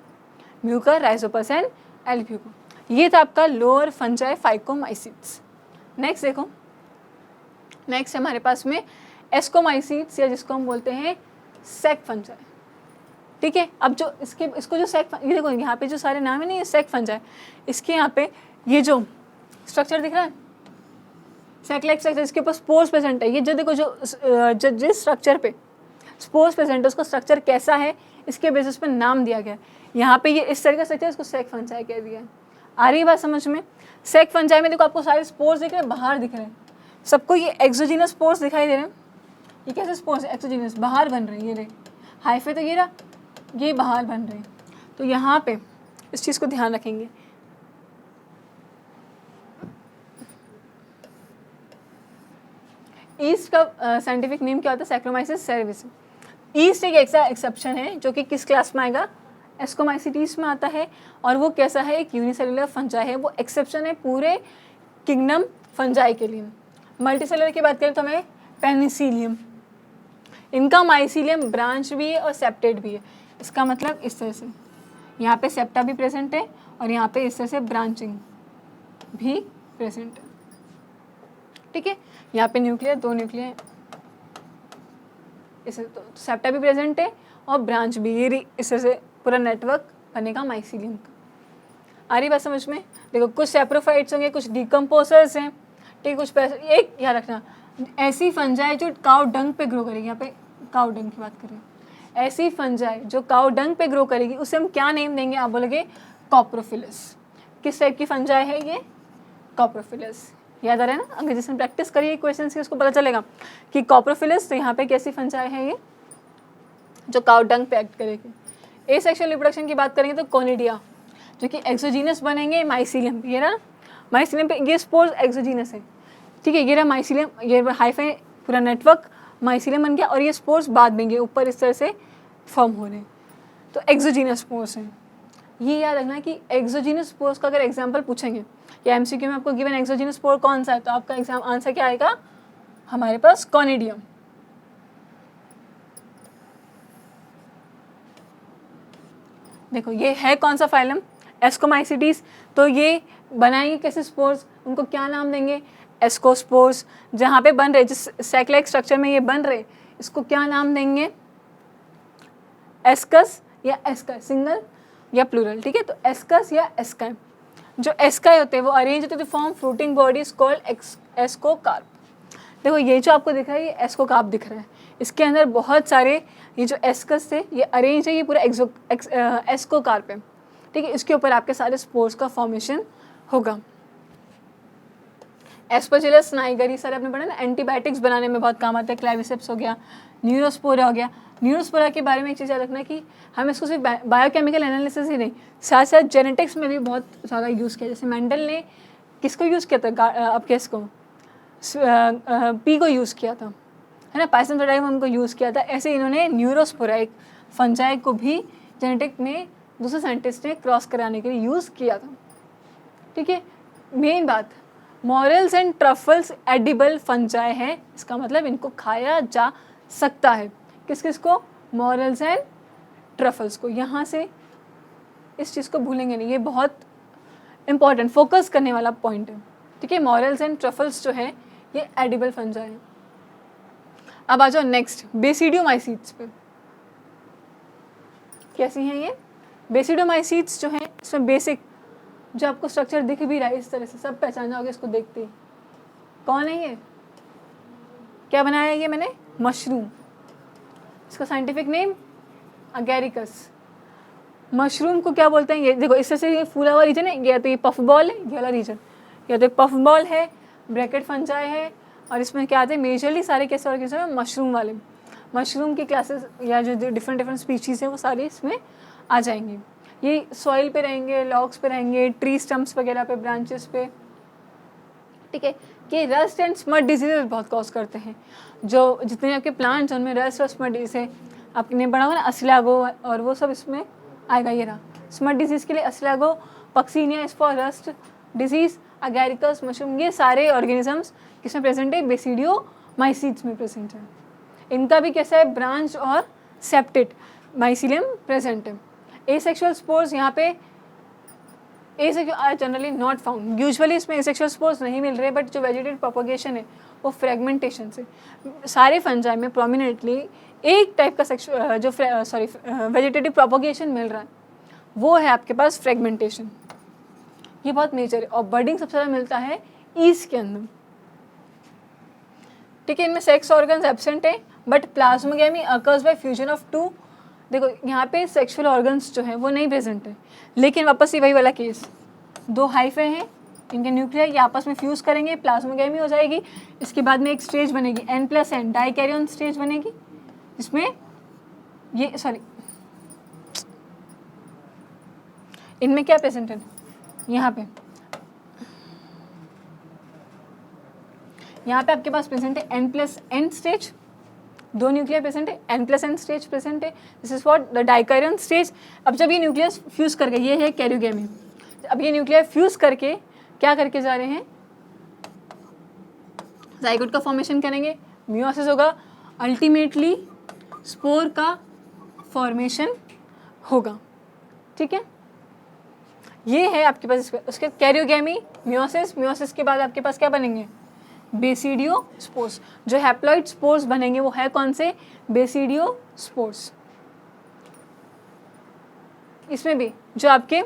म्यूकर, राइसोपस एंड एल्ब्यूगो। ये था आपका लोअर फंजाई फाइकोमाइसीड्स। नेक्स्ट देखो, नेक्स्ट हमारे पास में एस्कोमाइसीड्स या जिसको हम बोलते हैं सेक फंजाई, ठीक है। अब जो इसको जो सेक, ये देखो यहाँ पे जो सारे नाम है ना, ये सेक फंजाई, इसके यहाँ पे ये जो स्ट्रक्चर दिख रहा है सेक लाइक स्ट्रक्चर, इसके ऊपर स्पोर्स प्रेजेंट है। ये जो देखो जो जिस स्ट्रक्चर पे स्पोर्स प्रेजेंट है उसका स्ट्रक्चर कैसा है, इसके बेसिस पे नाम दिया गया है। यहाँ पे ये इस तरह का स्ट्रक्चर, इसको सेक फंजाई कह दिया है। आ रही बात समझ में। सेक फंजाई में देखो आपको सारे स्पोर्स दिख रहे हैं, बाहर दिख रहे हैं सबको, ये एक्सोजीनस स्पोर्स दिखाई दे रहे हैं। ये कैसे स्पोर्स है, एक्सोजीनस, बाहर बन रहे हैं, ये रहे हाइफे, तो ये रहा, ये बाहर बन रहे हैं। तो यहाँ पे इस चीज़ को ध्यान रखेंगे। ईस्ट का साइंटिफिक नेम क्या होता है, सैक्रोमाइसिस सेरेविसिम। ईस्ट एक ऐसा एक्सेप्शन है जो कि किस क्लास में आएगा, एस्कोमाइसीटीज में आता है, और वो कैसा है, एक यूनिसेलुलर फंजाई है, वो एक्सेप्शन है पूरे किंगडम फंजाई के लिए। मल्टीसेलुलर की बात करें तो हमें पेनिसिलियम, इनका माइसिलियम ब्रांच भी है और सेप्टेट भी है। इसका मतलब इस तरह से यहाँ पे सेप्टा भी प्रेजेंट है और यहाँ पे इस तरह से ब्रांचिंग भी प्रेजेंट है, ठीक है। यहाँ पे न्यूक्लियर, 2 न्यूक्लियर, इसे तो सेप्टा भी प्रेजेंट है और ब्रांच भी, ये इस तरह से पूरा नेटवर्क बनेगा माइसिलियम का। आ रही बात समझ में। देखो कुछ सेप्रोफाइट्स होंगे, कुछ डिकम्पोजर्स हैं, ठीक, कुछ एक याद रखना, ऐसी फंजाई जो काउ डंग पे ग्रो करेगी, यहाँ पे काउ डंग की बात करें, ऐसी फंजाई जो काउ डंग पे ग्रो करेगी उसे हम क्या नेम देंगे, आप बोलोगे कॉप्रोफिलस। किस टाइप की फंजाई है ये, कॉप्रोफिलस। याद आ रहा है ना, अगर जिसने प्रैक्टिस करिए क्वेश्चन से उसको पता चलेगा कि कॉप्रोफिलस, तो यहाँ पे कैसी फंजाई है ये जो काउ डंग पे एक्ट करेगी। एसेक्सुअल रिप्रोडक्शन की बात करेंगे तो कोनिडिया, जो कि एक्सोजीनस बनेंगे माइसिलियम, ये रहा माइसिलियम पे, ये स्पोर्स एक्सोजीनस है, ठीक है, ये रहा माइसिलियम, ये हाइफे पूरा नेटवर्क माइसिलियम बन गया, और ये स्पोर्स बाद में ऊपर इस तरह से फॉर्म हो रहे हैं, तो एक्सोजीनस स्पोर्स हैं। ये याद रखना कि एक्सोजीनस स्पोर्स का अगर एग्जाम्पल पूछेंगे या एमसीक्यू में आपको गिवन एक्सोजीनस स्पोर कौन सा है, तो आपका एग्जाम आंसर क्या आएगा, हमारे पास कॉनिडियम। देखो ये है कौन सा फाइलम, एस्कोमाइसिटीज। तो ये बनाएंगे कैसे स्पोर्स, उनको क्या नाम देंगे, एस्कोस्पोर्स। जहाँ पे बन रहे, जिस साइक्लिक स्ट्रक्चर में ये बन रहे, इसको क्या नाम देंगे, एस्कस या एस्काई, सिंगल या प्लूरल, ठीक है। तो एस्कस या एस्काई। जो एस्काई होते हैं वो अरेंज होते the form fruiting bodies called ascocarp. देखो ये जो आपको दिख रहा है, ये एस्कोकार्प दिख रहा है, इसके अंदर बहुत सारे ये जो एस्कस थे ये अरेंज है, ये पूरा एस्कोकार्प है, ठीक है। इसके ऊपर आपके सारे स्पोर्स का फॉर्मेशन होगा। एस्परजिलस नाइगर, ये सारे आपने पढ़ा ना, एंटीबायोटिक्स बनाने में बहुत काम आते हैं। क्लेविसेप्स हो गया, न्यूरोस्पोरा हो गया। न्यूरोस्पोरा के बारे में एक चीज़ याद रखना कि हम इसको सिर्फ बायोकेमिकल एनालिसिस ही नहीं, साथ साथ जेनेटिक्स में भी बहुत ज़्यादा यूज़ किया। जैसे मेंडल ने किसको यूज़ किया था, अब किसको, पी को यूज़ किया था, है ना, पाइसम उनको यूज़ किया था। ऐसे इन्होंने न्यूरोस्पोरा एक फंजाई को भी जेनेटिक में दूसरे साइंटिस्ट ने क्रॉस कराने के लिए यूज़ किया था, ठीक है। मेन बात, morals and truffles edible fungi हैं, इसका मतलब इनको खाया जा सकता है। किस किस को, मॉरल्स एंड ट्रफल्स को। यहाँ से इस चीज़ को भूलेंगे नहीं, ये बहुत इंपॉर्टेंट फोकस करने वाला पॉइंट है, ठीक है। मॉरल्स एंड ट्रफल्स जो है ये एडिबल फंजाई है। अब आ जाओ नेक्स्ट, बेसिडियोमाइसीट्स पे। कैसी हैं ये बेसिडियोमाइसीट्स जो हैं, इसमें बेसिक जो आपको स्ट्रक्चर दिख भी रहा है इस तरह से, सब पहचान जाओगे इसको देखते ही। कौन है ये, क्या बनाया है ये मैंने, मशरूम। इसका साइंटिफिक नेम अगैरिकस। मशरूम को क्या बोलते हैं, ये देखो इस तरह से ये फूला हुआ रीजन है, या तो ये पफ बॉल है, ये वाला रीजन, या तो पफ बॉल है, ब्रैकेट फंजाई है, और इसमें क्या आते हैं मेजरली सारे कैसे ऑर्गेनिज्म हैं, मशरूम वाले। मशरूम की क्लासेस या जो डिफरेंट स्पीशीज़ हैं वो सारे इसमें आ जाएंगे। ये सॉइल पे रहेंगे, लॉग्स पे रहेंगे, ट्री स्टम्प्स वगैरह पे, ब्रांचेस पे, ठीक है। कि रस्ट एंड स्मट डिजीज़ बहुत कॉज करते हैं। जो जितने आपके प्लांट्स हैं उनमें रस्ट और स्मट डिजीज़ है, आपने पढ़ा होगा ना, अस्लागो और वो सब इसमें आएगा। ये रहा स्मट डिजीज़ के लिए Ustilago, Puccinia is for rust disease, Agaricus, mushroom, ये सारे ऑर्गेनिजम्स किसमें प्रेजेंट है, बेसिडियोमाइसीट्स में प्रेजेंट है। इनका भी कैसा है, ब्रांच और सेप्टेट माइसिलियम प्रेजेंट है। एसेक्सुअल स्पोर्स यहाँ पे asexual are generally not found, usually इसमें एसेक्सुअल स्पोर्स नहीं मिल रहे, बट जो वेजिटेटिव प्रोपोगेशन है वो फ्रेगमेंटेशन से, सारे फंजाई में प्रोमिनेंटली एक टाइप का जो वेजिटेटिव प्रोपोगेशन मिल रहा है वो है आपके पास फ्रेगमेंटेशन। ये बहुत मेजर है। और बर्डिंग सबसे ज़्यादा मिलता है ईस्ट के अंदर, ठीक है। इनमें सेक्स ऑर्गन्स एब्सेंट है, but plasmogamy occurs by fusion of two. देखो यहाँ पे सेक्सुअल ऑर्गन्स जो है वो नहीं प्रेजेंट है, लेकिन वापस से वही वाला केस, दो हाइफे हैं, इनके न्यूक्लियर ये आपस में फ्यूज़ करेंगे, प्लाज्मोगेमी हो जाएगी। इसके बाद में एक स्टेज बनेगी N+N डाइकैरियन स्टेज बनेगी, जिसमें ये इनमें क्या प्रेजेंट है, यहाँ पे आपके पास प्रेजेंट है N+N स्टेज, दो न्यूक्लियर प्रेजेंट है, N+N स्टेज प्रेजेंट है, this is what the dikaryon stage. अब जब ये न्यूक्लियस फ्यूज करके, ये है कैरियोगेमी, अब ये न्यूक्लियर फ्यूज करके क्या करके जा रहे हैं, जाइगोट का फॉर्मेशन करेंगे, मियोसिस होगा, अल्टीमेटली स्पोर का फॉर्मेशन होगा, ठीक है। ये है आपके पास उसके कैरियोगेमी, मियोसिस के बाद आपके पास क्या बनेंगे, बेसिडियो स्पोर्स। जो हैप्लॉइड स्पोर्स बनेंगे वो है कौन से, बेसिडियो स्पोर्स। इसमें भी जो आपके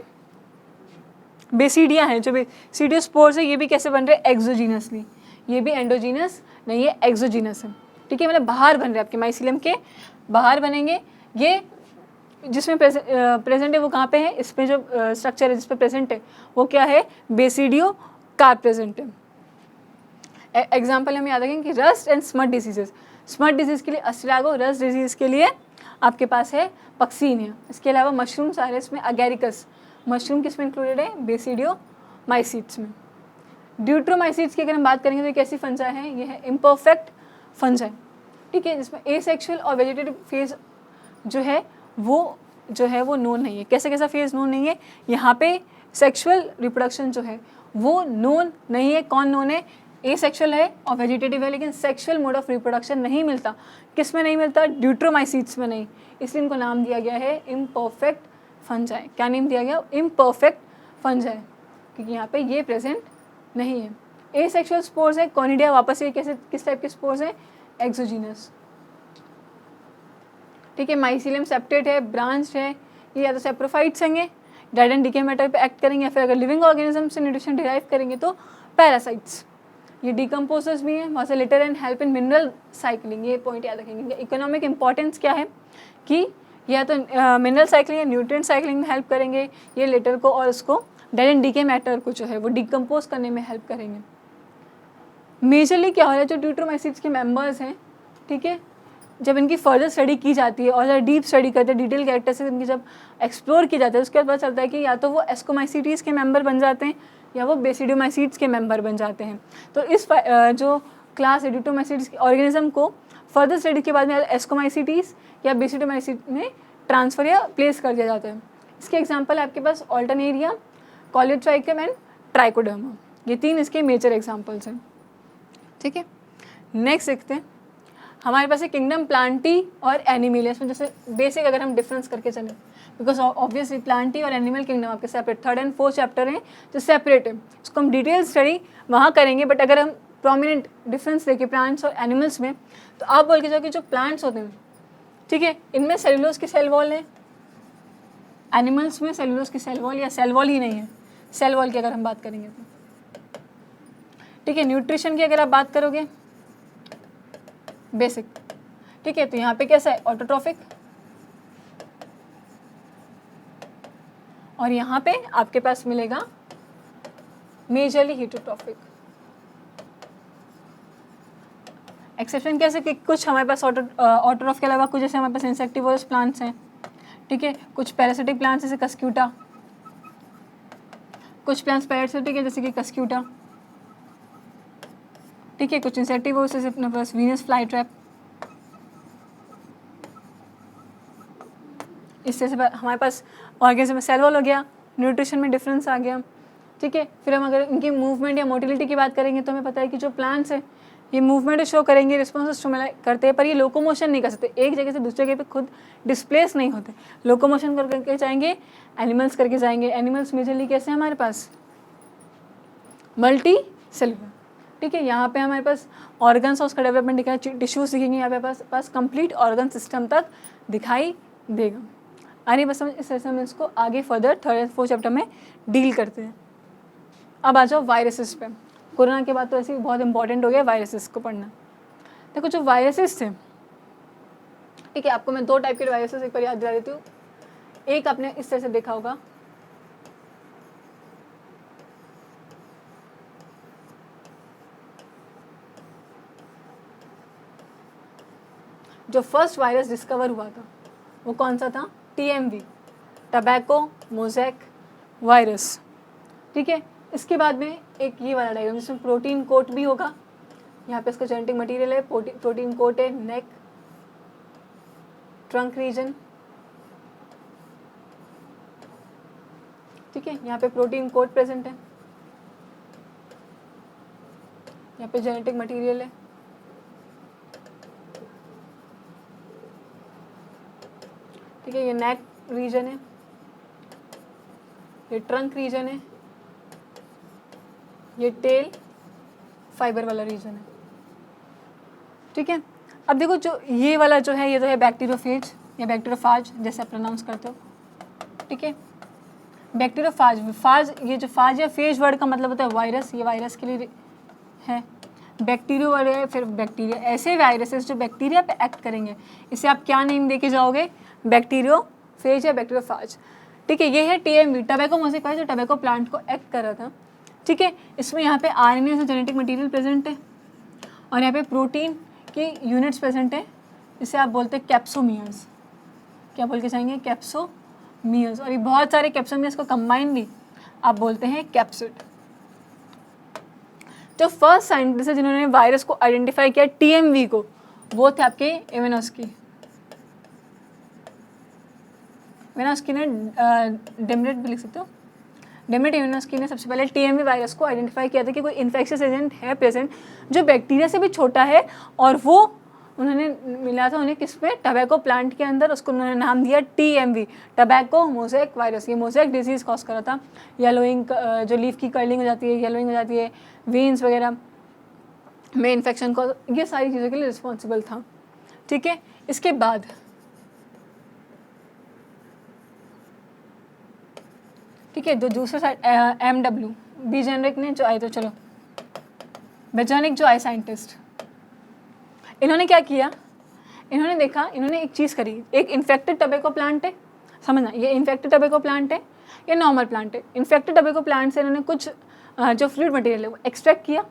बेसिडिया है, जो बेसिडियो स्पोर्स है, ये भी कैसे बन रहे हैं, एक्सोजीनसली। ये भी एंडोजीनस नहीं है, एक्सोजीनस है, ठीक है। मतलब बाहर बन रहे हैं, आपके माइसिलियम के बाहर बनेंगे। ये जिसमें प्रेजेंट है वो कहाँ पे है, इसमें जो स्ट्रक्चर है जिस पे प्रेजेंट है वो क्या है, बेसिडियो कार्प प्रेजेंट है। एग्जाम्पल हमें याद रखेंगे कि rust and smut diseases, smut disease के लिए अस्लागो, रस्ट डिजीज़ के लिए आपके पास है पक्सीनिया। इसके अलावा मशरूम सारे इसमें अगैरिकस, मशरूम किस में इंक्लूडेड है, बेसिडियोमाइसीट्स में। ड्यूट्रोमाइसीट्स की अगर हम बात करेंगे तो ये कैसी फंजाई है, ये है इम्परफेक्ट फंजाई, ठीक है, जिसमें एसेक्सुअल और वेजिटेटिव फेज जो है वो नोन नहीं है। कैसे कैसा फेज नोन नहीं है, यहाँ पे सेक्सुअल रिप्रोडक्शन जो है वो नोन नहीं है। कौन नोन है, एसेक्सुअल है और वेजिटेटिव है, लेकिन सेक्सुअल मोड ऑफ रिप्रोडक्शन नहीं मिलता। किस में नहीं मिलता? ड्यूट्रोमाइसीट्स में नहीं, इसलिए इनको नाम दिया गया है इम्परफेक्ट फंजाई। क्या नेम दिया गया? इम्परफेक्ट फंजाई, क्योंकि यहाँ पे ये प्रेजेंट नहीं है। एसेक्सुअल स्पोर्स है कॉनिडिया, वापस ये कैसे किस टाइप के स्पोर्स हैं? एक्सोजीनस। ठीक है, माइसिलियम सेप्टेट है, ब्रांच है, ये या तो सेप्रोफाइट्स होंगे, डेड एंड डीके मैटर पे एक्ट करेंगे, या फिर अगर लिविंग ऑर्गेनिज्म से न्यूट्रिशन डिराइव करेंगे तो पैरासाइट्स। ये डिकम्पोजर्स भी हैं, वहाँ से litre and help in mineral cycling, ये पॉइंट याद रखेंगे। इकोनॉमिक इंपॉर्टेंस क्या है कि या तो मिनरल साइकिलिंग या न्यूट्रिएंट साइकिलिंग में हेल्प करेंगे, ये लिटर को और उसको डेड एंड डीके मैटर को जो है वो डिकम्पोज करने में हेल्प करेंगे। मेजरली क्या हो रहा है, जो ड्यूट्रोमाइसीट्स के मेंबर्स हैं, ठीक है, जब इनकी फर्दर स्टडी की जाती है और जब डीप स्टडी करते हैं, डिटेल कैरेक्टर से इनकी जब एक्सप्लोर की जाती है, उसके बाद पता चलता है कि या तो वो एस्कोमाइसीटीज़ के मेंबर बन जाते हैं या वो बेसिडोमाइसीट्स के मेंबर बन जाते हैं। तो इस जो क्लास है ड्यूट्रोमाइसीट्स के ऑर्गेनिज्म को फर्दर स्टडी के बाद में एस्कोमाइसीटीज़ या बेसिडोमाइसीट में ट्रांसफर या प्लेस कर दिया जाता है। इसके एग्जाम्पल आपके पास ऑल्टरनेरिया, कॉलेट्राइकम एंड ट्राइकोडर्मा, ये 3 इसके मेजर एग्जाम्पल्स हैं। ठीक है, नेक्स्ट देखते हैं। हमारे पास है किंगडम प्लांटी और एनिमल। इसमें जैसे बेसिक अगर हम डिफरेंस करके चलें, बिकॉज ऑब्वियसली प्लांटी और एनिमल किंगडम आपके separate 3rd and 4th chapter हैं जो सेपरेट है, इसको हम डिटेल स्टडी वहाँ करेंगे। बट अगर हम प्रोमिनेंट डिफरेंस देखें प्लांट्स और एनिमल्स में, तो आप बोल के जाओ कि जो प्लांट्स होते हैं, ठीक है, इनमें सेलुलोज की सेल वॉल है, एनिमल्स में सेलुलोज की सेल वॉल या सेल वॉल ही नहीं है, सेल वॉल की अगर हम बात करेंगे तो। ठीक है, न्यूट्रिशन की अगर आप बात करोगे बेसिक, ठीक है, तो यहाँ पे कैसा है? ऑटोट्रॉफिक, और यहाँ पे आपके पास मिलेगा मेजरली हीटोट्रॉफिक। एक्सेप्शन कैसे कि कुछ हमारे पास ऑटोट्रॉफ के अलावा कुछ जैसे हमारे पास इंसेक्टिवोरस प्लांट्स हैं, ठीक है, कुछ पैरासिटिक प्लांट्स जैसे कस्क्यूटा, कुछ प्लांट्स पैरासिटिक है जैसे कि कस्क्यूटा, ठीक है, कुछ इंसेक्टिवोरस जैसे अपने पास वीनस फ्लाई ट्रैप। इससे से हमारे पास ऑर्गेनिज्म में सेल वॉल हो गया, न्यूट्रिशन में डिफरेंस आ गया। ठीक है, फिर हम अगर इनकी मूवमेंट या मोटिलिटी की बात करेंगे तो हमें पता है कि जो प्लांट्स हैं ये मूवमेंट शो करेंगे, रिस्पॉन्स स्टिमुलेट करते हैं, पर ये लोकोमोशन नहीं कर सकते, एक जगह से दूसरी जगह पे खुद डिस्प्लेस नहीं होते। लोकोमोशन करके जाएंगे, एनिमल्स करके जाएंगे। एनिमल्स मेजरली कैसे हैं हमारे पास? Multi cellular. ठीक है, यहाँ पे हमारे पास ऑर्गन्स और उसका डेवलपमेंट दिखाई, टिश्यूज दिखेंगे, यहाँ पे पास कंप्लीट ऑर्गन सिस्टम तक दिखाई देगा। आने बस इस तरह से हम इसको आगे further 3rd and 4th chapter में डील करते हैं। अब आ जाओ वायरसेस पे। कोरोना के बाद तो ऐसे ही बहुत इंपॉर्टेंट हो गया वायरसेस को पढ़ना। देखो जो वायरसेस थे, ठीक है, आपको मैं 2 टाइप के वायरसेस एक बार याद दिला देती हूँ। एक आपने इस तरह से देखा होगा, जो फर्स्ट वायरस डिस्कवर हुआ था वो कौन सा था? TMV, tobacco mosaic virus. ठीक है, इसके बाद में एक ये वाला डायग्राम जिसमें प्रोटीन कोट भी होगा, यहाँ पे इसका जेनेटिक मटेरियल है, प्रोटीन कोट है, नेक, ट्रंक रीजन, ठीक है, यहाँ पे प्रोटीन कोट प्रेजेंट है, यहाँ पे जेनेटिक मटेरियल है, ठीक है, ये नेक रीजन है, ये ट्रंक रीजन है, ये टेल फाइबर वाला रीजन है। ठीक है, अब देखो जो ये वाला जो है ये तो है बैक्टीरियोफेज या बैक्टीरियोफाज जैसे आप प्रोनाउंस करते हो। ठीक है, बैक्टीरियोफाज, फाज, ये जो फाज या फेज वर्ड का मतलब होता है वायरस, ये वायरस के लिए है। बैक्टीरियो वर्ड है, फिर बैक्टीरिया, ऐसे वायरसेस जो बैक्टीरिया पे एक्ट करेंगे, इसे आप क्या नेम देके जाओगे? बैक्टीरियोफेज या बैक्टीरियोफाज। ठीक है, ये है TMV, टबैको मोज़ेक वायरस, जो टबैको प्लांट को एक्ट कर रहा था। ठीक है, इसमें यहाँ पे RNA से जेनेटिक मटेरियल प्रेजेंट है और यहाँ पे प्रोटीन की यूनिट्स प्रेजेंट है, जिसे आप बोलते हैं कैप्सोमियर्स। क्या बोल के जाएंगे? कैप्सोमियर्स। और ये बहुत सारे कैप्सोमियर्स को कंबाइनली आप बोलते हैं कैप्सिड। जो फर्स्ट साइंटिस्ट है जिन्होंने वायरस को आइडेंटिफाई किया TMV को, वो थे आपके इवानोस्की। इवानोस्की ने डिमरेट भी लिख सकते हो, डेमिट इवानोव्स्की ने सबसे पहले टीएमवी वायरस को आइडेंटिफाई किया था कि कोई इन्फेक्शियस एजेंट है प्रेजेंट जो बैक्टीरिया से भी छोटा है, और वो उन्होंने मिला था उन्हें किस में, टबैको प्लांट के अंदर। उसको उन्होंने नाम दिया टीएमवी, टबैको मोज़ेक वायरस। ये मोज़ेक डिजीज़ कॉज करा था, येलोइंग, जो लीफ की कर्लिंग हो जाती है, येलोइंग हो जाती है, वेन्स वगैरह में इन्फेक्शन को, ये सारी चीज़ों के लिए रिस्पॉन्सिबल था। ठीक है, इसके बाद ठीक है, जो दूसरे साइड MW बीजेनरिक ने जो आए, तो चलो बेजेनिक जो आए साइंटिस्ट, इन्होंने क्या किया, इन्होंने देखा, इन्होंने एक चीज़ करी, एक इन्फेक्टेड टबैको प्लांट है, समझना ये इन्फेक्टेड टबैको प्लांट है, ये नॉर्मल प्लांट है। इन्फेक्टेड टबैको प्लांट से इन्होंने कुछ जो फ्लूइड मटेरियल है वो एक्सट्रैक्ट किया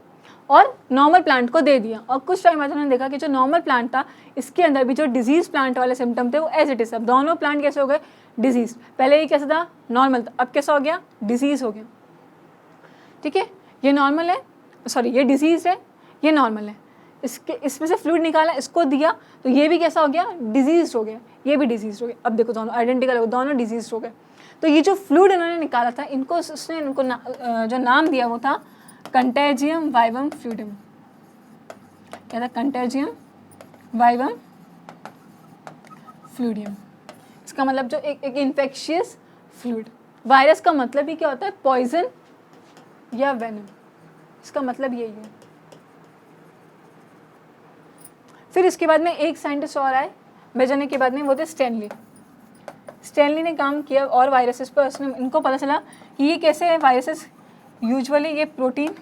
और नॉर्मल प्लांट को दे दिया, और कुछ टाइम बाद उन्होंने देखा कि जो नॉर्मल प्लांट था इसके अंदर भी जो डिजीज प्लांट वाले सिम्टम थे वो एज इट इज, अब दोनों प्लांट कैसे हो गए, डिजीज। पहले ये कैसा था, नॉर्मल था, अब कैसा हो गया, डिजीज हो गया। ठीक है, ये नॉर्मल है, सॉरी ये डिजीज है, ये नॉर्मल है, इसमें से फ्लूइड निकाला, इसको दिया, तो ये भी कैसा हो गया, डिजीज हो गया, ये भी डिजीज हो गया। अब देखो दोनों आइडेंटिकल हो, दोनों डिजीज हो गए। तो ये जो फ्लूइड इन्होंने निकाला था, इनको उसने इनको जो नाम दिया वो था कंटेजियम वाइवम फ्लूइडम। क्या था, कंटेजियम वाइवम फ्लूइडियम। इसका मतलब जो एक इन्फेक्शियस फ्लूइड, वायरस का मतलब ही क्या होता है, पॉइजन या वेनम, इसका मतलब यही है। फिर इसके बाद में एक साइंटिस्ट और आए बेजेनिक के बाद में, वो थे स्टैनली। स्टैनली ने काम किया और वायरसेस पर, उसने इनको पता चला कि ये कैसे है वायरसेस, यूजुअली ये प्रोटीन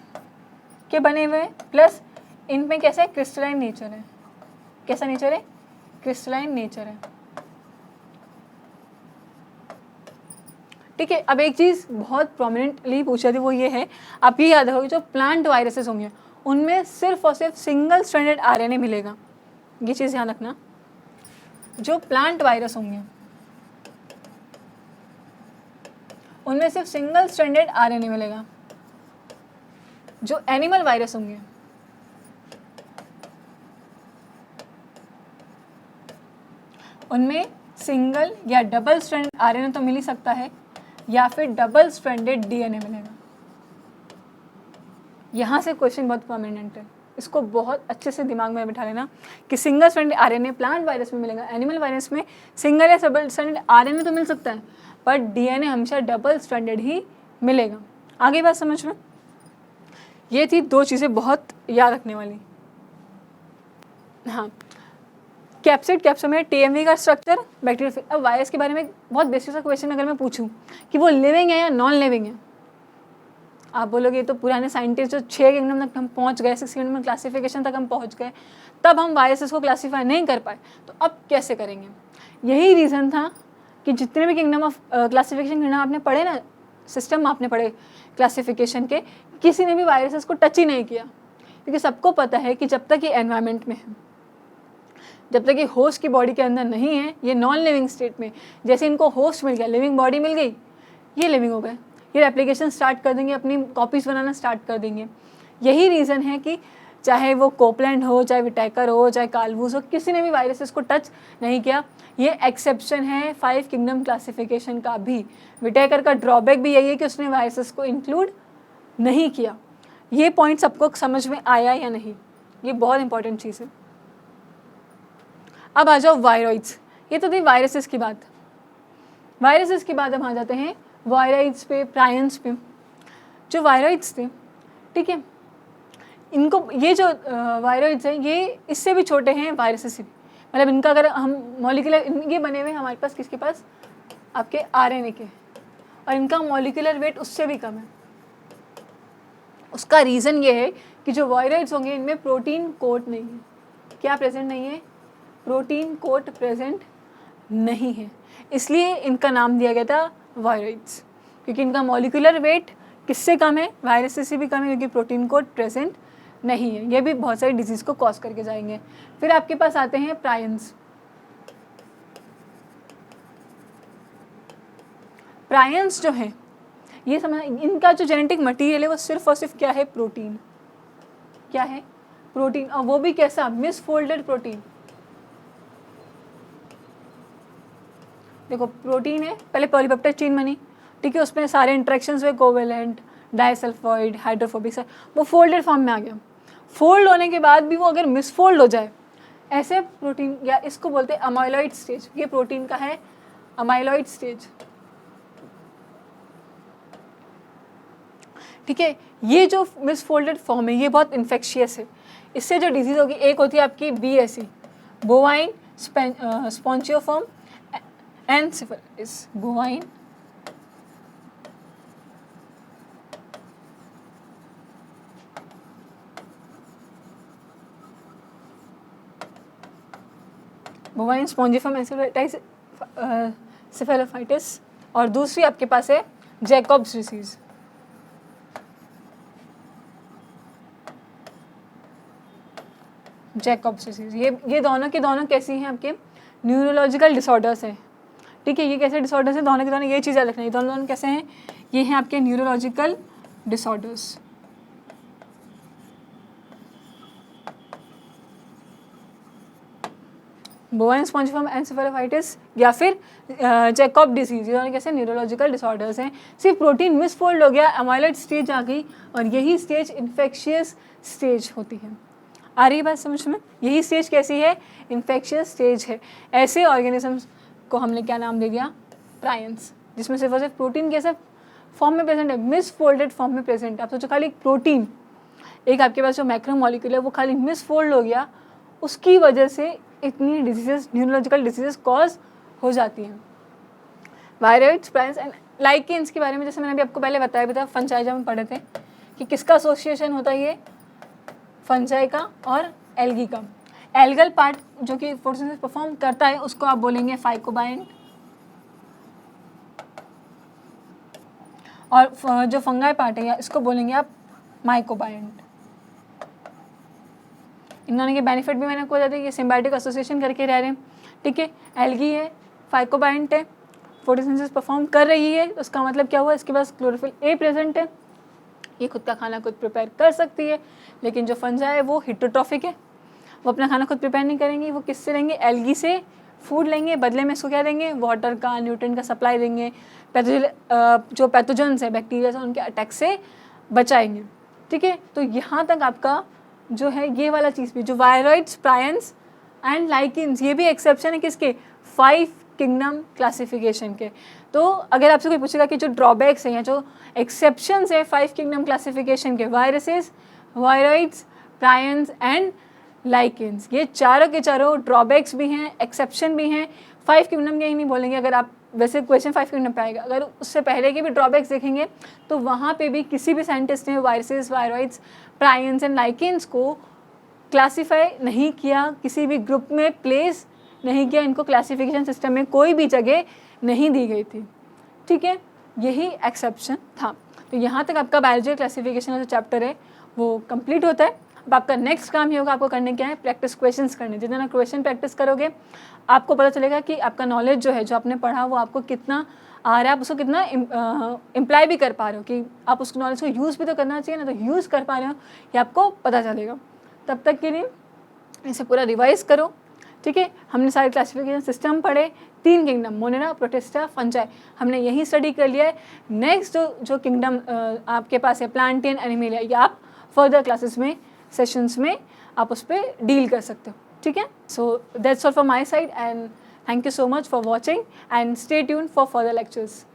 के बने हुए हैं, प्लस इनमें कैसा है, क्रिस्टलाइन नेचर है। कैसा नेचर है, क्रिस्टलाइन नेचर है। ठीक है, अब एक चीज़ बहुत प्रोमिनेंटली पूछा थी, वो ये है, आप ये याद रखोगे, जो प्लांट वायरसेस होंगे उनमें सिर्फ और सिर्फ सिंगल स्ट्रैंडेड आरएनए मिलेगा, ये चीज़ ध्यान रखना। जो प्लांट वायरस होंगे उनमें सिर्फ सिंगल स्ट्रैंडेड आरएनए मिलेगा। जो एनिमल वायरस होंगे उनमें सिंगल या डबल स्ट्रैंडेड आरएनए तो मिल ही सकता है, या फिर डबल स्ट्रैंडेड डीएनए मिलेगा। यहाँ से क्वेश्चन बहुत प्रोमिनेंट है, इसको बहुत अच्छे से दिमाग में बिठा लेना कि single stranded RNA plant virus में मिलेगा, एनिमल वायरस में सिंगल या डबल स्ट्रैंडेड आरएनए तो मिल सकता है, पर डीएनए हमेशा डबल स्ट्रैंडेड ही मिलेगा। आगे बात समझ में, ये थी दो चीज़ें बहुत याद रखने वाली। हाँ, कैप्सिड कैप्सोमेर टीएमवी का स्ट्रक्चर, बैक्टीरिया। अब वायरस के बारे में बहुत बेसिक सा क्वेश्चन अगर मैं पूछूं कि वो लिविंग है या नॉन लिविंग है, आप बोलोगे ये तो पुराने साइंटिस्ट जो 6 किंगडम तक हम पहुंच गए, 6 किंगडम क्लासिफिकेशन तक हम पहुंच गए, तब हम वायरसेस को क्लासीफाई नहीं कर पाए, तो अब कैसे करेंगे। यही रीज़न था कि जितने भी किंगडम ऑफ क्लासिफिकेशन किंगडम आपने पढ़े ना, सिस्टम आपने पढ़े क्लासिफिकेशन के, किसी ने भी वायरसेस को टच ही नहीं किया, क्योंकि सबको पता है कि जब तक ये एनवायरनमेंट में है, जब तक ये होस्ट की बॉडी के अंदर नहीं है, ये नॉन लिविंग स्टेट में, जैसे इनको होस्ट मिल गया, लिविंग बॉडी मिल गई, ये लिविंग हो गए, ये रेप्लिकेशन स्टार्ट कर देंगे, अपनी कॉपीज़ बनाना स्टार्ट कर देंगे। यही रीज़न है कि चाहे वो कोपलैंड हो, चाहे विटैकर हो, चाहे कालवूस हो, किसी ने भी वायरसेस को टच नहीं किया। ये एक्सेप्शन है 5 किंगडम क्लासिफिकेशन का भी। विटैकर का ड्रॉबैक भी यही है कि उसने वायरसेस को इंक्लूड नहीं किया। ये पॉइंट सबको समझ में आया या नहीं, ये बहुत इंपॉर्टेंट चीज़ है। अब आ जाओ वायरॉइड्स, ये तो थी वायरसेस की बात। वायरसेस के बाद हम आ जाते हैं वायरॉइड्स पे, प्रायंस पे। जो वायरॉइड्स थे, ठीक है, इनको ये जो वायरॉइड्स हैं ये इससे भी छोटे हैं वायरसेस से भी, मतलब इनका अगर हम मॉलिक्यूलर, ये बने हुए हमारे पास किसके पास, आपके आरएनए के, और इनका मॉलिक्यूलर वेट उससे भी कम है। उसका रीज़न ये है कि जो वायरॉइड्स होंगे इनमें प्रोटीन कोट नहीं है। क्या प्रेजेंट नहीं है, प्रोटीन कोट प्रेजेंट नहीं है, इसलिए इनका नाम दिया गया था वायरॉइड्स, क्योंकि इनका मॉलिक्यूलर वेट किससे कम है, वायरस से भी कम है, क्योंकि प्रोटीन कोट प्रेजेंट नहीं है। ये भी बहुत सारी डिजीज़ को कॉज करके जाएंगे। फिर आपके पास आते हैं प्रायंस। प्रायंस जो है, ये समझ, इनका जो जेनेटिक मटेरियल है वो सिर्फ और सिर्फ क्या है, प्रोटीन। क्या है, प्रोटीन, और वो भी कैसा, मिसफोल्डेड प्रोटीन। देखो प्रोटीन है, पहले पॉलीपेप्टाइड चेन बनी, ठीक है, उसमें सारे इंट्रैक्शंस हुए, कोवेलेंट, डाइसल्फाइड, हाइड्रोफोबिक, वो फोल्डेड फॉर्म में आ गया। फोल्ड होने के बाद भी वो अगर मिसफोल्ड हो जाए, ऐसे प्रोटीन, या इसको बोलते हैं अमाइलॉइड स्टेज, ये प्रोटीन का है अमाइलॉइड स्टेज। ठीक है, ये जो मिसफोल्डेड फॉर्म है ये बहुत इन्फेक्शियस है। इससे जो डिजीज़ होगी, एक होती है आपकी BSE, bovine spongiform encephalitis, bovine bovine spongiform encephalitis, और दूसरी आपके पास है जैकॉब्स डिसीज़। जैकॉब्स डिसीज़, ये दोनों के दोनों कैसी हैं, आपके न्यूरोलॉजिकल डिसऑर्डर्स हैं। ठीक है, ये कैसे डिसऑर्डर्स हैं, दोनों के दोनों, ये चीज़ याद रखना है, दोनों कैसे हैं, ये हैं आपके neurological disorders. Bovine spongiform encephalitis या फिर जैकॉब डिसीज़, ये दोनों कैसे न्यूरोलॉजिकल डिसऑर्डर्स हैं। सिर्फ प्रोटीन मिसफोल्ड हो गया, अमाइलॉइड स्टेज आ गई, और यही स्टेज इन्फेक्शियस स्टेज होती है। आ रही है बात समझ में? यही स्टेज कैसी है, इन्फेक्शियस स्टेज है। ऐसे ऑर्गेनिजम्स को हमने क्या नाम दे दिया, प्रायंस, जिसमें सिर्फ और सिर्फ प्रोटीन कैसे फॉर्म में प्रेजेंट है, मिसफोल्डेड फॉर्म में प्रेजेंट है। आप सोचो खाली प्रोटीन, एक आपके पास जो मैक्रोमोलिक्यूल है वो खाली मिसफोल्ड हो गया, उसकी वजह से इतनी डिजीजेस, न्यूरोलॉजिकल डिजीजेस कॉज हो जाती हैं। वायरॉइड्स, प्रायंस एंड लाइकेंस के बारे में जैसे मैंने अभी आपको पहले बताया भी था, फंजाई जब हम पढ़े थे कि किसका एसोसिएशन होता है, ये फंजाई का और एल्गी का। एल्गल पार्ट जो कि फोटोसिंथेसिस परफॉर्म करता है उसको आप बोलेंगे फाइकोबायंट, और जो फंगाई पार्ट है इसको बोलेंगे आप माइकोबायंट। इन्होंने के बेनिफिट भी मैंने आपको बता दिया कि सिम्बायोटिक एसोसिएशन करके रह रहे हैं। ठीक है, एल्गी है, फाइकोबायंट है, फोटोसिंथेसिस परफॉर्म कर रही है, उसका मतलब क्या हुआ, इसके पास क्लोरोफिल ए प्रेजेंट है, ये खुद का खाना खुद प्रिपेयर कर सकती है। लेकिन जो फंजाई है वो हिटोट्रॉफिक है, वो अपना खाना खुद प्रिपेयर नहीं करेंगी, वो किससे लेंगे, एल्गी से फूड लेंगे, बदले में इसको क्या देंगे, वाटर का, न्यूट्रिएंट का सप्लाई देंगे, जो पैथोजेंस है, बैक्टीरिया से, उनके अटैक से बचाएंगे। ठीक है, तो यहाँ तक आपका जो है ये वाला चीज़ भी, जो वायरॉइड्स, प्रायंस एंड लाइकेंस, ये भी एक्सेप्शन है किसके, 5 किंगडम क्लासिफिकेशन के। तो अगर आपसे कोई पूछेगा कि जो ड्रॉबैक्स हैं या जो एक्सेप्शंस है 5 किंगडम क्लासिफिकेशन के, viruses, viroids, prions and lichens, ये चारों के चारों ड्रॉबैक्स भी हैं, एक्सेप्शन भी हैं। 5 किंगडम के ही नहीं बोलेंगे, अगर आप वैसे क्वेश्चन 5 किंगडम पे आएगा, अगर उससे पहले के भी ड्रॉबैक्स देखेंगे तो वहाँ पे भी किसी भी साइंटिस्ट ने viruses, viroids, prions and lichens को क्लासीफाई नहीं किया, किसी भी ग्रुप में प्लेस नहीं किया, इनको क्लासिफिकेशन सिस्टम में कोई भी जगह नहीं दी गई थी। ठीक है, यही एक्सेप्शन था। तो यहाँ तक आपका बायोलॉजी क्लासिफिकेशन जो चैप्टर है वो कंप्लीट होता है। अब आपका नेक्स्ट काम ये होगा, आपको करने क्या है, प्रैक्टिस क्वेश्चंस करने। जितना क्वेश्चन प्रैक्टिस करोगे आपको पता चलेगा कि आपका नॉलेज जो है, जो आपने पढ़ा वो आपको कितना आ रहा है, आप उसको कितना इम्प्लाई भी कर पा रहे हो, कि आप उस नॉलेज को यूज़ भी तो करना चाहिए ना, तो यूज़ कर पा रहे हो, ये आपको पता चलेगा। तब तक के लिए इसे पूरा रिवाइज करो। ठीक है, हमने सारे क्लासिफिकेशन सिस्टम पढ़े, 3 किंगडम, मोनेरा, प्रोटिस्टा, फंजाई, हमने यही स्टडी कर लिया है। नेक्स्ट जो किंगडम आपके पास है, प्लांटियन, एनिमेलिया, ये आप फर्दर क्लासेस में, सेशंस में आप उस पर डील कर सकते हो। ठीक है, so that's all from my side and thank you so much for watching and stay tuned for further lectures.